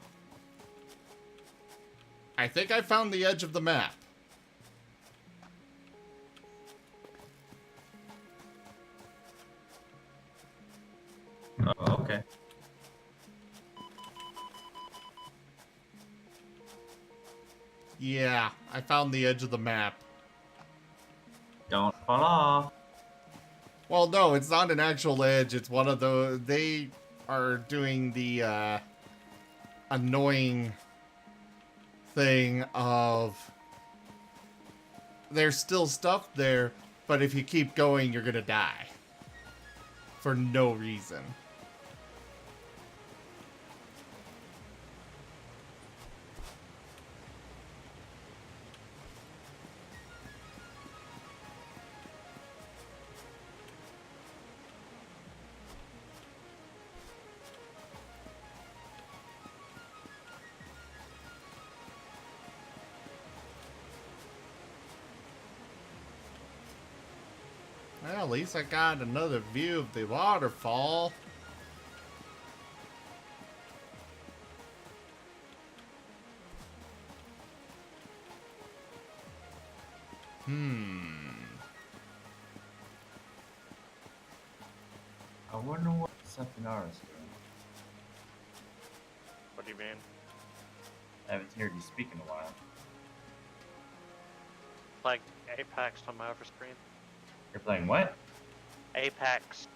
I think I found the edge of the map. Oh, okay. Yeah, I found the edge of the map. Don't fall off. Well, no, it's not an actual edge. It's one of the... They are doing the, annoying thing of... There's still stuff there, but if you keep going, you're gonna die. For no reason. Well, at least I got another view of the waterfall. I wonder what Satinara's doing. What do you mean? I haven't heard you speak in a while. Like Apex on my other screen. You're playing what? Apex.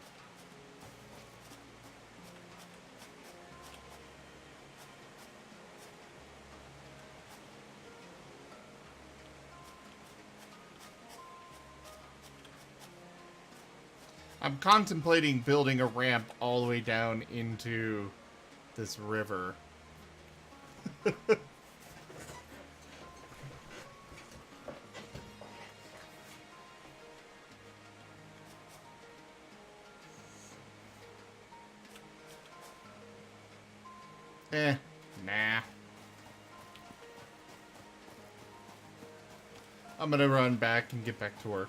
I'm contemplating building a ramp all the way down into this river. Nah. I'm gonna run back and get back to work.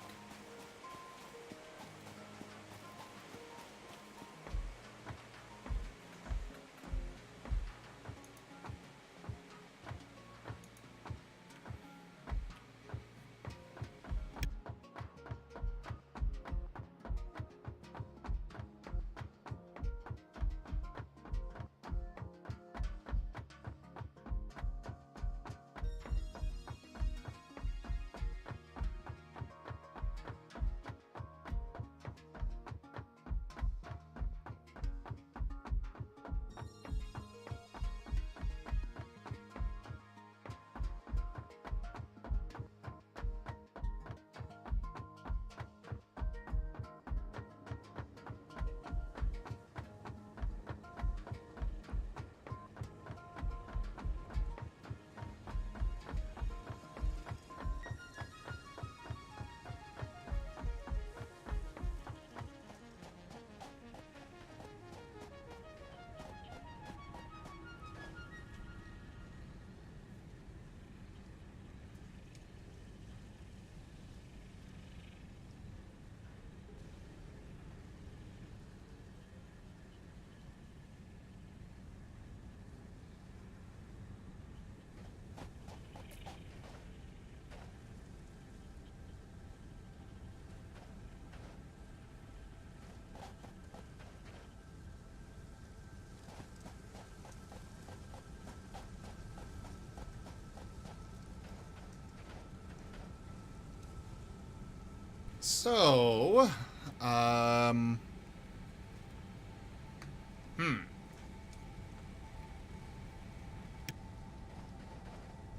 So,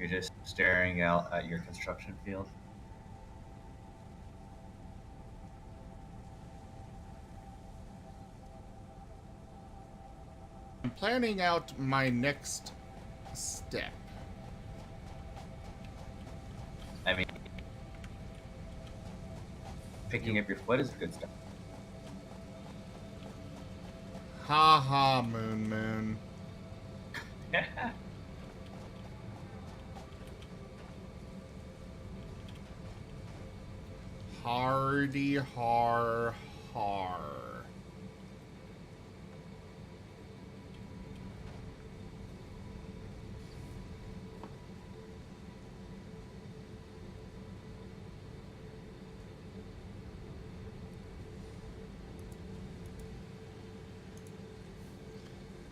You're just staring out at your construction field. I'm planning out my next step. I mean, picking up your foot is a good start. Ha ha, Moon Moon. Hardy har har.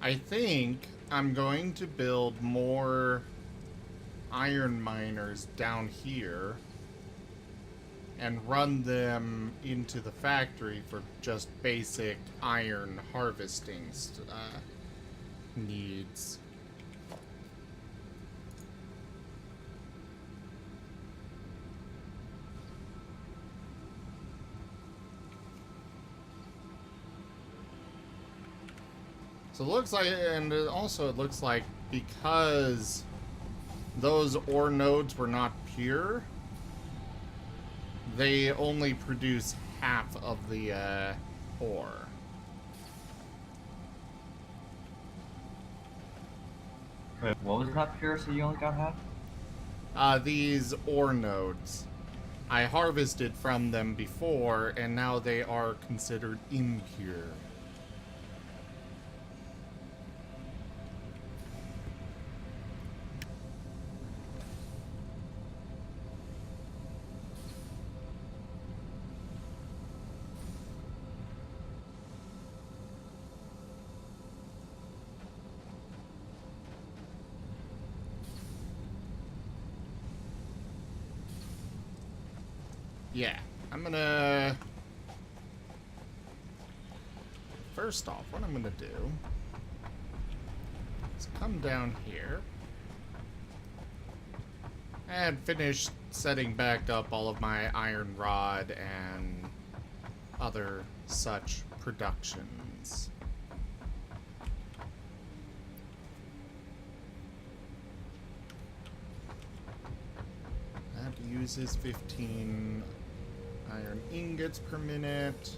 I think I'm going to build more iron miners down here and run them into the factory for just basic iron harvesting needs. So it looks like, and also it looks like because those ore nodes were not pure, they only produce half of the ore. Wait, what was not pure, so you only got half? These ore nodes. I harvested from them before, and now they are considered impure. Yeah, I'm gonna... First off, what I'm gonna do is come down here and finish setting back up all of my iron rod and other such productions. That uses 15 iron ingots per minute.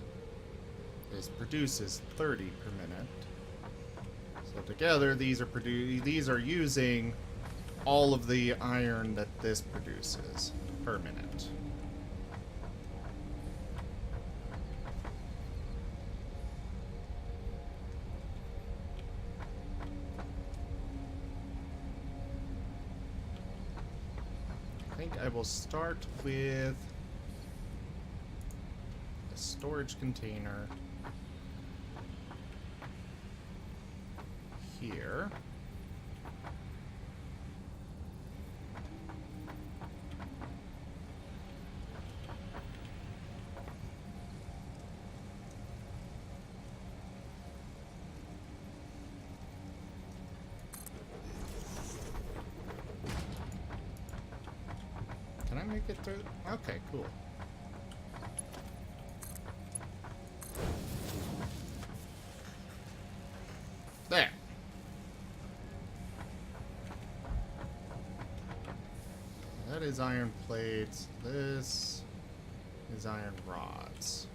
This produces 30 per minute. So together, these are using all of the iron that this produces per minute. I think I will start with a storage container here. Can I make it through? Okay, cool. There. That is iron plates. This is iron rods.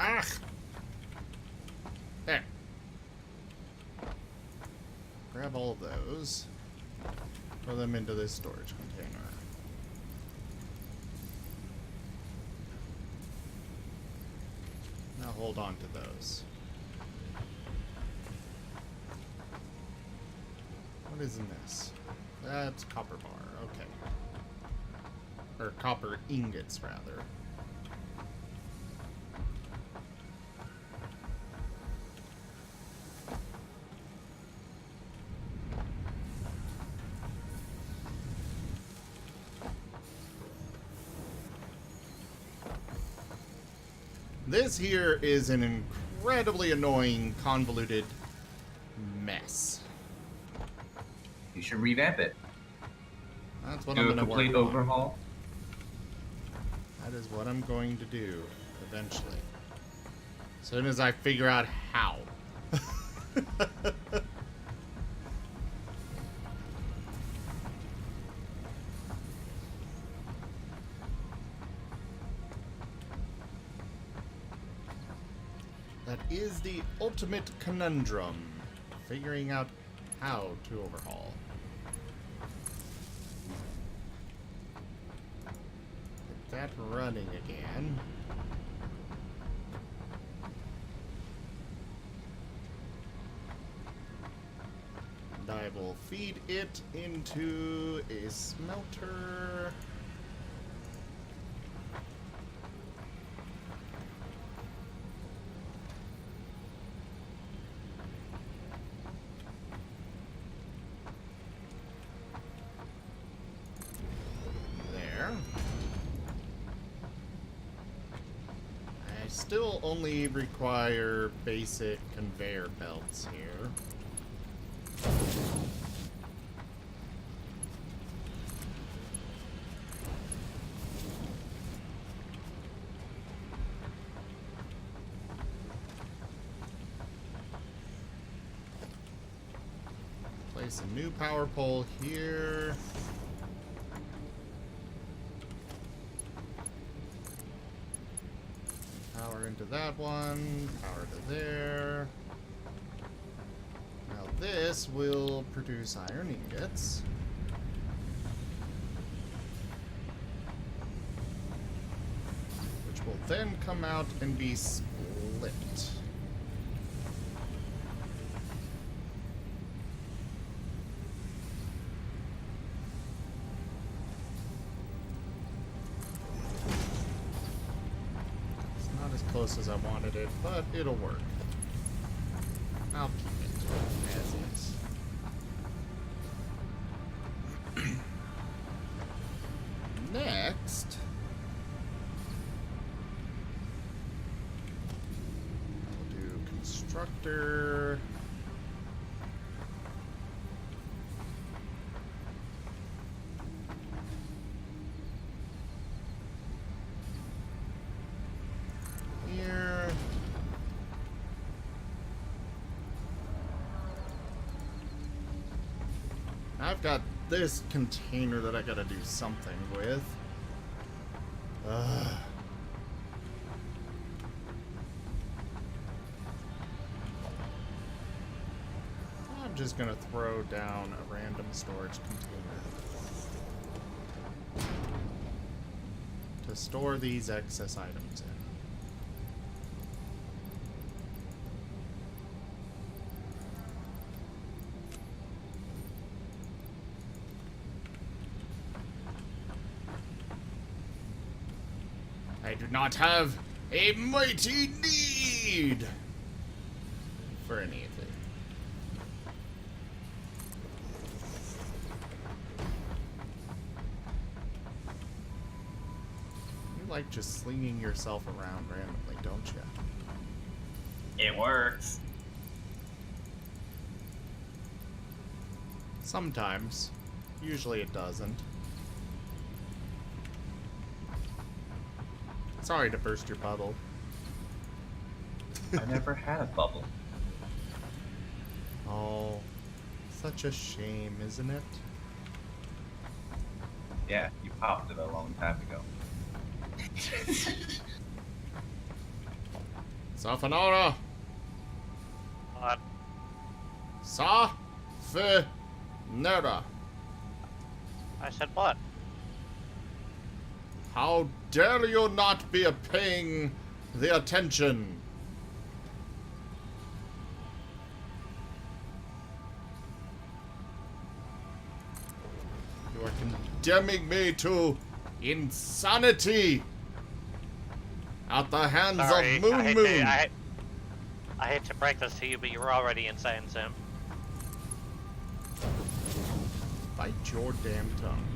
Ah! There. Grab all of those. Throw them into this storage container. Now hold on to those. What is in this? That's copper bar, okay. Or copper ingots, rather. This here is an incredibly annoying, convoluted mess. You should revamp it. That's what Do I'm a going to work complete on. overhaul. That is what I'm going to do eventually. As soon as I figure out how. That is the ultimate conundrum. Figuring out how to overhaul. Get that running again. And I will feed it into a smelter. Still only require basic conveyor belts here. Place a new power pole here. Power into that one, power to there. Now this will produce iron ingots. Which will then come out and be split. Close as I wanted it, but it'll work. I'll keep it as is. Next, I'll do constructor. I've got this container that I gotta do something with. Ugh. I'm just gonna throw down a random storage container to store these excess items in. I do not have a mighty need for anything. You like just slinging yourself around randomly, don't you? It works. Sometimes. Usually it doesn't. Sorry to burst your bubble. I never had a bubble. Oh, such a shame, isn't it? Yeah, you popped it a long time ago. Safanara! What? Sa-fe-nera. I said what? How dare you not be paying the attention? You are condemning me to insanity at the hands Sorry, of Moon I hate Moon. To, I hate to break this to you, but you were already insane, Sim. Bite your damn tongue.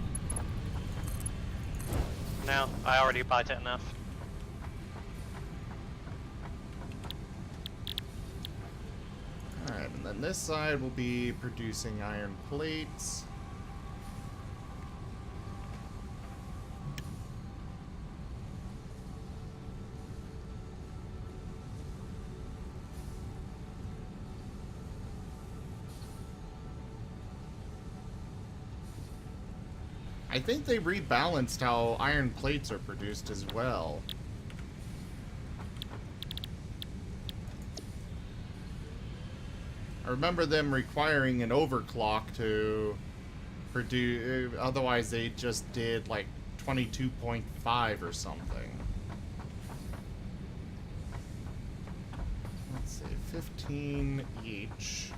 No, I already bite it enough. then this side will be producing iron plates. I think they rebalanced how iron plates are produced as well. I remember them requiring an overclock to produce, otherwise they just did like 22.5 or something. Let's see, 15 each.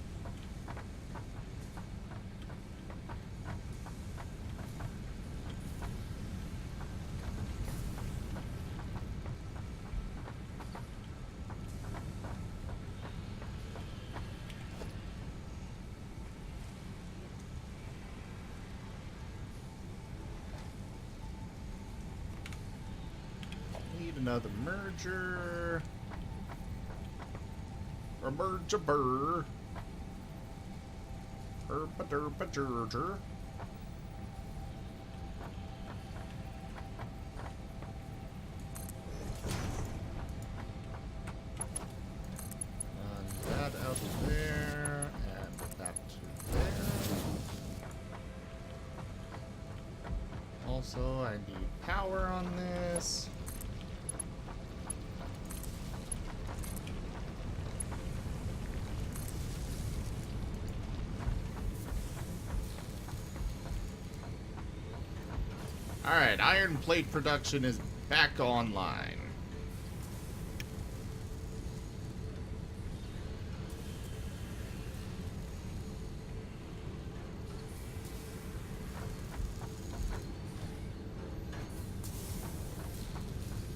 Another merger. A merger burr. Derpa-derpa-gerger. And that out there, and that to there. Also, I need power on this. Alright, iron plate production is back online.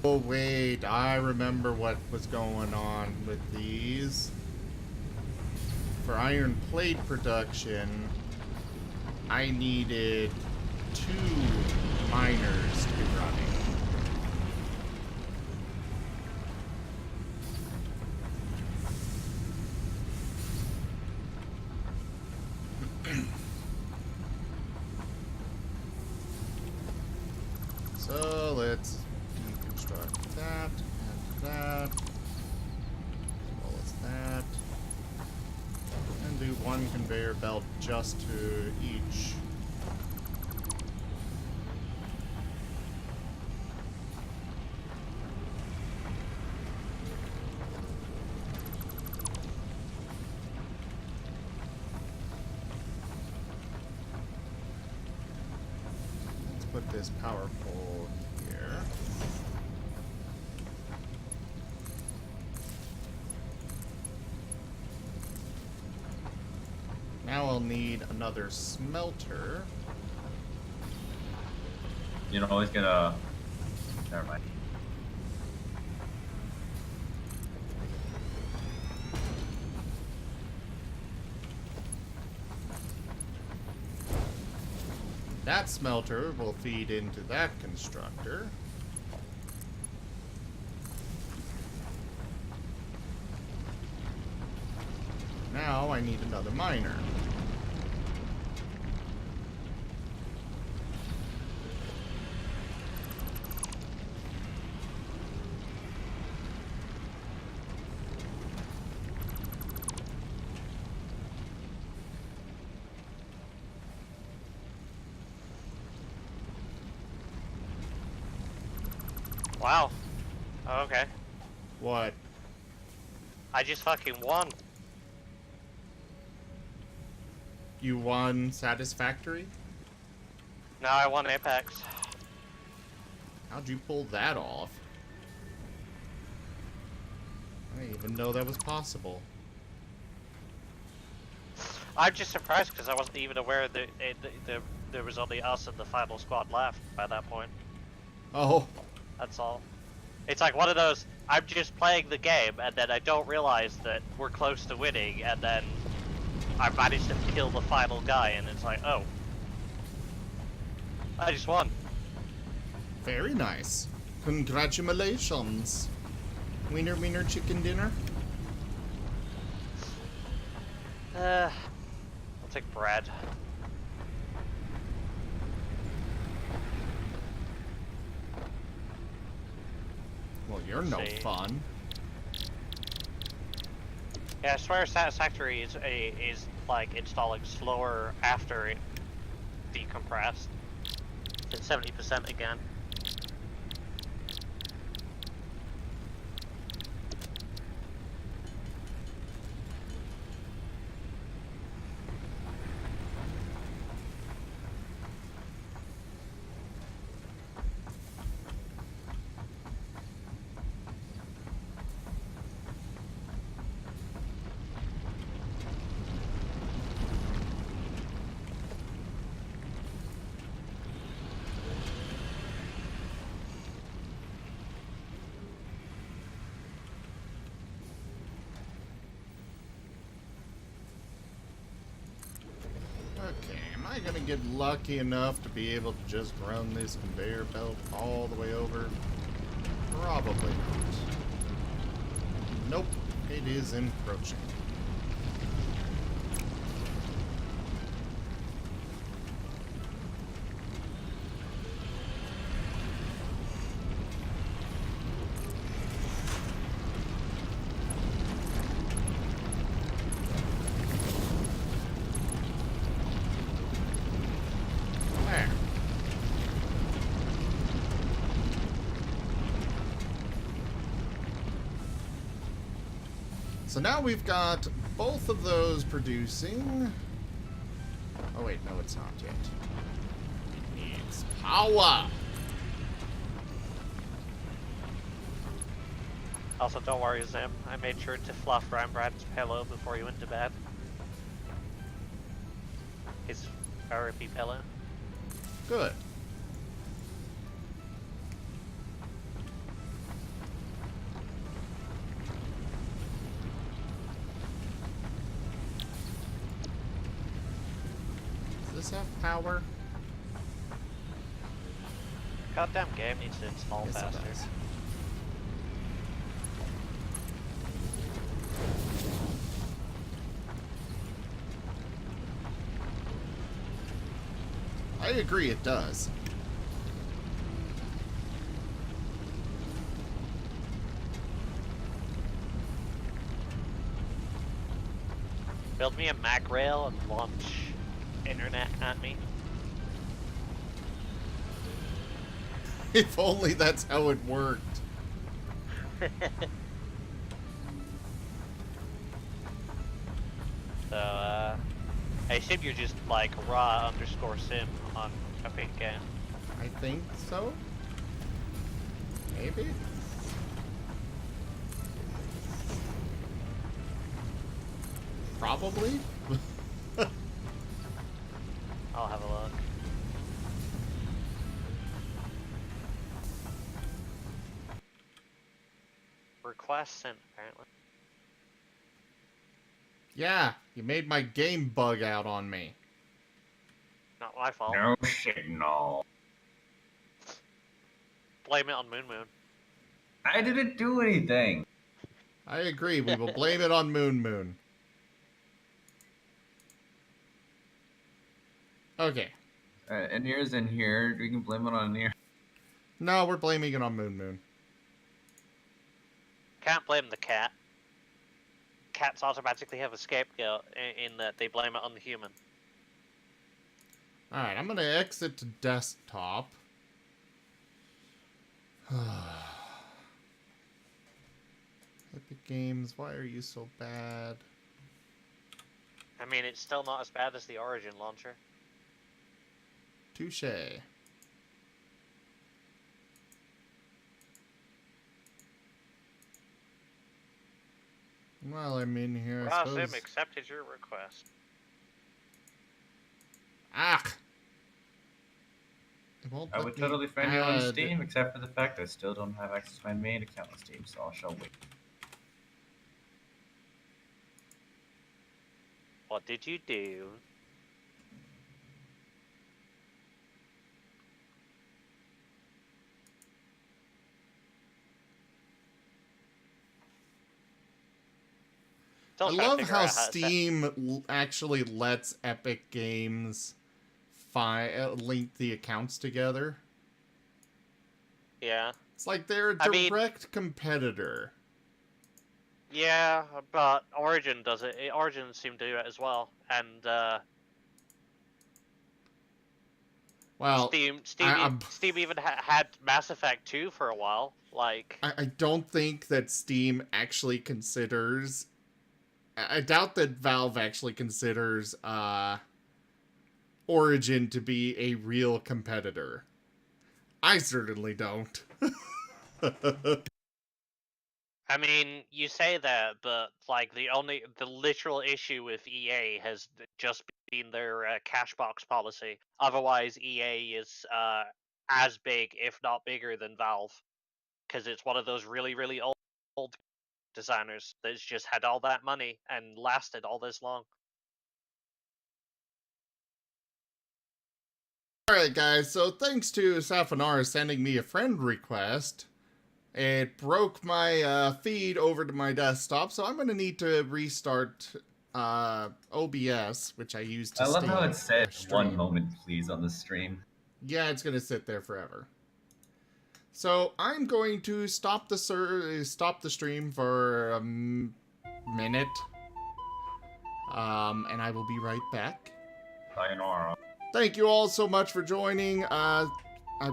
Oh wait, I remember what was going on with these. For iron plate production, I needed 2 miners to be running. So let's deconstruct that and that, as well as that, and do 1 conveyor belt just to each. Put this power pole here. Now I'll need another smelter. You don't always get a... Never mind. That smelter will feed into that constructor. Now I need another miner. Wow. Oh, okay. What? I just fucking won. You won Satisfactory? No, I won Apex. How'd you pull that off? I didn't even know that was possible. I'm just surprised because I wasn't even aware that there was only us and the final squad left by that point. Oh. That's all. It's like one of those, I'm just playing the game and then I don't realize that we're close to winning and then I managed to kill the final guy and it's like, oh. I just won. Very nice. Congratulations. Wiener, wiener, chicken dinner? I'll take Brad. Well, you're no See. fun. Yeah, I swear Satisfactory is like installing slower after it decompressed. It's 70% again. Okay, am I gonna get lucky enough to be able to just run this conveyor belt all the way over? Probably not. Nope, it is encroaching. There. So now we've got both of those producing. Oh wait, no it's not yet. It needs power! Also, don't worry, Zim. I made sure to fluff around Brad's pillow before he went to bed. His therapy pillow. Good. Does this have power? Goddamn game needs to install Yes, it faster. does. I agree, it does. Build me a Mac rail and launch internet at me. If only that's how it worked. So, I assume you're just like raw_sim on Epic Game. I think so. Maybe? Probably? I'll have a look. Request sent, apparently. Yeah, you made my game bug out on me. Not my fault. No signal. Blame it on Moon Moon. I didn't do anything. I agree, we will blame it on Moon Moon. Okay. And yours in here. We can blame it on here. No, we're blaming it on Moon Moon. Can't blame the cat. Cats automatically have a scapegoat in that they blame it on the human. Alright, I'm gonna exit to desktop. Epic Games, why are you so bad? I mean, it's still not as bad as the Origin launcher. Touche. While I'm in here, I Sim suppose... accepted your request. Ah! It won't I let would me totally find you on add- Steam, except for the fact I still don't have access to my main account on Steam, so I shall wait. What did you do? still I trying to love figure how out how to set- Steam actually lets Epic Games link the accounts together. Yeah. It's like they're a I mean- direct competitor. Yeah, but Origin does it. Origin seem to do it as well, and Well, Steam even had Mass Effect 2 for a while. Like, I don't think that Steam actually considers. I doubt that Valve actually considers Origin to be a real competitor. I certainly don't. I mean, you say that, but like the literal issue with EA has just been their cash box policy. Otherwise, EA is as big, if not bigger, than Valve, because it's one of those really old designers that's just had all that money and lasted all this long. Alright guys, so thanks to Safanara sending me a friend request, it broke my feed over to my desktop, so I'm going to need to restart OBS, which I used to I love how it said stream. 1 moment please on the stream. Yeah, it's going to sit there forever. So I'm going to stop the stream for a minute, and I will be right back. Sayonara. Thank you all so much for joining. I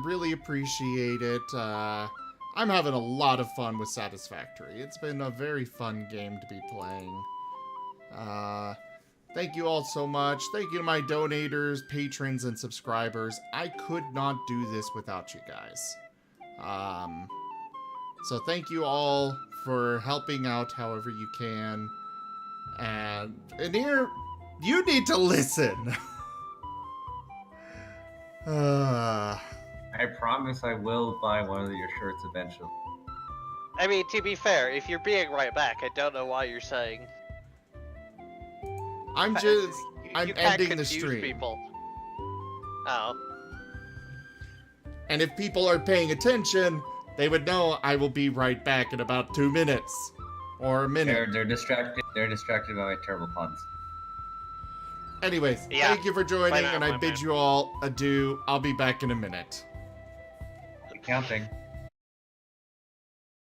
really appreciate it. I'm having a lot of fun with Satisfactory. It's been a very fun game to be playing. Thank you all so much. Thank you to my donators, patrons, and subscribers. I could not do this without you guys. So thank you all for helping out however you can. And here, you need to listen. I promise I will buy one of your shirts eventually. I mean, to be fair, if you're being right back, I don't know why you're saying. I'm You ending can't the confuse stream. people. Oh. And if people are paying attention, they would know I will be right back in about 2 minutes. Or a minute. They're distracted. They're distracted by my terrible puns. Anyways, Yeah. thank you for joining, Bye now, and I my bid man. you all adieu. I'll be back in a minute. Keep counting.